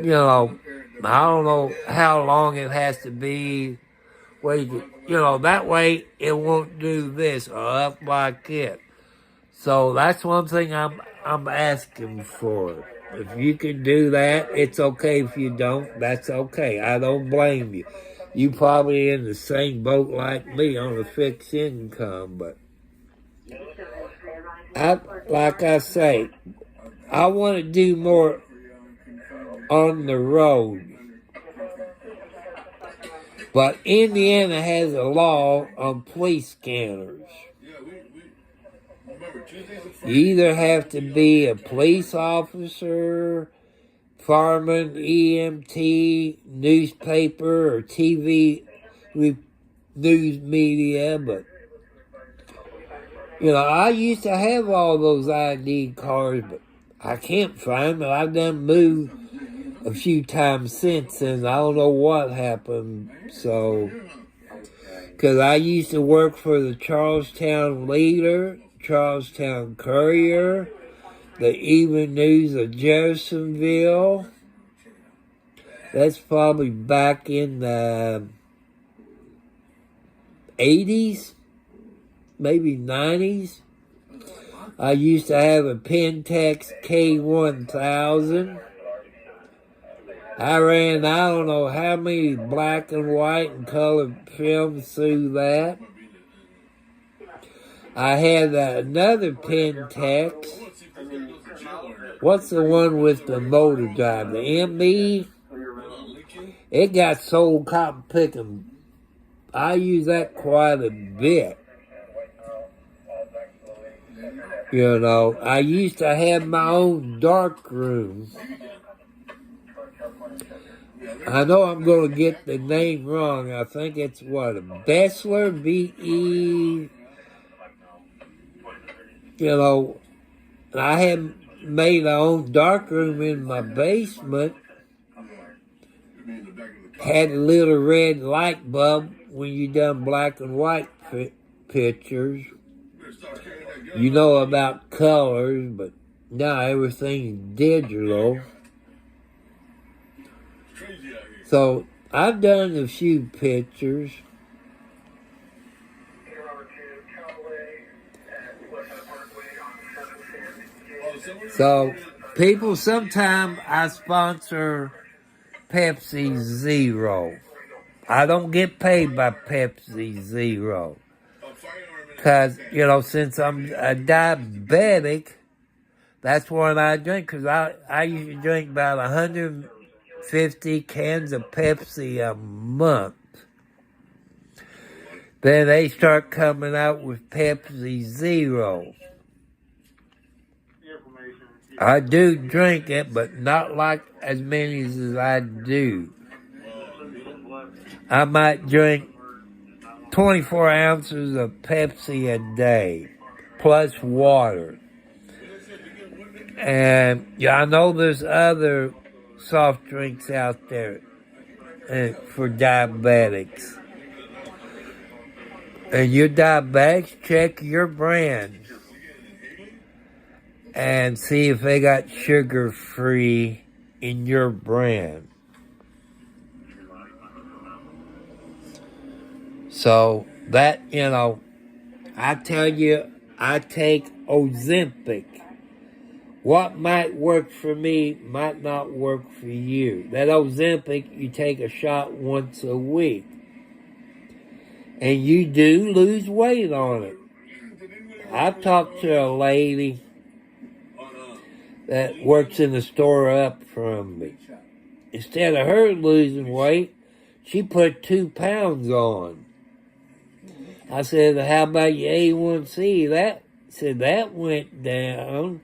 You know, I don't know how long it has to be. That way it won't do this or up like it. So that's one thing I'm asking for. If you can do that, it's okay. If you don't, that's okay. I don't blame you. You probably in the same boat like me on a fixed income, but like I say, I want to do more on the road. But Indiana has a law on police scanners. You either have to be a police officer, fireman, EMT, newspaper, or TV news media, but, I used to have all those ID cards, but I can't find them. I've done moved a few times since, and I don't know what happened. So, because I used to work for the Charlestown Leader, Charlestown Courier, the Even News of Jeffersonville. That's probably back in the 80s, maybe 90s. I used to have a Pentex K1000. I ran, I don't know how many black and white and colored films through that. I had another Pentex. What's the one with the motor drive? The ME? It got sold cotton picking. I use that quite a bit. I used to have my own dark room. I know I'm going to get the name wrong. I think it's a Bessler, B-E. I had made my own darkroom in my basement. Had a little red light bulb when you done black and white pictures. You know about colors, but now everything's digital. So I've done a few pictures. So, people, sometime I sponsor Pepsi Zero. I don't get paid by Pepsi Zero. Because, since I'm a diabetic, that's what I drink. Because I usually drink about 150 cans of Pepsi a month. Then they start coming out with Pepsi Zero. I do drink it, but not like as many as I do. I might drink 24 ounces of Pepsi a day, plus water. And I know there's other soft drinks out there for diabetics. And you're diabetics, check your brand and see if they got sugar-free in your brand. So that, I tell you, I take Ozempic. What might work for me might not work for you. That Ozempic, you take a shot once a week. And you do lose weight on it. I've talked to a lady that works in the store up from me. Instead of her losing weight, she put 2 pounds on. I said, how about your A1C? That went down,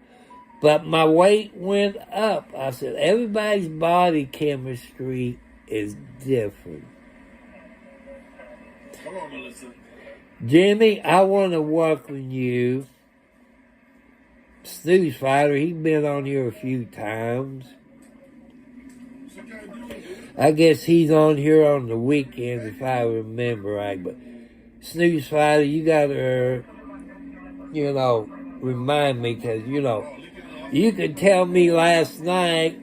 but my weight went up. I said, everybody's body chemistry is different. Come on, Melissa. Jimmy, I want to welcome you. Snooze Fighter, he's been on here a few times. I guess he's on here on the weekends if I remember right. But Snooze Fighter, you gotta, remind me because, you could tell me last night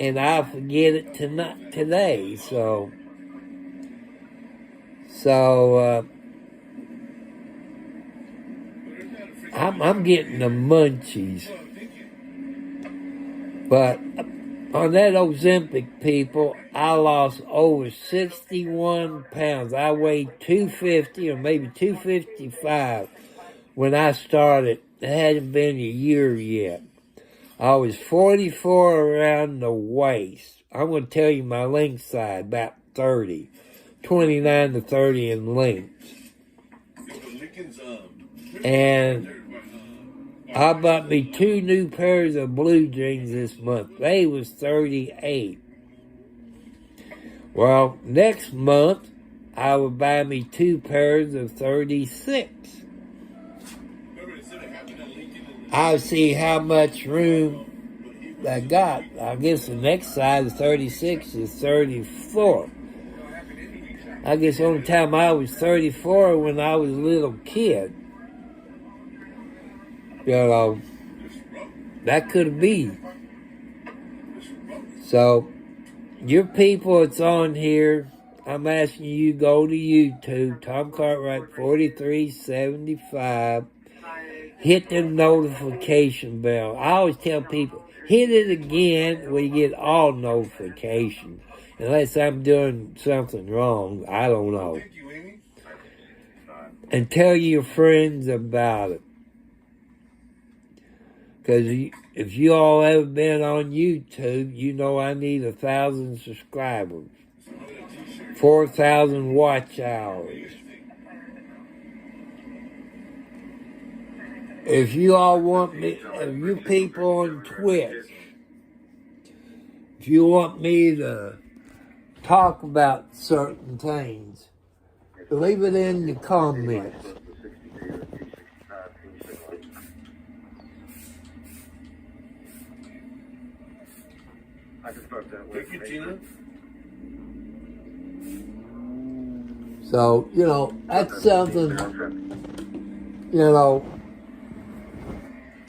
and I'll forget it today. So I'm getting the munchies. But on that Ozempic, people, I lost over 61 pounds. I weighed 250 or maybe 255 when I started. It hadn't been a year yet. I was 44 around the waist. I'm going to tell you my length side, about 30. 29 to 30 in length. And I bought me 2 new pairs of blue jeans this month. They was 38. Well, next month, I will buy me 2 pairs of 36. I'll see how much room I got. I guess the next size of 36 is 34. I guess the only time I was 34 when I was a little kid. That could be. So, your people that's on here, I'm asking you go to YouTube, Tom Cartwright 4375. Hit the notification bell. I always tell people, hit it again when you get all notifications. Unless I'm doing something wrong, I don't know. And tell your friends about it. Because if you all ever been on YouTube, you know I need 1,000 subscribers. 4,000 watch hours. If you all want me, if you people on Twitch, if you want me to talk about certain things, leave it in the comments. So, that's something,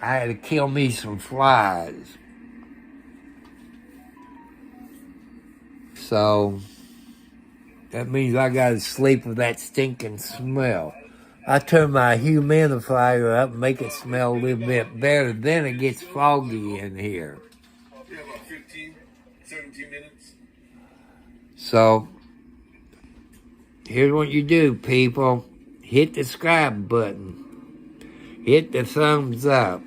I had to kill me some flies. So, that means I gotta sleep with that stinking smell. I turn my humidifier up and make it smell a little bit better. Then it gets foggy in here. Yeah, about 15, 17 minutes. So, here's what you do, people. Hit the subscribe button. Hit the thumbs up.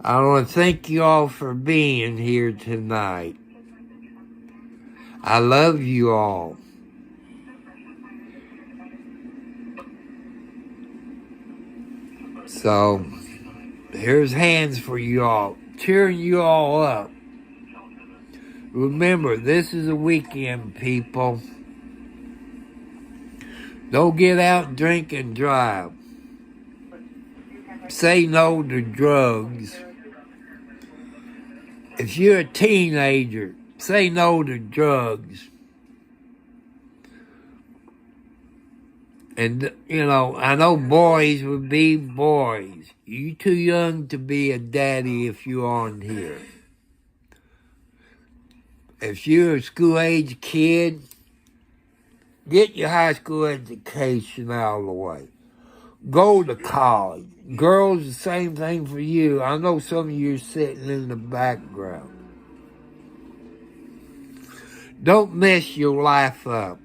I want to thank you all for being here tonight. I love you all. So, here's hands for you all, cheering you all up. Remember, this is a weekend, people. Don't get out and drink and drive. Say no to drugs. If you're a teenager, say no to drugs. And, I know boys would be boys. You too young to be a daddy if you're on here. If you're a school-age kid, get your high school education out of the way. Go to college. Girls, the same thing for you. I know some of you are sitting in the background. Don't mess your life up.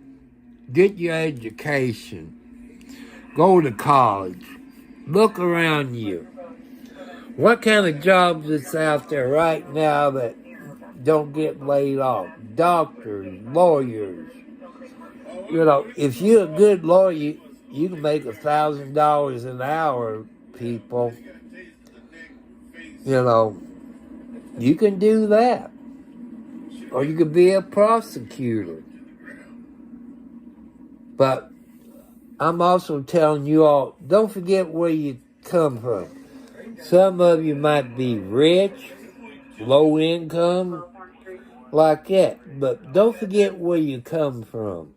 Get your education. Go to college. Look around you. What kind of jobs is out there right now that don't get laid off? Doctors, lawyers. If you're a good lawyer, you can make $1,000 an hour, people. You can do that. Or you could be a prosecutor. But I'm also telling you all, don't forget where you come from. Some of you might be rich, low income, like that. But don't forget where you come from.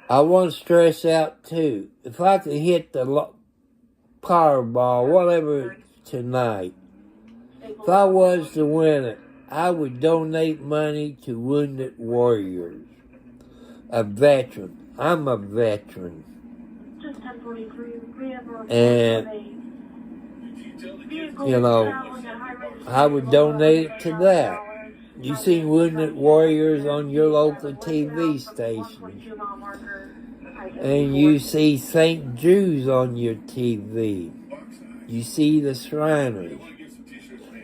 I want to stress out, too, if I could hit the Powerball, whatever, tonight, if I was to win it, I would donate money to Wounded Warriors. A veteran. I'm a veteran. And, I would donate it to that. You see Wounded Warriors on your local TV station. And you see St. Jude's on your TV. You see the Shriners.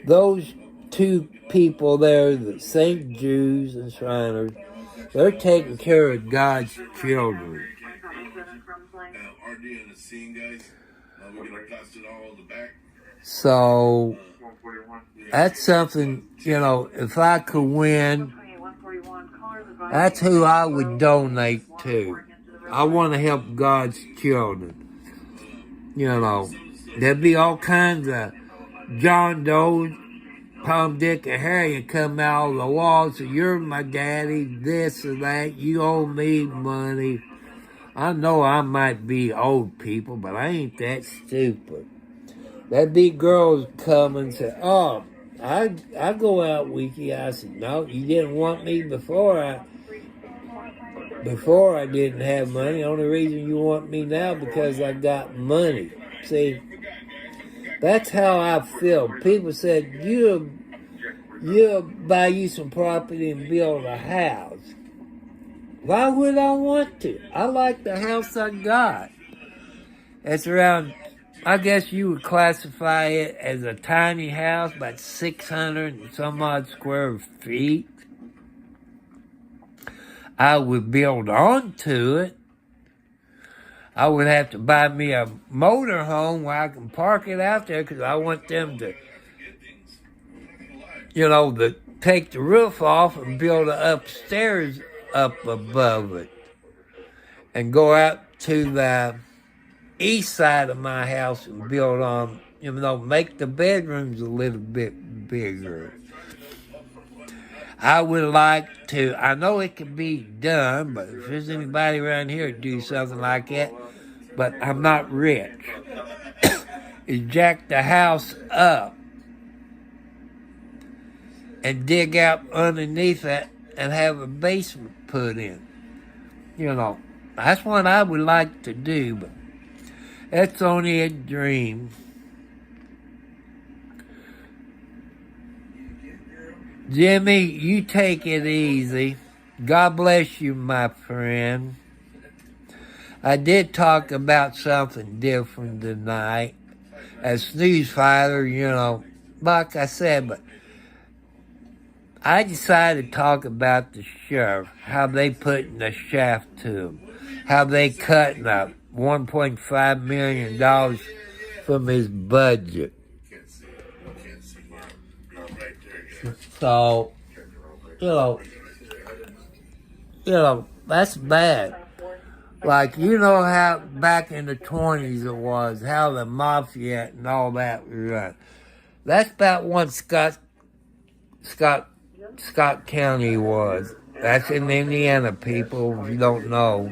Those two people there, the St. Jude's and Shriners, they're taking care of God's children. So, that's something, if I could win, that's who I would donate to. I want to help God's children. There'd be all kinds of John Doe, Tom, Dick, and Harry come out of the walls. So you're my daddy, this or that. You owe me money. I know I might be old, people, but I ain't that stupid. There'd be girls come and say, "Oh, I go out with you." I said, "No, you didn't want me before I didn't have money. The only reason you want me now because I got money." See, that's how I feel. People said, you'll buy you some property and build a house. Why would I want to? I like the house I got. It's around, I guess you would classify it as a tiny house, about 600 and some odd square feet. I would build onto it. I would have to buy me a motor home where I can park it out there because I want them to, to take the roof off and build an upstairs up above it. And go out to the east side of my house and build on, make the bedrooms a little bit bigger. I would like to, I know it can be done, but if there's anybody around here to do something like that, but I'm not rich, is jack the house up and dig out underneath it and have a basement put in. You know, that's what I would like to do, but it's only a dream. Jimmy, you take it easy. God bless you, my friend. I did talk about something different tonight. As snooze fighter, you know, like I said, but I decided to talk about the sheriff, how they putting the shaft to him, how they cutting up $1.5 million from his budget. So, you know, that's bad. Like, you know how back in the 20s it was, how the mafia and all that was run. That's about what Scott County was. That's in Indiana, people, if you don't know.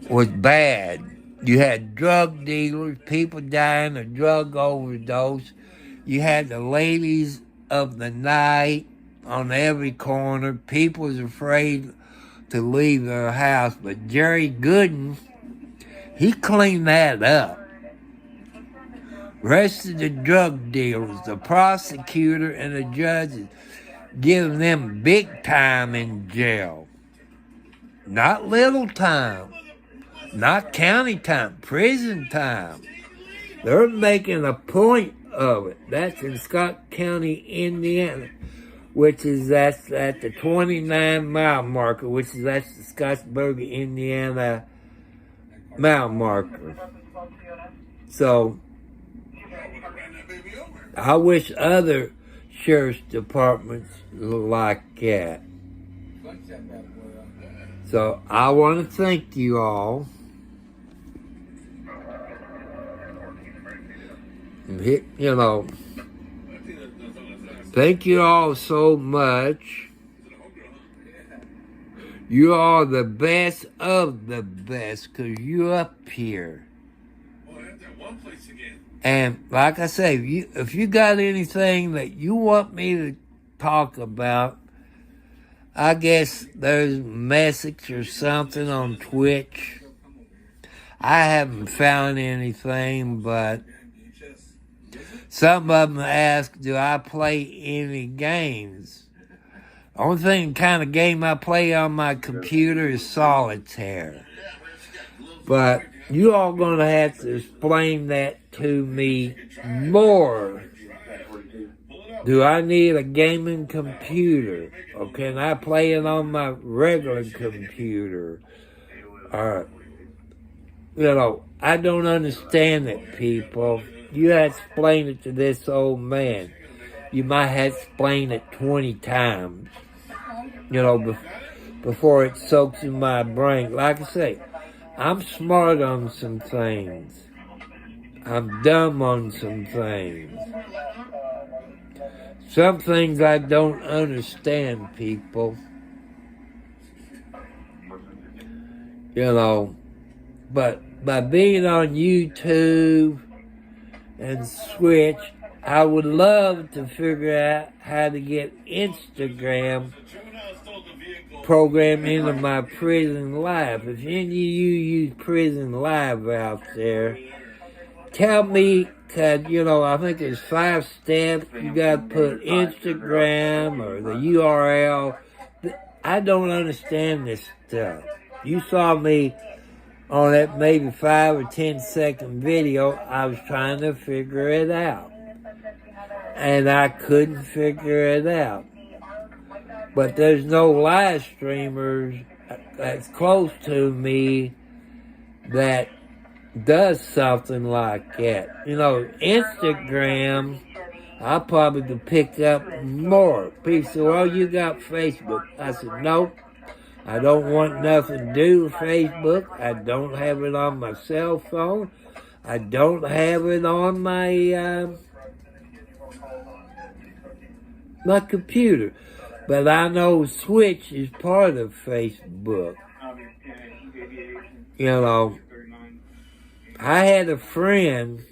Was bad. You had drug dealers, people dying of drug overdose. You had the ladies of the night on every corner. People was afraid to leave their house. But Jerry Gooden, he cleaned that up. Rest of the drug dealers, the prosecutor and the judges, giving them big time in jail. Not little time. Not county time. Prison time. They're making a point of it. That's in Scott County, Indiana, which is that's at the 29-mile marker, which is that's the Scottsburg, Indiana mile marker. So I wish other sheriff's departments were like that. So I want to thank you all. You know, thank you all so much. You are the best of the best because you're up here. And like I say, if you got anything that you want me to talk about, I guess there's a message or something on Twitch. I haven't found anything, but some of them ask, do I play any games? The only thing kind of game I play on my computer is solitaire. But you all going to have to explain that to me more. Do I need a gaming computer? Or can I play it on my regular computer? You know, I don't understand it, people. You have to explain it to this old man. You might have to explain it 20 times, you know, before it soaks in my brain. Like I say, I'm smart on some things. I'm dumb on some things. Some things I don't understand, people. You know, but by being on YouTube and Switch, I would love to figure out how to get Instagram program into my Prison Live. If any of you use Prison Live out there, tell me, because, you know, I think there's 5 steps. You got to put Instagram or the URL. I don't understand this stuff. You saw me on that maybe 5 or 10 second video. I was trying to figure it out. And I couldn't figure it out. But there's no live streamers that's close to me that does something like that. You know, Instagram, I probably could pick up more. People say, well, you got Facebook. I said, nope. I don't want nothing to do with Facebook. I don't have it on my cell phone. I don't have it on my my computer. But I know Switch is part of Facebook. You know, I had a friend,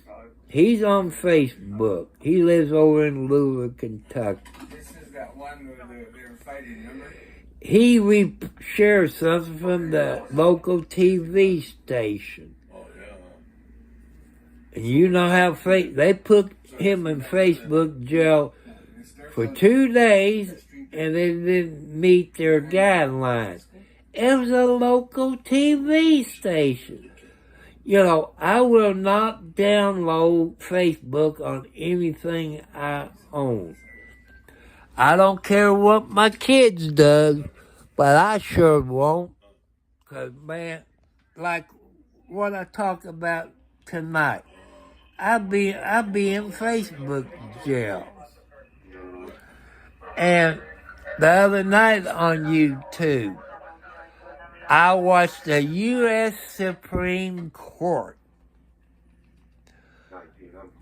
he's on Facebook. He lives over in Louisville, Kentucky. This is that one where they were fighting, remember? he shared something from the local TV station. Oh, yeah. And you know how they put him in Facebook jail for 2 days, and they didn't meet their guidelines. It was a local TV station. You know, I will not download Facebook on anything I own. I don't care what my kids do, but I sure won't. 'Cause, man, like what I talk about tonight, I'll be in Facebook jail. And the other night on YouTube, I watched the U.S. Supreme Court.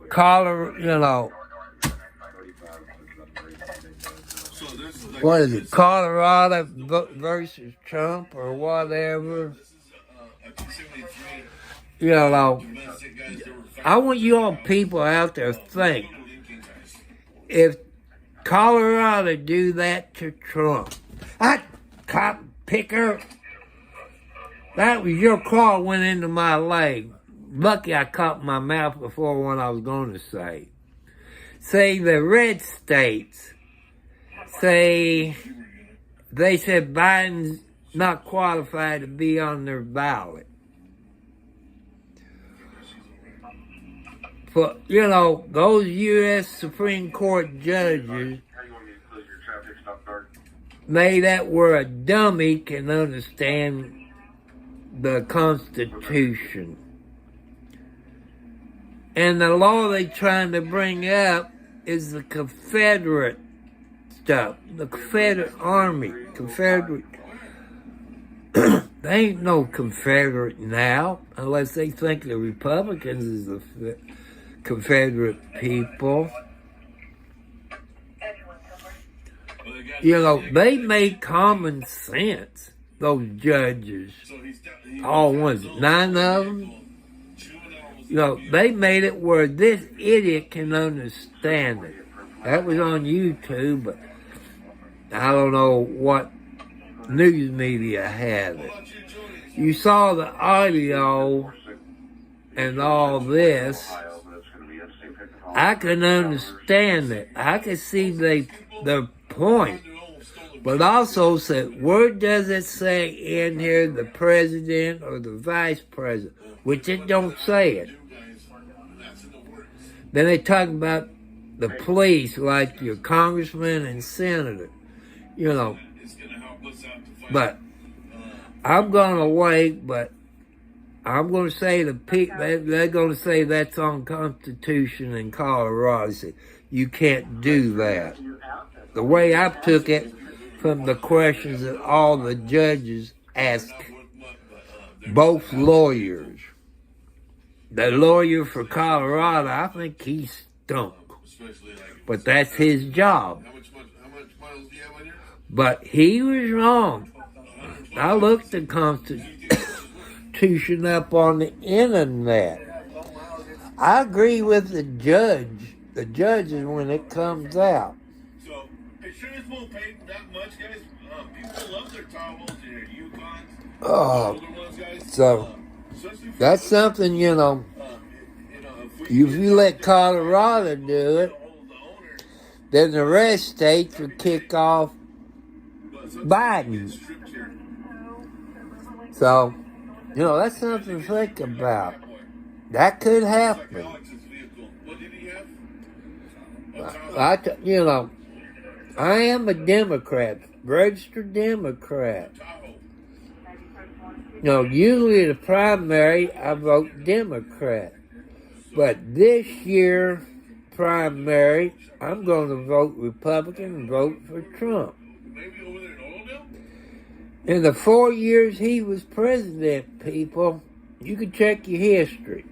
Colorado, So this is like, what is it? Colorado versus Trump or whatever. This is a 273 You know, domestic guys that were found. I want you all people out there to think, if Colorado do that to Trump, that cop picker, that was your claw went into my leg. Lucky I caught my mouth before what I was going to say. Say the red states, say they said Biden's not qualified to be on their ballot. But, you know, those U.S. Supreme Court judges How you want me to close your traffic stop guard? made that where a dummy can understand the Constitution. And the law they're trying to bring up is the Confederate stuff, the Confederate Army, Confederate. They ain't no Confederate now, unless they think the Republicans is the Confederate people. You know, they made common sense, those judges. All ones, 9 of them. You know, they made it where this idiot can understand it. That was on YouTube, but I don't know what news media had it. You saw the audio and all this. I can understand it. I can see the point. But also said, where does it say in here the president or the vice president? Which it don't say it. Then they talk about the police, like your congressman and senator. You know. But I'm going to wait, but I'm going to say they're going to say that's on Constitution in Colorado. Say, you can't do that. The way I took it from the questions that all the judges asked both lawyers. The lawyer for Colorado, I think he stunk. But that's his job. How much miles do you have on here? But he was wrong. I looked the Constitution up on the internet. I agree with the judges when it comes out. So, insurance won't pay that much, guys. People love their Tahoes and their Yukons. Oh, Older ones, guys. so that's something, you know, if you let Colorado do it, then the rest states will kick off Biden. So, you know, that's something to think about. That could happen. You know, I am a Democrat, registered Democrat. You know, usually the primary, I vote Democrat. But this year, primary, I'm going to vote Republican and vote for Trump. In the 4 years he was president, people, you can check your history.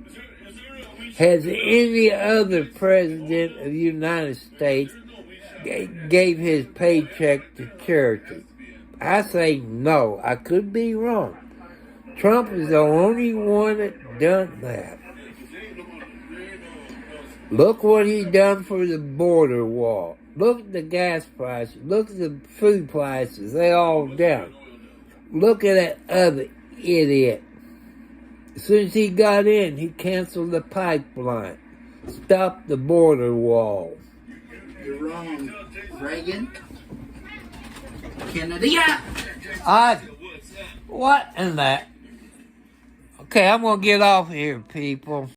Has any other president of the United States gave his paycheck to charity? I say no. I could be wrong. Trump is the only one that done that. Look what he done for the border wall. Look at the gas prices. Look at the food prices. They all down. Look at that other idiot. As soon as he got in, he canceled the pipeline. Stopped the border wall. You're wrong, Reagan. Kennedy. Yeah. What in that? Okay, I'm gonna get off here, people.